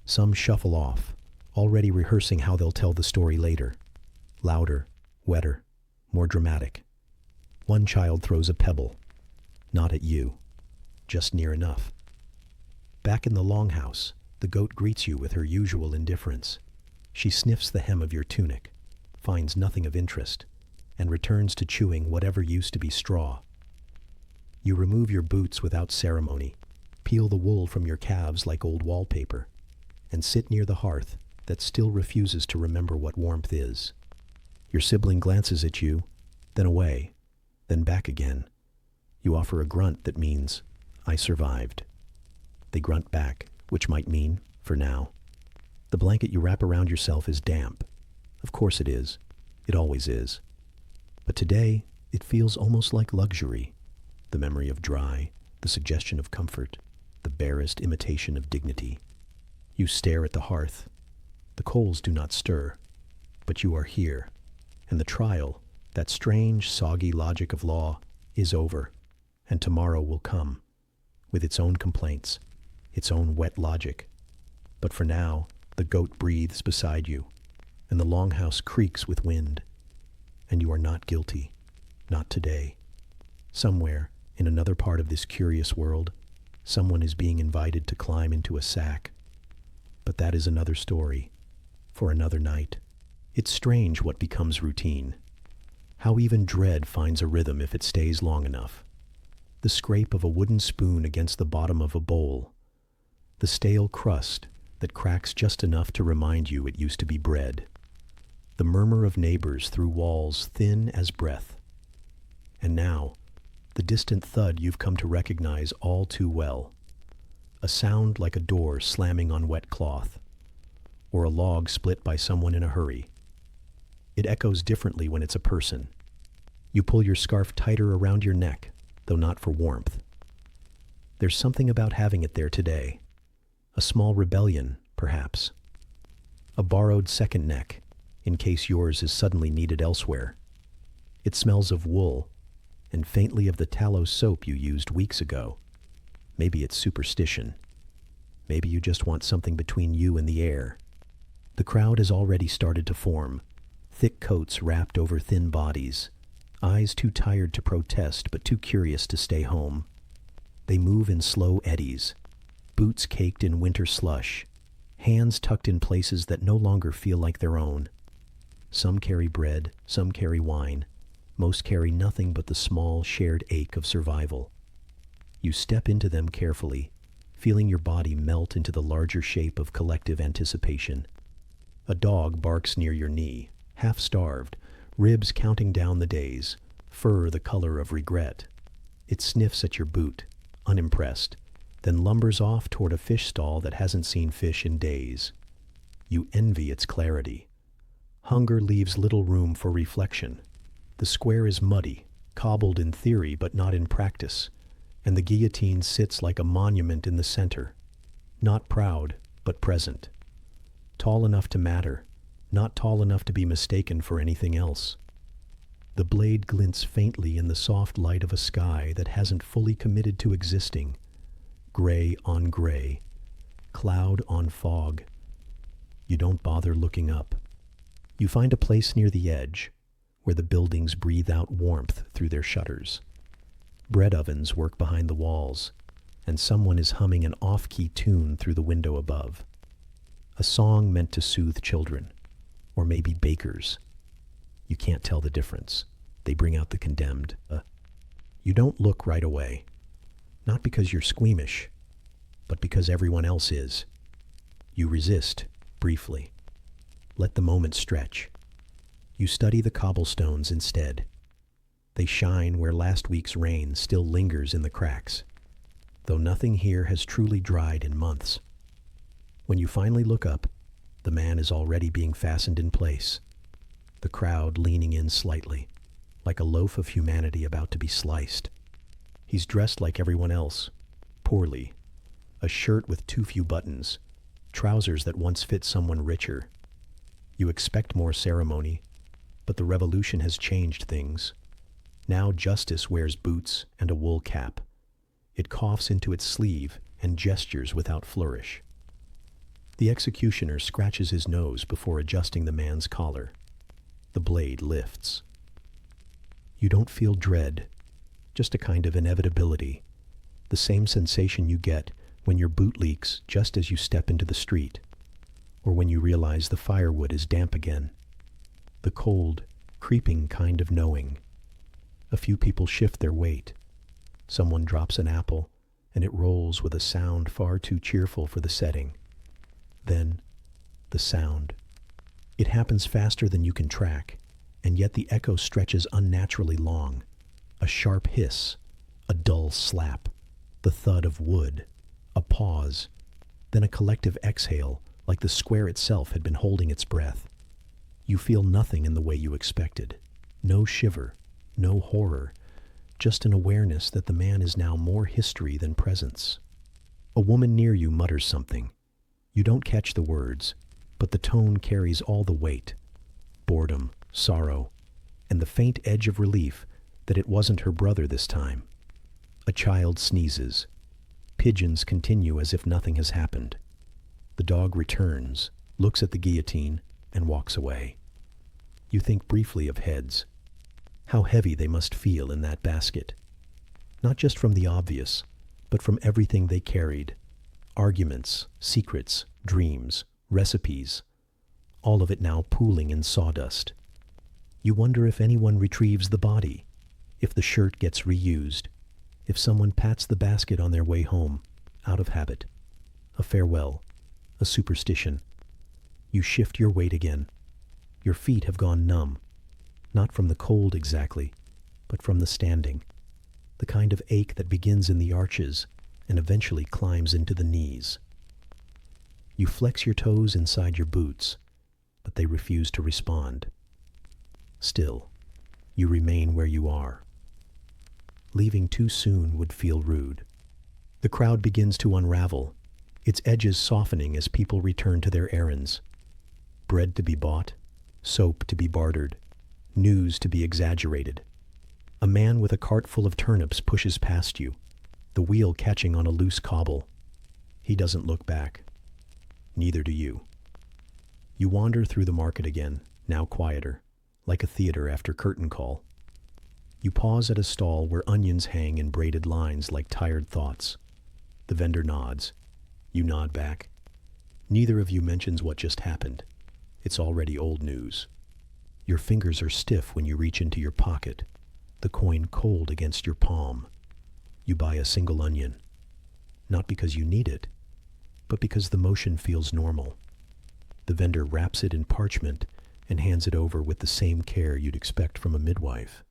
Some shuffle off, already rehearsing how they'll tell the story later. Louder, wetter, more dramatic. One child throws a pebble, not at you, just near enough. Back in the longhouse, the goat greets you with her usual indifference. She sniffs the hem of your tunic, finds nothing of interest, and returns to chewing whatever used to be straw. You remove your boots without ceremony, peel the wool from your calves like old wallpaper, and sit near the hearth that still refuses to remember what warmth is. Your sibling glances at you, then away, then back again. You offer a grunt that means, I survived. They grunt back, which might mean, for now, the blanket you wrap around yourself is damp. Of course it is. It always is. But today, it feels almost like luxury. The memory of dry, the suggestion of comfort, the barest imitation of dignity. You stare at the hearth. The coals do not stir, but you are here, and the trial, That strange, soggy logic of law is over, and tomorrow will come, with its own complaints, its own wet logic. But for now, the goat breathes beside you, and the longhouse creaks with wind, and you are not guilty, not today. Somewhere, in another part of this curious world, someone is being invited to climb into a sack. But that is another story, for another night. It's strange what becomes routine. How even dread finds a rhythm if it stays long enough. The scrape of a wooden spoon against the bottom of a bowl. The stale crust that cracks just enough to remind you it used to be bread. The murmur of neighbors through walls thin as breath. And now, the distant thud you've come to recognize all too well. A sound like a door slamming on wet cloth, or a log split by someone in a hurry. It echoes differently when it's a person. You pull your scarf tighter around your neck, though not for warmth. There's something about having it there today. A small rebellion, perhaps. A borrowed second neck, in case yours is suddenly needed elsewhere. It smells of wool, and faintly of the tallow soap you used weeks ago. Maybe it's superstition. Maybe you just want something between you and the air. The crowd has already started to form, thick coats wrapped over thin bodies, eyes too tired to protest but too curious to stay home. They move in slow eddies, boots caked in winter slush, hands tucked in places that no longer feel like their own. Some carry bread, some carry wine, most carry nothing but the small shared ache of survival. You step into them carefully, feeling your body melt into the larger shape of collective anticipation. A dog barks near your knee, half-starved, ribs counting down the days, fur the color of regret. It sniffs at your boot, unimpressed, then lumbers off toward a fish stall that hasn't seen fish in days. You envy its clarity. Hunger leaves little room for reflection. The square is muddy, cobbled in theory but not in practice, and the guillotine sits like a monument in the center, not proud, but present. Tall enough to matter, not tall enough to be mistaken for anything else. The blade glints faintly in the soft light of a sky that hasn't fully committed to existing. Gray on gray, cloud on fog. You don't bother looking up. You find a place near the edge, where the buildings breathe out warmth through their shutters. Bread ovens work behind the walls, and someone is humming an off-key tune through the window above. A song meant to soothe children, or maybe bakers. You can't tell the difference. They bring out the condemned. You don't look right away, not because you're squeamish, but because everyone else is. You resist, briefly. Let the moment stretch. You study the cobblestones instead. They shine where last week's rain still lingers in the cracks, though nothing here has truly dried in months. When you finally look up, the man is already being fastened in place, the crowd leaning in slightly, like a loaf of humanity about to be sliced. He's dressed like everyone else, poorly, a shirt with too few buttons, trousers that once fit someone richer. You expect more ceremony, but the revolution has changed things. Now justice wears boots and a wool cap. It coughs into its sleeve and gestures without flourish. The executioner scratches his nose before adjusting the man's collar. The blade lifts. You don't feel dread, just a kind of inevitability, the same sensation you get when your boot leaks just as you step into the street, or when you realize the firewood is damp again. The cold, creeping kind of knowing. A few people shift their weight. Someone drops an apple, and it rolls with a sound far too cheerful for the setting. Then, the sound. It happens faster than you can track, and yet the echo stretches unnaturally long. A sharp hiss, a dull slap, the thud of wood, a pause, then a collective exhale, like the square itself had been holding its breath. You feel nothing in the way you expected. No shiver, no horror, just an awareness that the man is now more history than presence. A woman near you mutters something. You don't catch the words, but the tone carries all the weight. Boredom, sorrow, and the faint edge of relief that it wasn't her brother this time. A child sneezes. Pigeons continue as if nothing has happened. The dog returns, looks at the guillotine, and walks away. You think briefly of heads. How heavy they must feel in that basket. Not just from the obvious, but from everything they carried. Arguments, secrets, dreams, recipes. All of it now pooling in sawdust. You wonder if anyone retrieves the body, if the shirt gets reused, if someone pats the basket on their way home, out of habit. A farewell, a superstition. You shift your weight again. Your feet have gone numb, not from the cold exactly, but from the standing, the kind of ache that begins in the arches and eventually climbs into the knees. You flex your toes inside your boots, but they refuse to respond. Still, you remain where you are. Leaving too soon would feel rude. The crowd begins to unravel, its edges softening as people return to their errands. Bread to be bought, soap to be bartered, news to be exaggerated. A man with a cart full of turnips pushes past you, the wheel catching on a loose cobble. He doesn't look back. Neither do you. You wander through the market again, now quieter, like a theater after curtain call. You pause at a stall where onions hang in braided lines like tired thoughts. The vendor nods. You nod back. Neither of you mentions what just happened. It's already old news. Your fingers are stiff when you reach into your pocket, the coin cold against your palm. You buy a single onion. Not because you need it, but because the motion feels normal. The vendor wraps it in parchment and hands it over with the same care you'd expect from a midwife.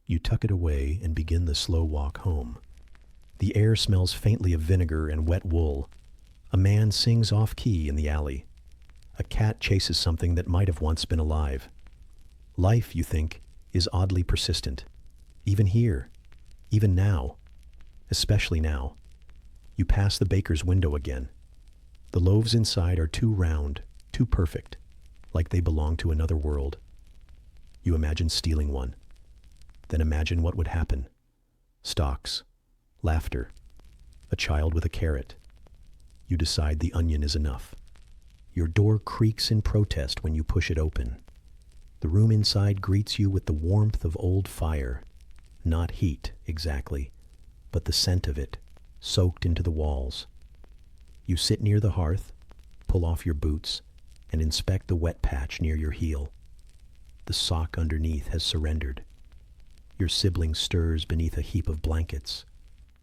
You tuck it away and begin the slow walk home. The air smells faintly of vinegar and wet wool. A man sings off-key in the alley. A cat chases something that might have once been alive. Life, you think, is oddly persistent. Even here. Even now. Especially now. You pass the baker's window again. The loaves inside are too round, too perfect, like they belong to another world. You imagine stealing one. Then imagine what would happen. Stalks. Laughter. A child with a carrot. You decide the onion is enough. Your door creaks in protest when you push it open. The room inside greets you with the warmth of old fire. Not heat, exactly, but the scent of it, soaked into the walls. You sit near the hearth, pull off your boots, and inspect the wet patch near your heel. The sock underneath has surrendered. Your sibling stirs beneath a heap of blankets,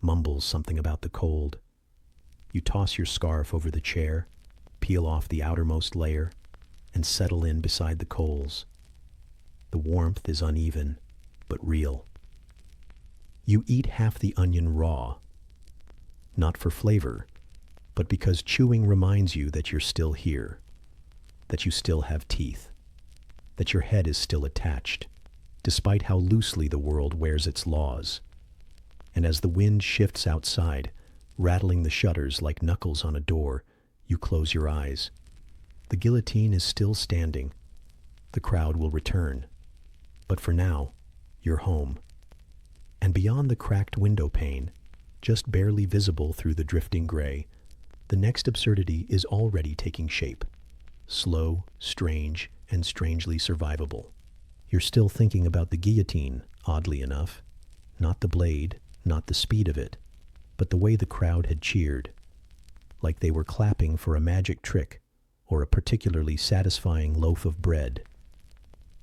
mumbles something about the cold. You toss your scarf over the chair, peel off the outermost layer, and settle in beside the coals. The warmth is uneven, but real. You eat half the onion raw, not for flavor, but because chewing reminds you that you're still here, that you still have teeth, that your head is still attached, despite how loosely the world wears its laws. And as the wind shifts outside, rattling the shutters like knuckles on a door, you close your eyes. The guillotine is still standing. The crowd will return. But for now, you're home. And beyond the cracked window pane, just barely visible through the drifting gray, the next absurdity is already taking shape. Slow, strange, and strangely survivable. You're still thinking about the guillotine, oddly enough. Not the blade, not the speed of it, but the way the crowd had cheered. Like they were clapping for a magic trick or a particularly satisfying loaf of bread.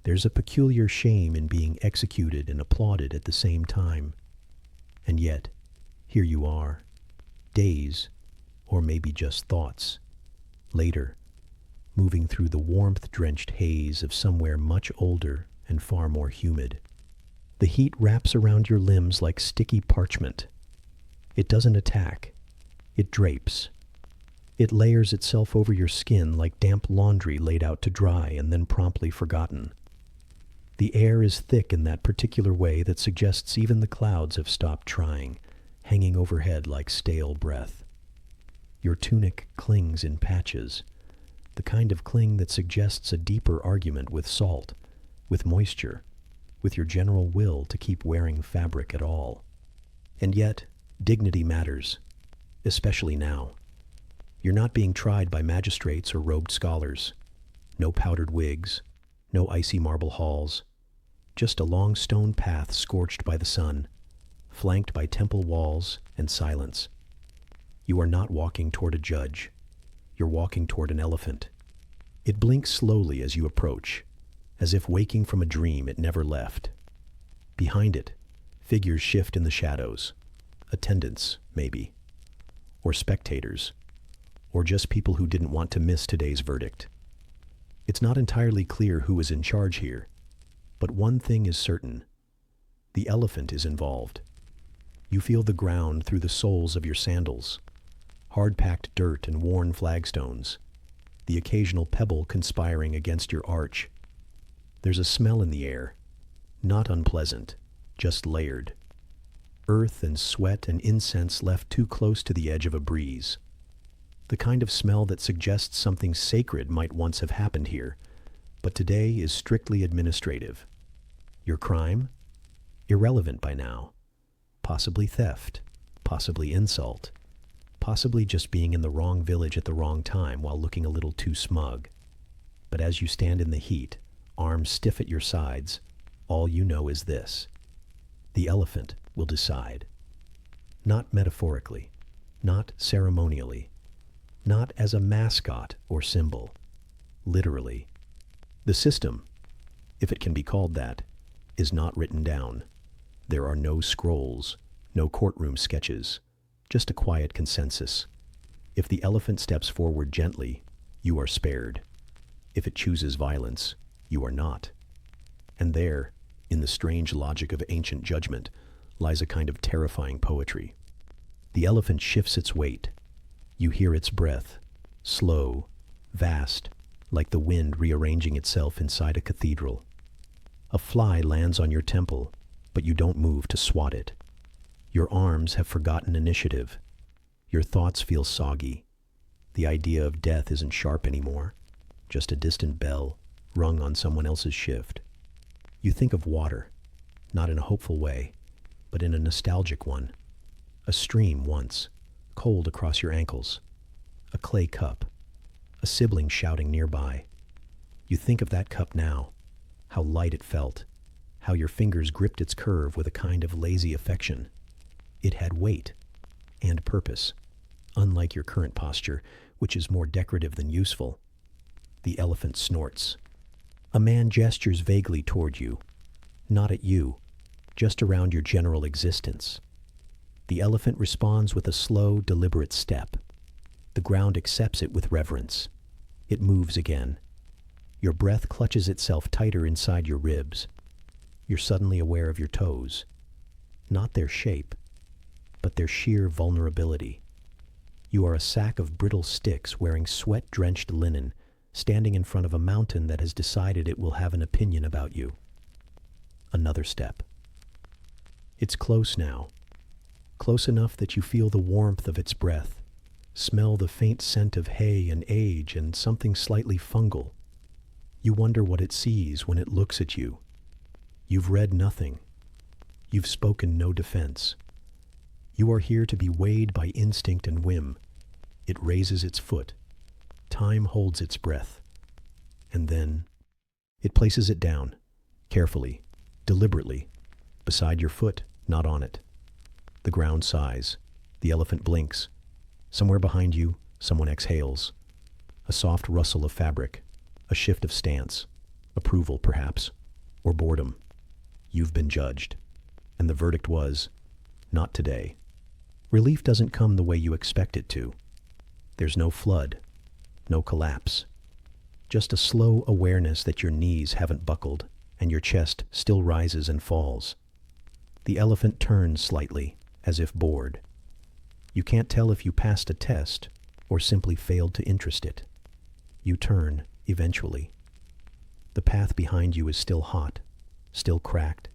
There's a peculiar shame in being executed and applauded at the same time. And yet, here you are, days, or maybe just thoughts, later, moving through the warmth-drenched haze of somewhere much older and far more humid. The heat wraps around your limbs like sticky parchment. It doesn't attack. It drapes. It layers itself over your skin like damp laundry laid out to dry and then promptly forgotten. The air is thick in that particular way that suggests even the clouds have stopped trying, hanging overhead like stale breath. Your tunic clings in patches, the kind of cling that suggests a deeper argument with salt, with moisture, with your general will to keep wearing fabric at all. And yet, dignity matters, especially now. You're not being tried by magistrates or robed scholars. No powdered wigs, no icy marble halls, just a long stone path scorched by the sun, flanked by temple walls and silence. You are not walking toward a judge. You're walking toward an elephant. It blinks slowly as you approach, as if waking from a dream it never left. Behind it, figures shift in the shadows. Attendants, maybe. Or spectators. Or just people who didn't want to miss today's verdict. It's not entirely clear who is in charge here, but one thing is certain. The elephant is involved. You feel the ground through the soles of your sandals, hard-packed dirt and worn flagstones, the occasional pebble conspiring against your arch. There's a smell in the air, not unpleasant, just layered. Earth and sweat and incense left too close to the edge of a breeze. The kind of smell that suggests something sacred might once have happened here, but today is strictly administrative. Your crime? Irrelevant by now. Possibly theft, possibly insult, possibly just being in the wrong village at the wrong time while looking a little too smug. But as you stand in the heat, arms stiff at your sides, all you know is this. The elephant will decide. Not metaphorically, not ceremonially, not as a mascot or symbol. Literally. The system, if it can be called that, is not written down. There are no scrolls, no courtroom sketches, just a quiet consensus. If the elephant steps forward gently, you are spared. If it chooses violence, you are not. And there, in the strange logic of ancient judgment, lies a kind of terrifying poetry. The elephant shifts its weight. You hear its breath, slow, vast, like the wind rearranging itself inside a cathedral. A fly lands on your temple, but you don't move to swat it. Your arms have forgotten initiative. Your thoughts feel soggy. The idea of death isn't sharp anymore, just a distant bell rung on someone else's shift. You think of water, not in a hopeful way, but in a nostalgic one. A stream once, cold across your ankles. A clay cup. A sibling shouting nearby. You think of that cup now, how light it felt, how your fingers gripped its curve with a kind of lazy affection. It had weight and purpose, unlike your current posture, which is more decorative than useful. The elephant snorts. A man gestures vaguely toward you, not at you, just around your general existence. The elephant responds with a slow, deliberate step. The ground accepts it with reverence. It moves again. Your breath clutches itself tighter inside your ribs. You're suddenly aware of your toes. Not their shape, but their sheer vulnerability. You are a sack of brittle sticks wearing sweat-drenched linen, standing in front of a mountain that has decided it will have an opinion about you. Another step. It's close now. Close enough that you feel the warmth of its breath, smell the faint scent of hay and age and something slightly fungal. You wonder what it sees when it looks at you. You've read nothing. You've spoken no defense. You are here to be weighed by instinct and whim. It raises its foot. Time holds its breath. And then it places it down, carefully, deliberately, beside your foot, not on it. The ground sighs. The elephant blinks. Somewhere behind you, someone exhales. A soft rustle of fabric. A shift of stance. Approval, perhaps. Or boredom. You've been judged. And the verdict was, not today. Relief doesn't come the way you expect it to. There's no flood. No collapse. Just a slow awareness that your knees haven't buckled and your chest still rises and falls. The elephant turns slightly, as if bored. You can't tell if you passed a test or simply failed to interest it. You turn, eventually. The path behind you is still hot, still cracked,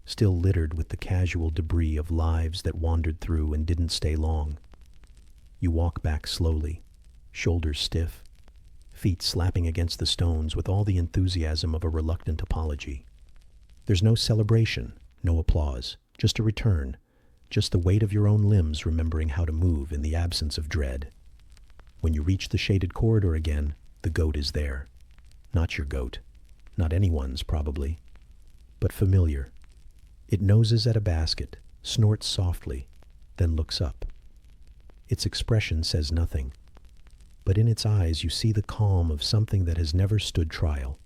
still littered with the casual debris of lives that wandered through and didn't stay long. You walk back slowly, shoulders stiff, feet slapping against the stones with all the enthusiasm of a reluctant apology. There's no celebration, no applause, just a return, just the weight of your own limbs remembering how to move in the absence of dread. When you reach the shaded corridor again, the goat is there. Not your goat, not anyone's probably, but familiar. It noses at a basket, snorts softly, then looks up. Its expression says nothing, but in its eyes you see the calm of something that has never stood trial.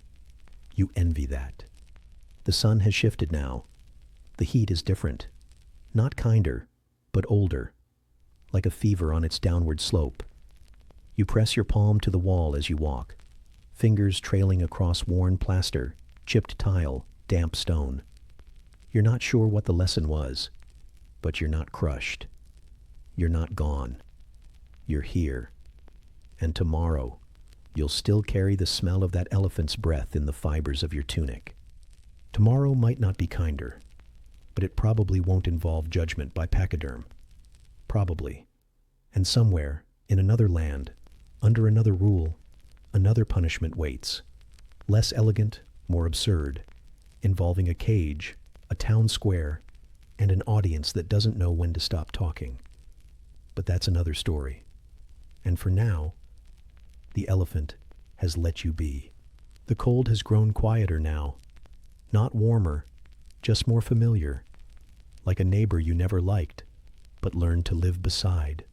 You envy that. The sun has shifted now. The heat is different. Not kinder, but older, like a fever on its downward slope. You press your palm to the wall as you walk, fingers trailing across worn plaster, chipped tile, damp stone. You're not sure what the lesson was, but you're not crushed. You're not gone. You're here. And tomorrow, you'll still carry the smell of that elephant's breath in the fibers of your tunic. Tomorrow might not be kinder, but it probably won't involve judgment by pachyderm. Probably. And somewhere, in another land, under another rule, another punishment waits. Less elegant, more absurd, involving a cage, a town square, and an audience that doesn't know when to stop talking. But that's another story. And for now, the elephant has let you be. The cold has grown quieter now. Not warmer, just more familiar, like a neighbor you never liked, but learned to live beside.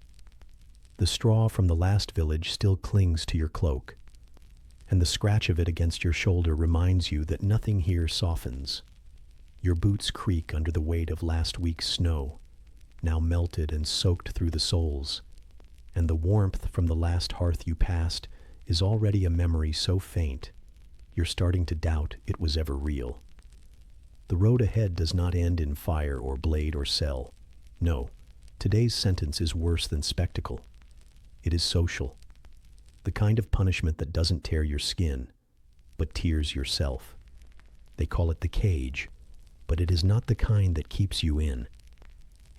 The straw from the last village still clings to your cloak, and the scratch of it against your shoulder reminds you that nothing here softens. Your boots creak under the weight of last week's snow, now melted and soaked through the soles, and the warmth from the last hearth you passed is already a memory so faint, you're starting to doubt it was ever real. The road ahead does not end in fire or blade or cell. No, today's sentence is worse than spectacle. It is social. The kind of punishment that doesn't tear your skin, but tears yourself. They call it the cage, but it is not the kind that keeps you in.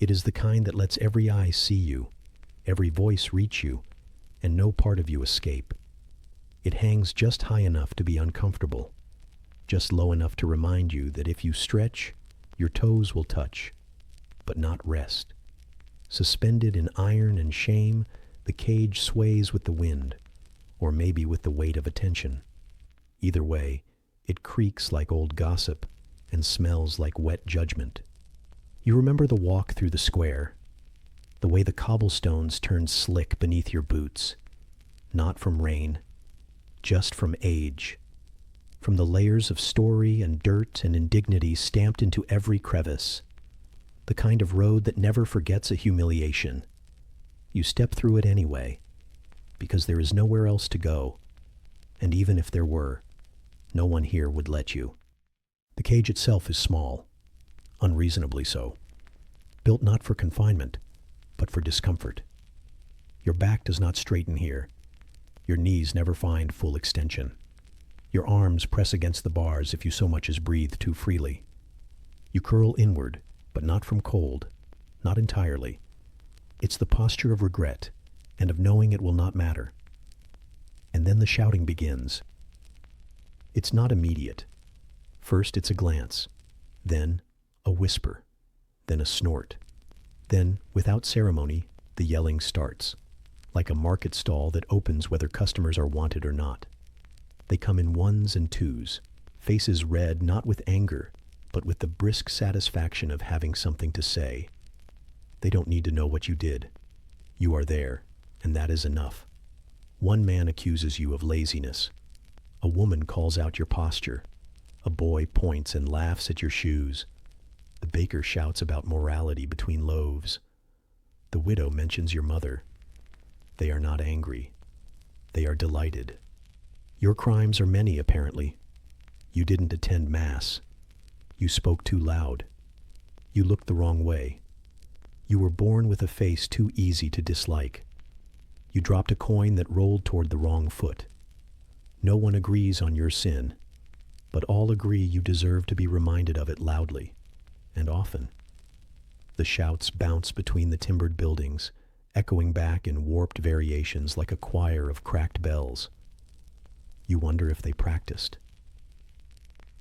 It is the kind that lets every eye see you, every voice reach you, and no part of you escape. It hangs just high enough to be uncomfortable, just low enough to remind you that if you stretch, your toes will touch, but not rest. Suspended in iron and shame, the cage sways with the wind, or maybe with the weight of attention. Either way, it creaks like old gossip and smells like wet judgment. You remember the walk through the square, the way the cobblestones turned slick beneath your boots, not from rain, just from age, from the layers of story and dirt and indignity stamped into every crevice, the kind of road that never forgets a humiliation. You step through it anyway, because there is nowhere else to go, and even if there were, no one here would let you. The cage itself is small, unreasonably so, built not for confinement, but for discomfort. Your back does not straighten here. Your knees never find full extension. Your arms press against the bars if you so much as breathe too freely. You curl inward, but not from cold, not entirely. It's the posture of regret and of knowing it will not matter. And then the shouting begins. It's not immediate. First it's a glance, then a whisper, then a snort. Then, without ceremony, the yelling starts, like a market stall that opens whether customers are wanted or not. They come in ones and twos, faces red not with anger, but with the brisk satisfaction of having something to say. They don't need to know what you did. You are there, and that is enough. One man accuses you of laziness. A woman calls out your posture. A boy points and laughs at your shoes. The baker shouts about morality between loaves. The widow mentions your mother. They are not angry. They are delighted. Your crimes are many, apparently. You didn't attend Mass. You spoke too loud. You looked the wrong way. You were born with a face too easy to dislike. You dropped a coin that rolled toward the wrong foot. No one agrees on your sin, but all agree you deserve to be reminded of it loudly, and often. The shouts bounce between the timbered buildings, echoing back in warped variations like a choir of cracked bells. You wonder if they practiced.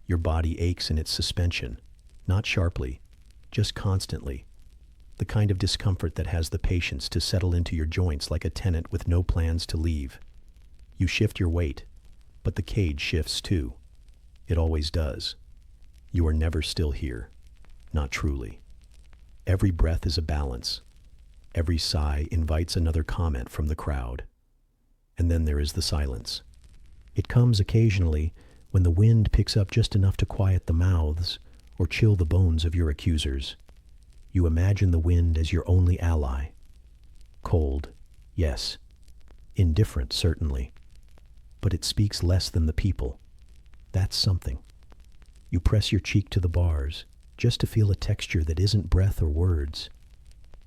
Your body aches in its suspension, not sharply, just constantly. The kind of discomfort that has the patience to settle into your joints like a tenant with no plans to leave. You shift your weight, but the cage shifts too. It always does. You are never still here. Not truly. Every breath is a balance. Every sigh invites another comment from the crowd. And then there is the silence. It comes occasionally when the wind picks up just enough to quiet the mouths or chill the bones of your accusers. You imagine the wind as your only ally. Cold, yes. Indifferent, certainly. But it speaks less than the people. That's something. You press your cheek to the bars, just to feel a texture that isn't breath or words.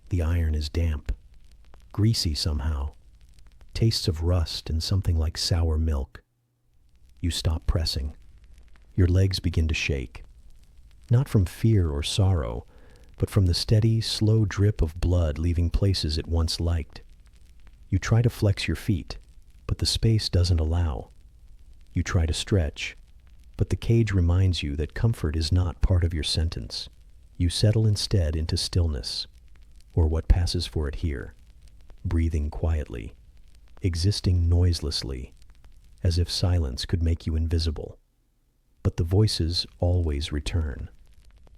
The iron is damp, greasy somehow, tastes of rust and something like sour milk. You stop pressing. Your legs begin to shake. Not from fear or sorrow, but from the steady, slow drip of blood leaving places it once liked. You try to flex your feet, but the space doesn't allow. You try to stretch, but the cage reminds you that comfort is not part of your sentence. You settle instead into stillness, or what passes for it here, breathing quietly, existing noiselessly, as if silence could make you invisible. But the voices always return.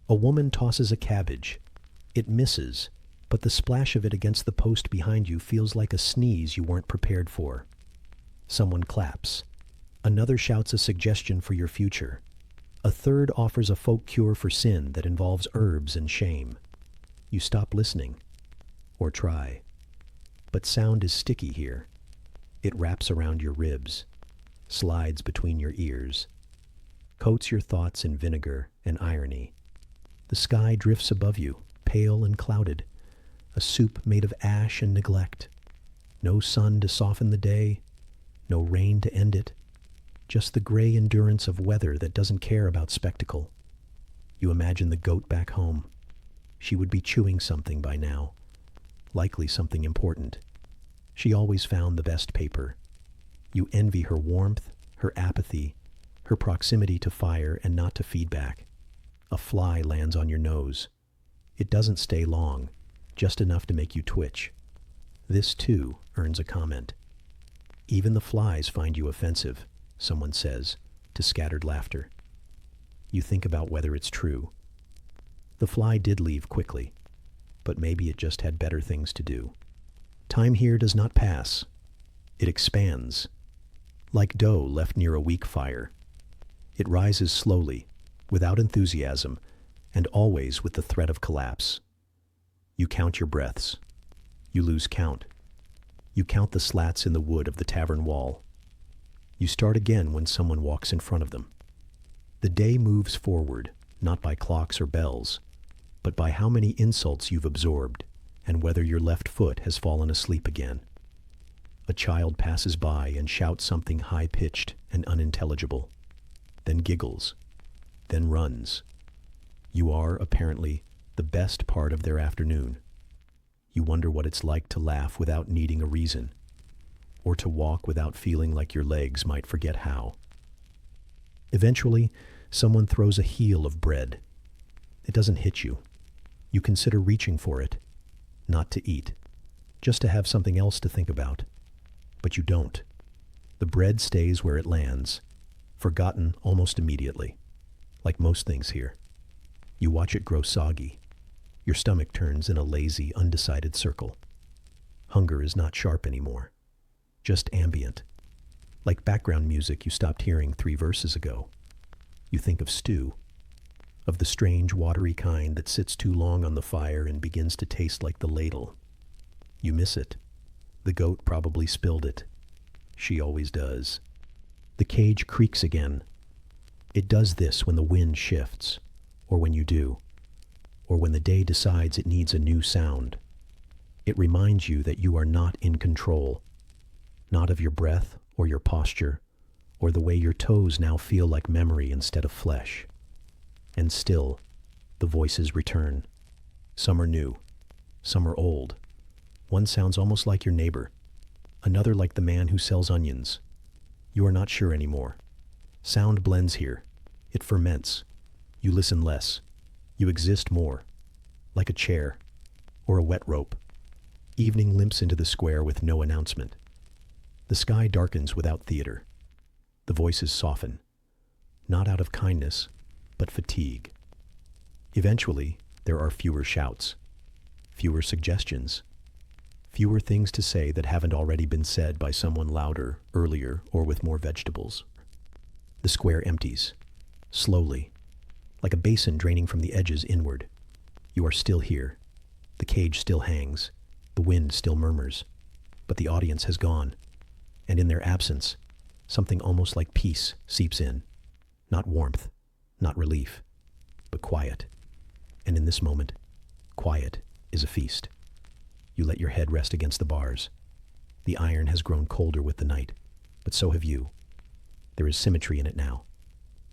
A woman tosses a cabbage. It misses, but the splash of it against the post behind you feels like a sneeze you weren't prepared for. Someone claps. Another shouts a suggestion for your future. A third offers a folk cure for sin that involves herbs and shame. You stop listening, or try. But sound is sticky here. It wraps around your ribs, slides between your ears, coats your thoughts in vinegar and irony. The sky drifts above you, pale and clouded, a soup made of ash and neglect. No sun to soften the day, no rain to end it, just the gray endurance of weather that doesn't care about spectacle. You imagine the goat back home. She would be chewing something by now, likely something important. She always found the best paper. You envy her warmth, her apathy, her proximity to fire and not to feedback. A fly lands on your nose. It doesn't stay long, just enough to make you twitch. This, too, earns a comment. Even the flies find you offensive, someone says, to scattered laughter. You think about whether it's true. The fly did leave quickly, but maybe it just had better things to do. Time here does not pass. It expands. Like dough left near a weak fire. It rises slowly, without enthusiasm, and always with the threat of collapse. You count your breaths. You lose count. You count the slats in the wood of the tavern wall. You start again when someone walks in front of them. The day moves forward, not by clocks or bells, but by how many insults you've absorbed, and whether your left foot has fallen asleep again. A child passes by and shouts something high-pitched and unintelligible, then giggles, then runs. You are, apparently, the best part of their afternoon. You wonder what it's like to laugh without needing a reason, or to walk without feeling like your legs might forget how. Eventually, someone throws a heel of bread. It doesn't hit you. You consider reaching for it, not to eat, just to have something else to think about. But you don't. The bread stays where it lands, forgotten almost immediately, like most things here. You watch it grow soggy. Your stomach turns in a lazy, undecided circle. Hunger is not sharp anymore, just ambient, like background music you stopped hearing 3 verses ago. You think of stew, of the strange, watery kind that sits too long on the fire and begins to taste like the ladle. You miss it. The goat probably spilled it. She always does. The cage creaks again. It does this when the wind shifts, or when you do, or when the day decides it needs a new sound. It reminds you that you are not in control, not of your breath or your posture, or the way your toes now feel like memory instead of flesh. And still, the voices return. Some are new, some are old. One sounds almost like your neighbor, another like the man who sells onions. You are not sure anymore. Sound blends here. It ferments. You listen less. You exist more. Like a chair. Or a wet rope. Evening limps into the square with no announcement. The sky darkens without theater. The voices soften. Not out of kindness, but fatigue. Eventually, there are fewer shouts. Fewer suggestions. Fewer things to say that haven't already been said by someone louder, earlier, or with more vegetables. The square empties. Slowly. Like a basin draining from the edges inward. You are still here. The cage still hangs. The wind still murmurs. But the audience has gone. And in their absence, something almost like peace seeps in. Not warmth, not relief, but quiet. And in this moment, quiet is a feast. You let your head rest against the bars. The iron has grown colder with the night, but so have you. There is symmetry in it now.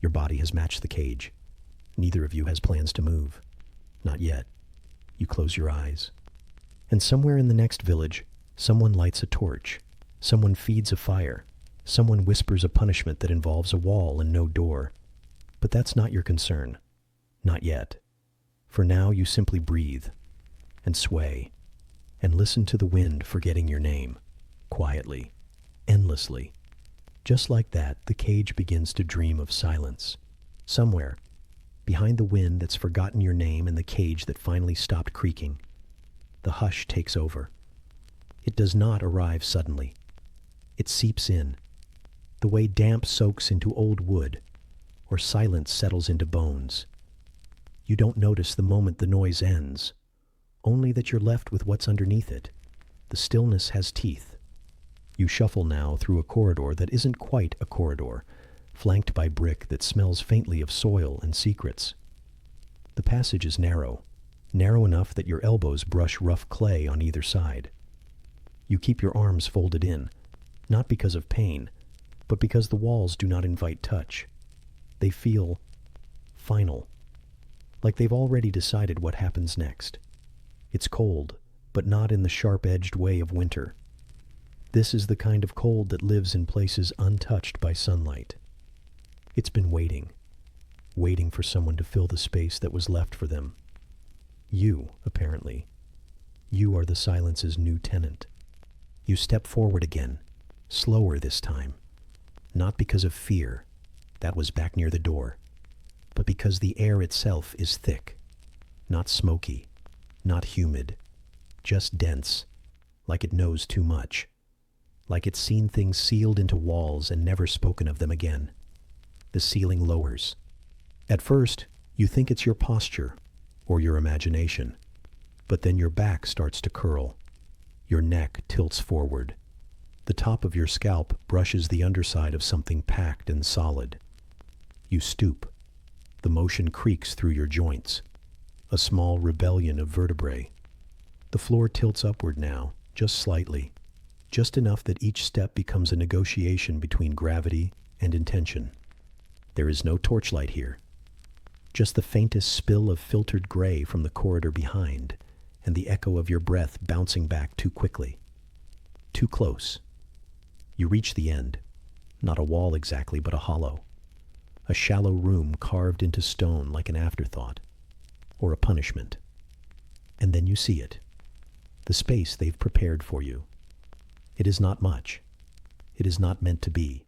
Your body has matched the cage. Neither of you has plans to move. Not yet. You close your eyes. And somewhere in the next village, someone lights a torch. Someone feeds a fire. Someone whispers a punishment that involves a wall and no door. But that's not your concern. Not yet. For now you simply breathe and sway and listen to the wind forgetting your name, quietly, endlessly. Just like that, the cage begins to dream of silence. Somewhere, behind the wind that's forgotten your name and the cage that finally stopped creaking, the hush takes over. It does not arrive suddenly. It seeps in, the way damp soaks into old wood, or silence settles into bones. You don't notice the moment the noise ends, only that you're left with what's underneath it. The stillness has teeth. You shuffle now through a corridor that isn't quite a corridor, flanked by brick that smells faintly of soil and secrets. The passage is narrow enough that your elbows brush rough clay on either side. You keep your arms folded in, not because of pain, but because the walls do not invite touch. They feel final, like they've already decided what happens next. It's cold, but not in the sharp-edged way of winter. This is the kind of cold that lives in places untouched by sunlight. It's been waiting for someone to fill the space that was left for them. You, apparently. You are the silence's new tenant. You step forward again, slower this time, not because of fear, that was back near the door, but because the air itself is thick, not smoky, not humid, just dense, like it knows too much, like it's seen things sealed into walls and never spoken of them again. The ceiling lowers. At first, you think it's your posture or your imagination, but then your back starts to curl. Your neck tilts forward. The top of your scalp brushes the underside of something packed and solid. You stoop. The motion creaks through your joints. A small rebellion of vertebrae. The floor tilts upward now, just slightly, just enough that each step becomes a negotiation between gravity and intention. There is no torchlight here. Just the faintest spill of filtered gray from the corridor behind, and the echo of your breath bouncing back too quickly. Too close. You reach the end. Not a wall exactly, but a hollow. A shallow room carved into stone like an afterthought, or a punishment. And then you see it. The space they've prepared for you. It is not much. It is not meant to be.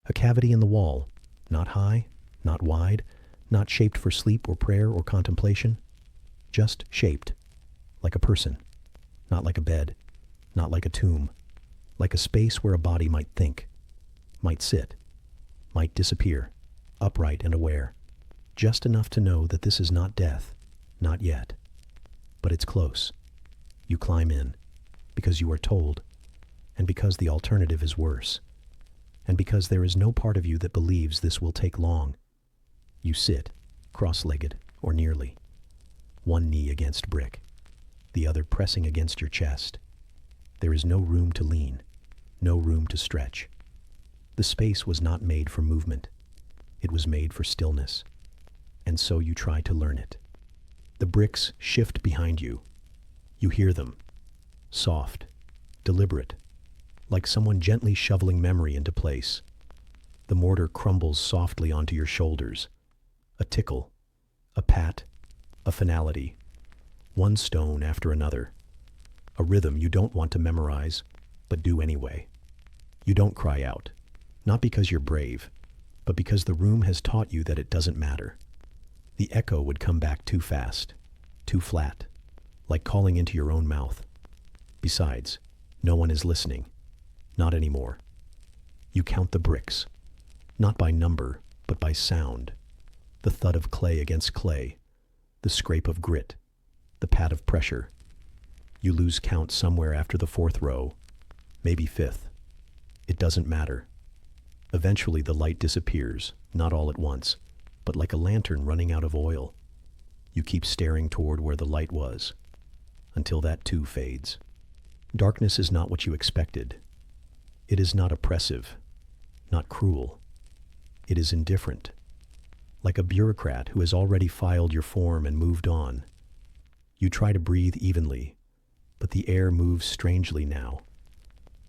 A cavity in the wall, not high, not wide, not shaped for sleep or prayer or contemplation, just shaped, like a person, not like a bed, not like a tomb, like a space where a body might think, might sit, might disappear, upright and aware, just enough to know that this is not death, not yet, but it's close. You climb in, because you are told, and because the alternative is worse, and because there is no part of you that believes this will take long. You sit, cross-legged, or nearly, one knee against brick, the other pressing against your chest. There is no room to lean, no room to stretch. The space was not made for movement. It was made for stillness. And so you try to learn it. The bricks shift behind you. You hear them, soft, deliberate, like someone gently shoveling memory into place. The mortar crumbles softly onto your shoulders. A tickle, a pat, a finality. One stone after another. A rhythm you don't want to memorize, but do anyway. You don't cry out, not because you're brave, but because the room has taught you that it doesn't matter. The echo would come back too fast, too flat, like calling into your own mouth. Besides, no one is listening. Not anymore. You count the bricks, not by number, but by sound. The thud of clay against clay, the scrape of grit, the pat of pressure. You lose count somewhere after the fourth row, maybe fifth. It doesn't matter. Eventually the light disappears, not all at once, but like a lantern running out of oil. You keep staring toward where the light was, until that too fades. Darkness is not what you expected. It is not oppressive, not cruel. It is indifferent. Like a bureaucrat who has already filed your form and moved on. You try to breathe evenly, but the air moves strangely now,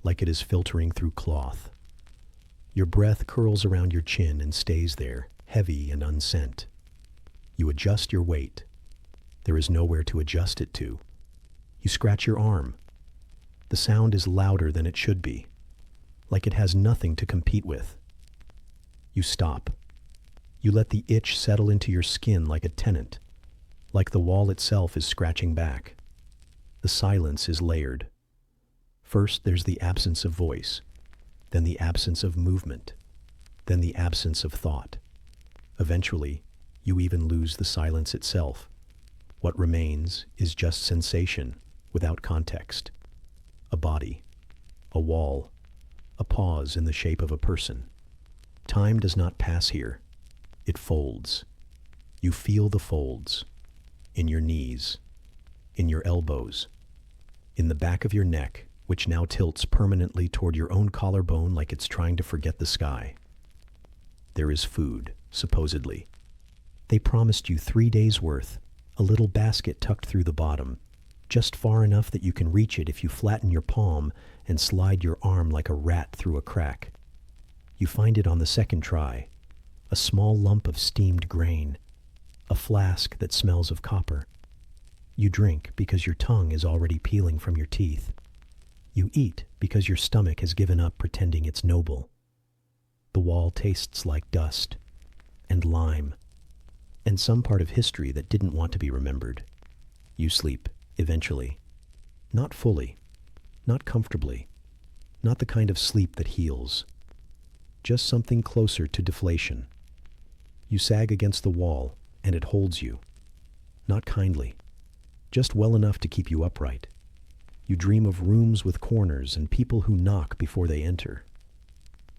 like it is filtering through cloth. Your breath curls around your chin and stays there, heavy and unsent. You adjust your weight. There is nowhere to adjust it to. You scratch your arm. The sound is louder than it should be, like it has nothing to compete with. You stop. You let the itch settle into your skin like a tenant, like the wall itself is scratching back. The silence is layered. First, there's the absence of voice, then the absence of movement, then the absence of thought. Eventually, you even lose the silence itself. What remains is just sensation without context. A body, a wall, a pause in the shape of a person. Time does not pass here. It folds. You feel the folds. In your knees. In your elbows. In the back of your neck, which now tilts permanently toward your own collarbone like it's trying to forget the sky. There is food, supposedly. They promised you 3 days' worth, a little basket tucked through the bottom, just far enough that you can reach it if you flatten your palm and slide your arm like a rat through a crack. You find it on the second try, a small lump of steamed grain, a flask that smells of copper. You drink because your tongue is already peeling from your teeth. You eat because your stomach has given up pretending it's noble. The wall tastes like dust and lime and some part of history that didn't want to be remembered. You sleep, eventually. Not fully, not comfortably, not the kind of sleep that heals. Just something closer to deflation. You sag against the wall, and it holds you. Not kindly, just well enough to keep you upright. You dream of rooms with corners and people who knock before they enter.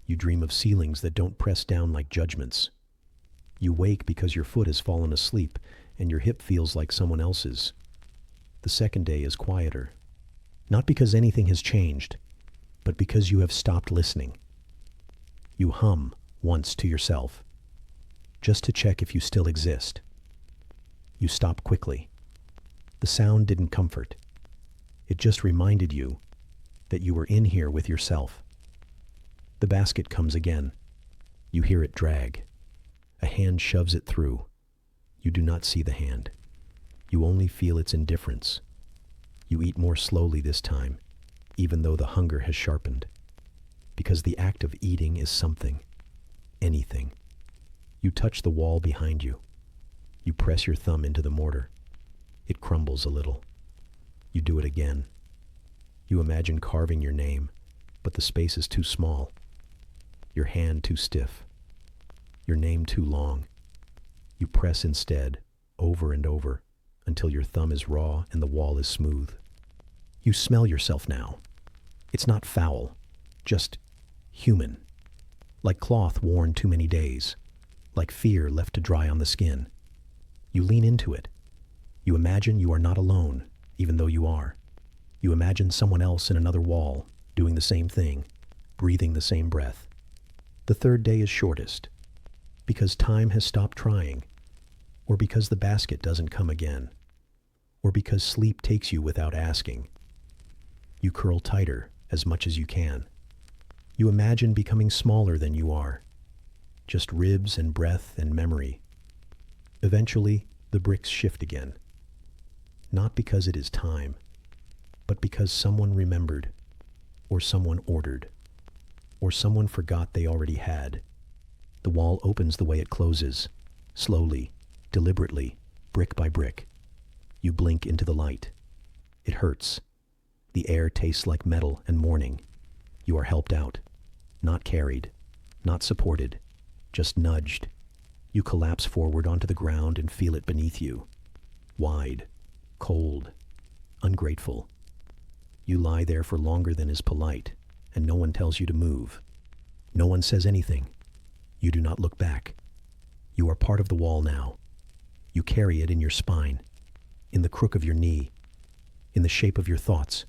You dream of ceilings that don't press down like judgments. You wake because your foot has fallen asleep and your hip feels like someone else's. The second day is quieter. Not because anything has changed, but because you have stopped listening. You hum once to yourself, just to check if you still exist. You stop quickly. The sound didn't comfort. It just reminded you that you were in here with yourself. The basket comes again. You hear it drag. A hand shoves it through. You do not see the hand. You only feel its indifference. You eat more slowly this time, even though the hunger has sharpened. Because the act of eating is something. Anything. You touch the wall behind you. You press your thumb into the mortar. It crumbles a little. You do it again. You imagine carving your name, but the space is too small. Your hand too stiff. Your name too long. You press instead, over and over, until your thumb is raw and the wall is smooth. You smell yourself now. It's not foul, just human. Like cloth worn too many days. Like fear left to dry on the skin. You lean into it. You imagine you are not alone, even though you are. You imagine someone else in another wall, doing the same thing, breathing the same breath. The third day is shortest, because time has stopped trying, or because the basket doesn't come again, or because sleep takes you without asking. You curl tighter as much as you can. You imagine becoming smaller than you are, just ribs and breath and memory. Eventually, the bricks shift again. Not because it is time, but because someone remembered, or someone ordered, or someone forgot they already had. The wall opens the way it closes, slowly, deliberately, brick by brick. You blink into the light. It hurts. The air tastes like metal and mourning. You are helped out, not carried, not supported, just nudged. You collapse forward onto the ground and feel it beneath you. Wide, cold, ungrateful. You lie there for longer than is polite, and no one tells you to move. No one says anything. You do not look back. You are part of the wall now. You carry it in your spine, in the crook of your knee, in the shape of your thoughts,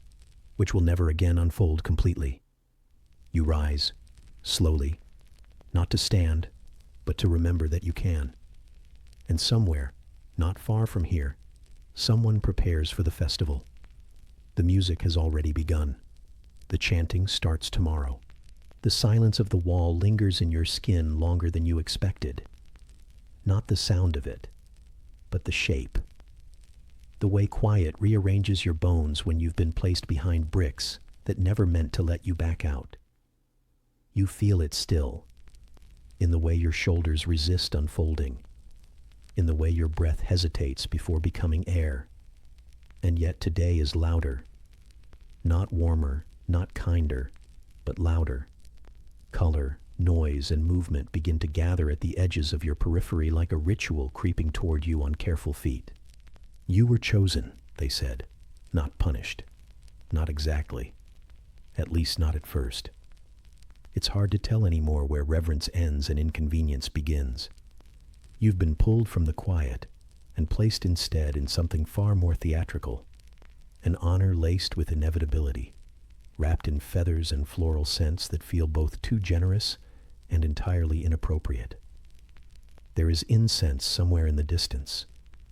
which will never again unfold completely. You rise, slowly, not to stand, but to remember that you can. And somewhere, not far from here, someone prepares for the festival. The music has already begun. The chanting starts tomorrow. The silence of the wall lingers in your skin longer than you expected. Not the sound of it, but the shape. The way quiet rearranges your bones when you've been placed behind bricks that never meant to let you back out. You feel it still, in the way your shoulders resist unfolding, in the way your breath hesitates before becoming air. And yet today is louder. Not warmer, not kinder, but louder. Color, noise, and movement begin to gather at the edges of your periphery like a ritual creeping toward you on careful feet. You were chosen, they said, not punished. Not exactly. At least not at first. It's hard to tell anymore where reverence ends and inconvenience begins. You've been pulled from the quiet and placed instead in something far more theatrical. An honor laced with inevitability, wrapped in feathers and floral scents that feel both too generous and entirely inappropriate. There is incense somewhere in the distance,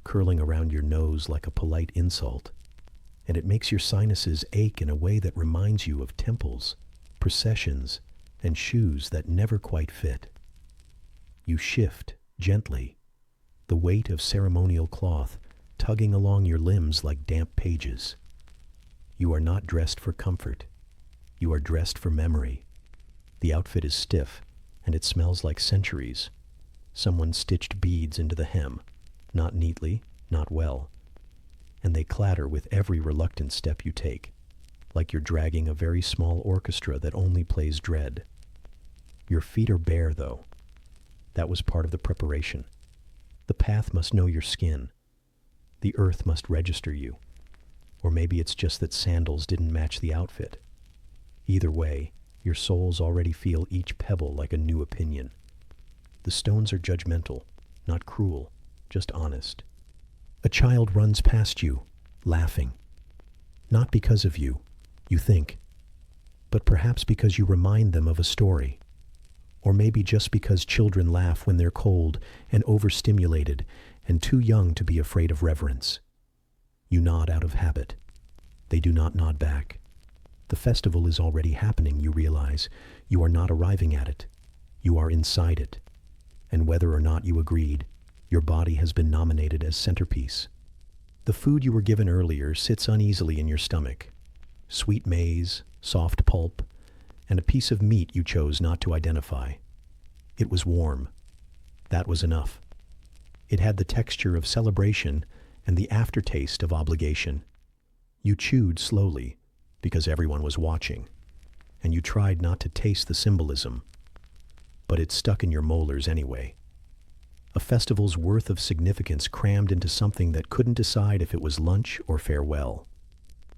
curling around your nose like a polite insult, and it makes your sinuses ache in a way that reminds you of temples, processions, and shoes that never quite fit. You shift, gently, the weight of ceremonial cloth tugging along your limbs like damp pages. You are not dressed for comfort. You are dressed for memory. The outfit is stiff, and it smells like centuries. Someone stitched beads into the hem, not neatly, not well, and they clatter with every reluctant step you take, like you're dragging a very small orchestra that only plays dread. Your feet are bare, though. That was part of the preparation. The path must know your skin. The earth must register you. Or maybe it's just that sandals didn't match the outfit. Either way, your soles already feel each pebble like a new opinion. The stones are judgmental, not cruel, just honest. A child runs past you, laughing. Not because of you, you think, but perhaps because you remind them of a story. Or maybe just because children laugh when they're cold and overstimulated and too young to be afraid of reverence. You nod out of habit. They do not nod back. The festival is already happening, you realize. You are not arriving at it. You are inside it. And whether or not you agreed, your body has been nominated as centerpiece. The food you were given earlier sits uneasily in your stomach. Sweet maize, soft pulp, and a piece of meat you chose not to identify. It was warm. That was enough. It had the texture of celebration and the aftertaste of obligation. You chewed slowly, because everyone was watching, and you tried not to taste the symbolism, but it stuck in your molars anyway. A festival's worth of significance crammed into something that couldn't decide if it was lunch or farewell.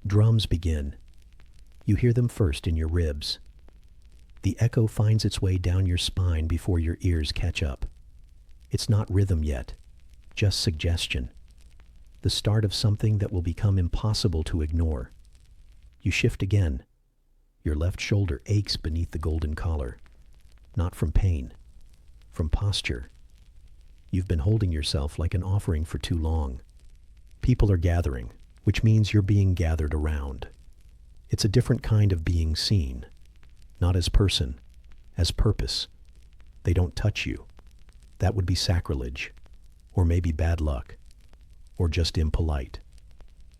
Drums begin. You hear them first in your ribs. The echo finds its way down your spine before your ears catch up. It's not rhythm yet, just suggestion. The start of something that will become impossible to ignore. You shift again. Your left shoulder aches beneath the golden collar. Not from pain, from posture. You've been holding yourself like an offering for too long. People are gathering, which means you're being gathered around. It's a different kind of being seen. Not as person, as purpose. They don't touch you. That would be sacrilege, or maybe bad luck, or just impolite.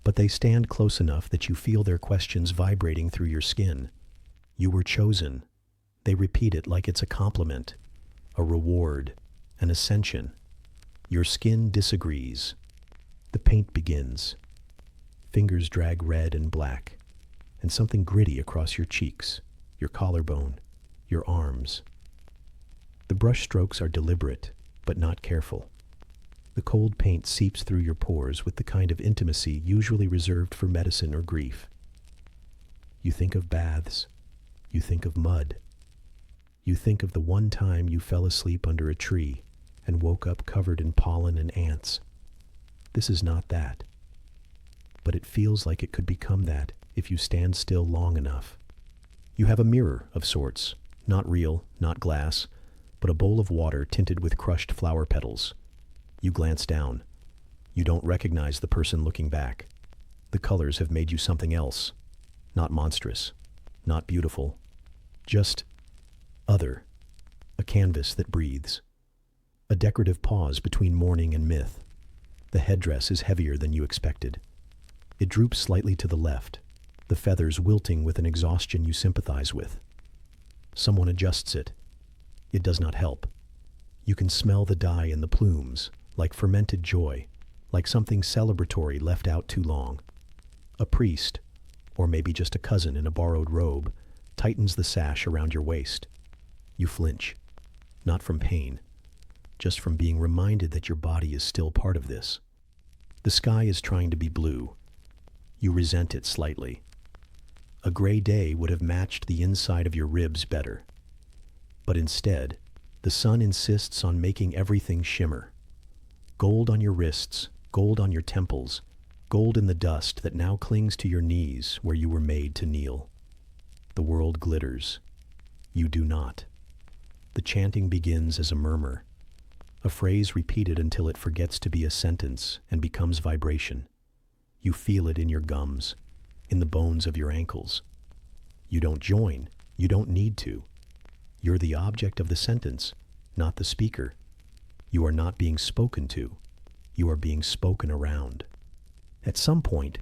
But they stand close enough that you feel their questions vibrating through your skin. You were chosen. They repeat it like it's a compliment, a reward, an ascension. Your skin disagrees. The paint begins. Fingers drag red and black, and something gritty across your cheeks, your collarbone, your arms. The brush strokes are deliberate, but not careful. The cold paint seeps through your pores with the kind of intimacy usually reserved for medicine or grief. You think of baths. You think of mud. You think of the one time you fell asleep under a tree and woke up covered in pollen and ants. This is not that. But it feels like it could become that if you stand still long enough. You have a mirror of sorts, not real, not glass, but a bowl of water tinted with crushed flower petals. You glance down. You don't recognize the person looking back. The colors have made you something else. Not monstrous, not beautiful, just other. A canvas that breathes. A decorative pause between mourning and myth. The headdress is heavier than you expected. It droops slightly to the left, the feathers wilting with an exhaustion you sympathize with. Someone adjusts it. It does not help. You can smell the dye in the plumes, like fermented joy, like something celebratory left out too long. A priest, or maybe just a cousin in a borrowed robe, tightens the sash around your waist. You flinch, not from pain, just from being reminded that your body is still part of this. The sky is trying to be blue. You resent it slightly. A gray day would have matched the inside of your ribs better. But instead, the sun insists on making everything shimmer. Gold on your wrists, gold on your temples, gold in the dust that now clings to your knees where you were made to kneel. The world glitters. You do not. The chanting begins as a murmur, a phrase repeated until it forgets to be a sentence and becomes vibration. You feel it in your gums, in the bones of your ankles. You don't join. You don't need to. You're the object of the sentence, not the speaker. You are not being spoken to. You are being spoken around. At some point,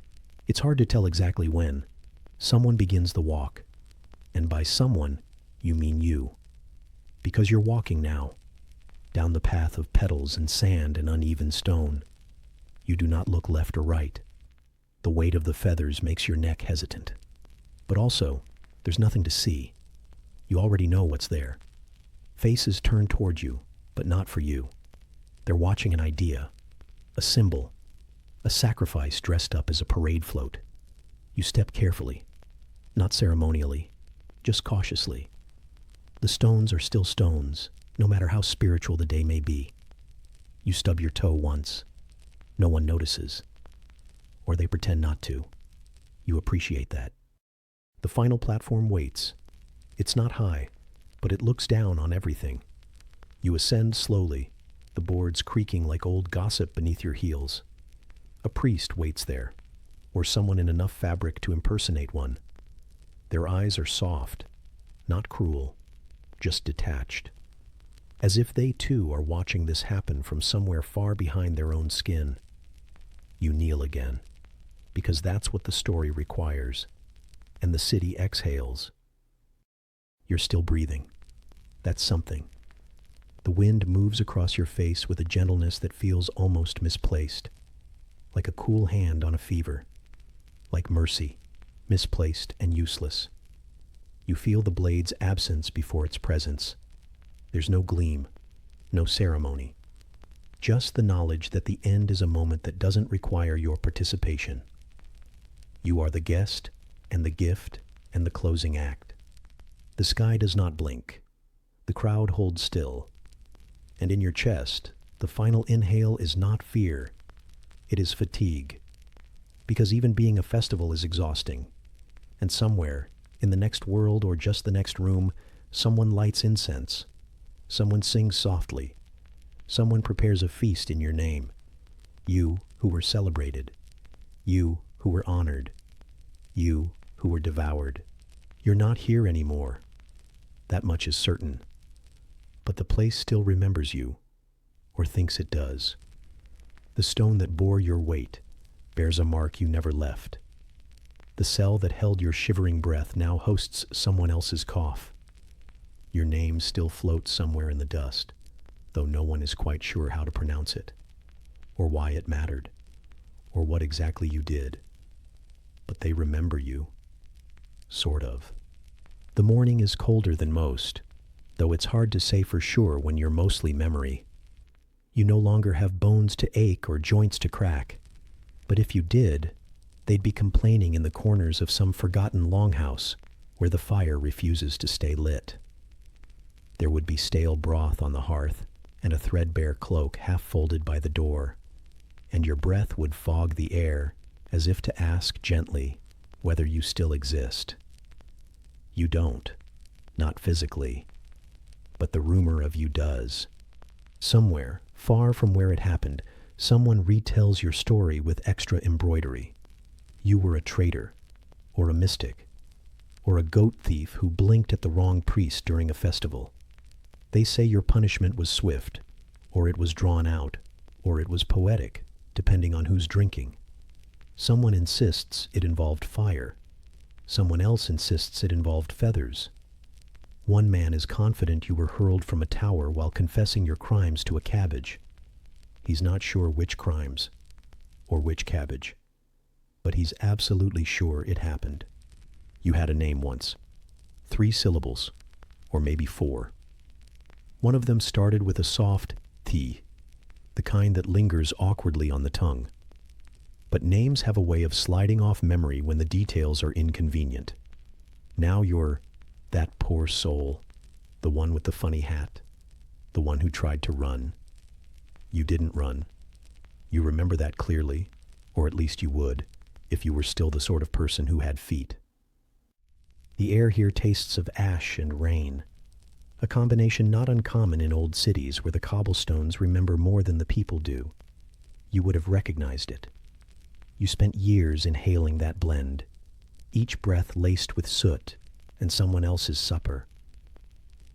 it's hard to tell exactly when, someone begins the walk. And by someone, you mean you. Because you're walking now, down the path of petals and sand and uneven stone. You do not look left or right. The weight of the feathers makes your neck hesitant. But also, there's nothing to see. You already know what's there. Faces turn toward you, but not for you. They're watching an idea, a symbol, a sacrifice dressed up as a parade float. You step carefully, not ceremonially, just cautiously. The stones are still stones, no matter how spiritual the day may be. You stub your toe once. No one notices. Or they pretend not to. You appreciate that. The final platform waits. It's not high, but it looks down on everything. You ascend slowly, the boards creaking like old gossip beneath your heels. A priest waits there, or someone in enough fabric to impersonate one. Their eyes are soft, not cruel, just detached. As if they too are watching this happen from somewhere far behind their own skin. You kneel again, because that's what the story requires, and the city exhales. You're still breathing. That's something. The wind moves across your face with a gentleness that feels almost misplaced, like a cool hand on a fever, like mercy, misplaced and useless. You feel the blade's absence before its presence. There's no gleam, no ceremony, just the knowledge that the end is a moment that doesn't require your participation. You are the guest and the gift and the closing act. The sky does not blink. The crowd holds still. And in your chest, the final inhale is not fear. It is fatigue. Because even being a festival is exhausting. And somewhere, in the next world or just the next room, someone lights incense. Someone sings softly. Someone prepares a feast in your name. You who were celebrated. You who were honored. You who were devoured. You're not here anymore. That much is certain. But the place still remembers you, or thinks it does. The stone that bore your weight bears a mark you never left. The cell that held your shivering breath now hosts someone else's cough. Your name still floats somewhere in the dust, though no one is quite sure how to pronounce it, or why it mattered, or what exactly you did. But they remember you. Sort of. The morning is colder than most, though it's hard to say for sure when you're mostly memory. You no longer have bones to ache or joints to crack, but if you did, they'd be complaining in the corners of some forgotten longhouse where the fire refuses to stay lit. There would be stale broth on the hearth and a threadbare cloak half folded by the door, and your breath would fog the air as if to ask gently whether you still exist. You don't, not physically, but the rumor of you does. Somewhere, far from where it happened, someone retells your story with extra embroidery. You were a traitor, or a mystic, or a goat thief who blinked at the wrong priest during a festival. They say your punishment was swift, or it was drawn out, or it was poetic, depending on who's drinking. Someone insists it involved fire. Someone else insists it involved feathers. One man is confident you were hurled from a tower while confessing your crimes to a cabbage. He's not sure which crimes, or which cabbage, but he's absolutely sure it happened. You had a name once. 3 syllables, or maybe 4. One of them started with a soft T, the kind that lingers awkwardly on the tongue. But names have a way of sliding off memory when the details are inconvenient. Now you're that poor soul, the one with the funny hat, the one who tried to run. You didn't run. You remember that clearly, or at least you would, if you were still the sort of person who had feet. The air here tastes of ash and rain, a combination not uncommon in old cities where the cobblestones remember more than the people do. You would have recognized it. You spent years inhaling that blend, each breath laced with soot and someone else's supper.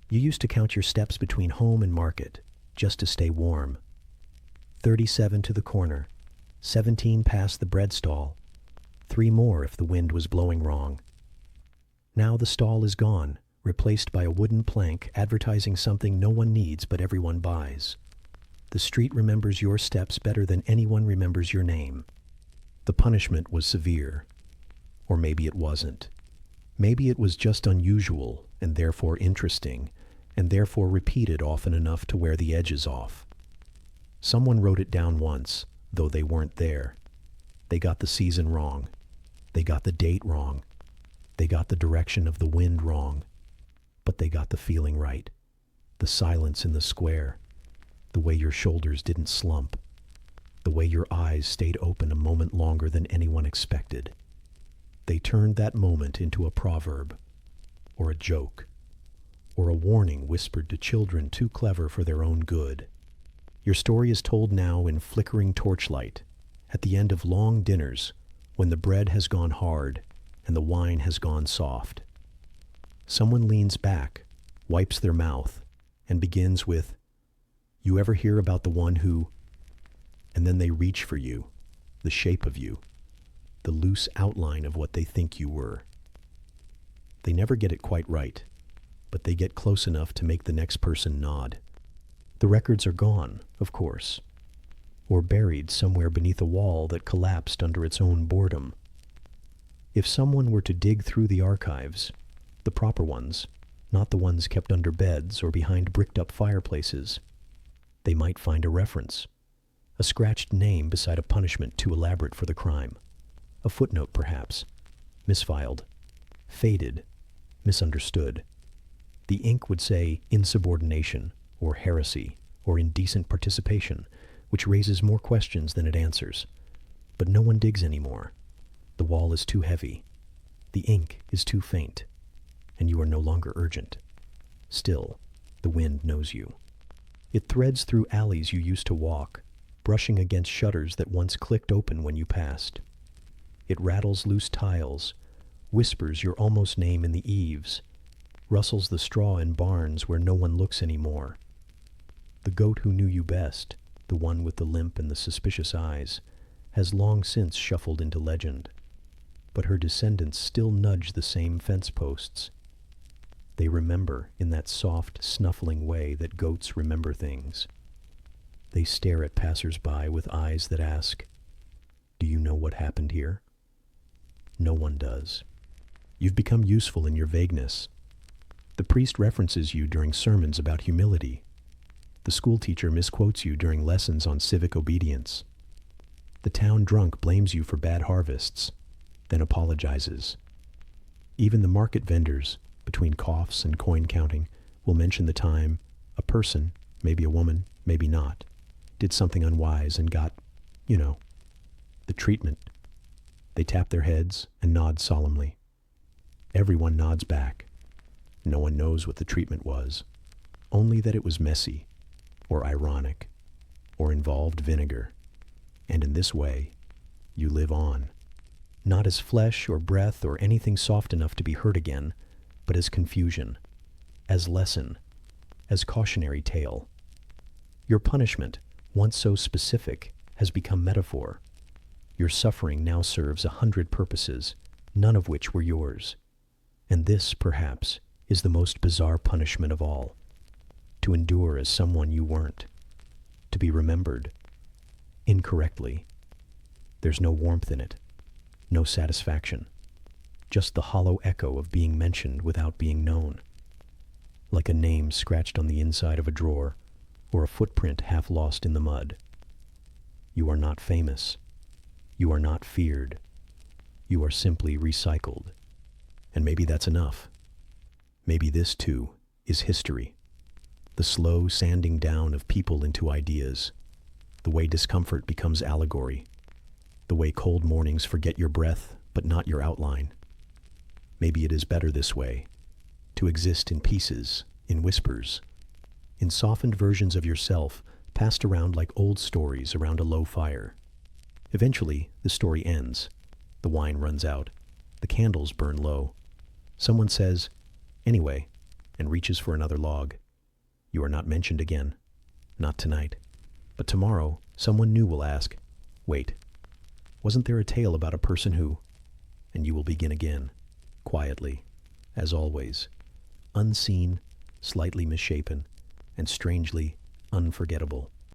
You used to count your steps between home and market, just to stay warm. 37 to the corner, 17 past the bread stall, 3 more if the wind was blowing wrong. Now the stall is gone, replaced by a wooden plank advertising something no one needs but everyone buys. The street remembers your steps better than anyone remembers your name. The punishment was severe. Or maybe it wasn't. Maybe it was just unusual and therefore interesting, and therefore repeated often enough to wear the edges off. Someone wrote it down once, though they weren't there. They got the season wrong. They got the date wrong. They got the direction of the wind wrong. But they got the feeling right. The silence in the square. The way your shoulders didn't slump. The way your eyes stayed open a moment longer than anyone expected. They turned that moment into a proverb, or a joke, or a warning whispered to children too clever for their own good. Your story is told now in flickering torchlight, at the end of long dinners, when the bread has gone hard and the wine has gone soft. Someone leans back, wipes their mouth, and begins with, "You ever hear about the one who..." And then they reach for you, the shape of you, the loose outline of what they think you were. They never get it quite right, but they get close enough to make the next person nod. The records are gone, of course, or buried somewhere beneath a wall that collapsed under its own boredom. If someone were to dig through the archives, the proper ones, not the ones kept under beds or behind bricked-up fireplaces, they might find a reference. A scratched name beside a punishment too elaborate for the crime. A footnote, perhaps. Misfiled. Faded. Misunderstood. The ink would say insubordination, or heresy, or indecent participation, which raises more questions than it answers. But no one digs anymore. The wall is too heavy. The ink is too faint. And you are no longer urgent. Still, the wind knows you. It threads through alleys you used to walk, brushing against shutters that once clicked open when you passed. It rattles loose tiles, whispers your almost name in the eaves, rustles the straw in barns where no one looks anymore. The goat who knew you best, the one with the limp and the suspicious eyes, has long since shuffled into legend. But her descendants still nudge the same fence posts. They remember in that soft, snuffling way that goats remember things. They stare at passers-by with eyes that ask, "Do you know what happened here?" No one does. You've become useful in your vagueness. The priest references you during sermons about humility. The schoolteacher misquotes you during lessons on civic obedience. The town drunk blames you for bad harvests, then apologizes. Even the market vendors, between coughs and coin counting, will mention the time a person, maybe a woman, maybe not, did something unwise and got, the treatment. They tap their heads and nod solemnly. Everyone nods back. No one knows what the treatment was, only that it was messy, or ironic, or involved vinegar. And in this way, you live on. Not as flesh or breath or anything soft enough to be hurt again, but as confusion, as lesson, as cautionary tale. Your punishment, once so specific, has become metaphor. Your suffering now serves 100 purposes, none of which were yours. And this, perhaps, is the most bizarre punishment of all. To endure as someone you weren't. To be remembered. Incorrectly. There's no warmth in it. No satisfaction. Just the hollow echo of being mentioned without being known. Like a name scratched on the inside of a drawer, or a footprint half lost in the mud. You are not famous. You are not feared. You are simply recycled. And maybe that's enough. Maybe this, too, is history. The slow sanding down of people into ideas. The way discomfort becomes allegory. The way cold mornings forget your breath, but not your outline. Maybe it is better this way, to exist in pieces, in whispers, in softened versions of yourself passed around like old stories around a low fire. Eventually, the story ends. The wine runs out. The candles burn low. Someone says, "Anyway," and reaches for another log. You are not mentioned again. Not tonight. But tomorrow, someone new will ask, "Wait, wasn't there a tale about a person who..." And you will begin again, quietly, as always, unseen, slightly misshapen, and strangely unforgettable.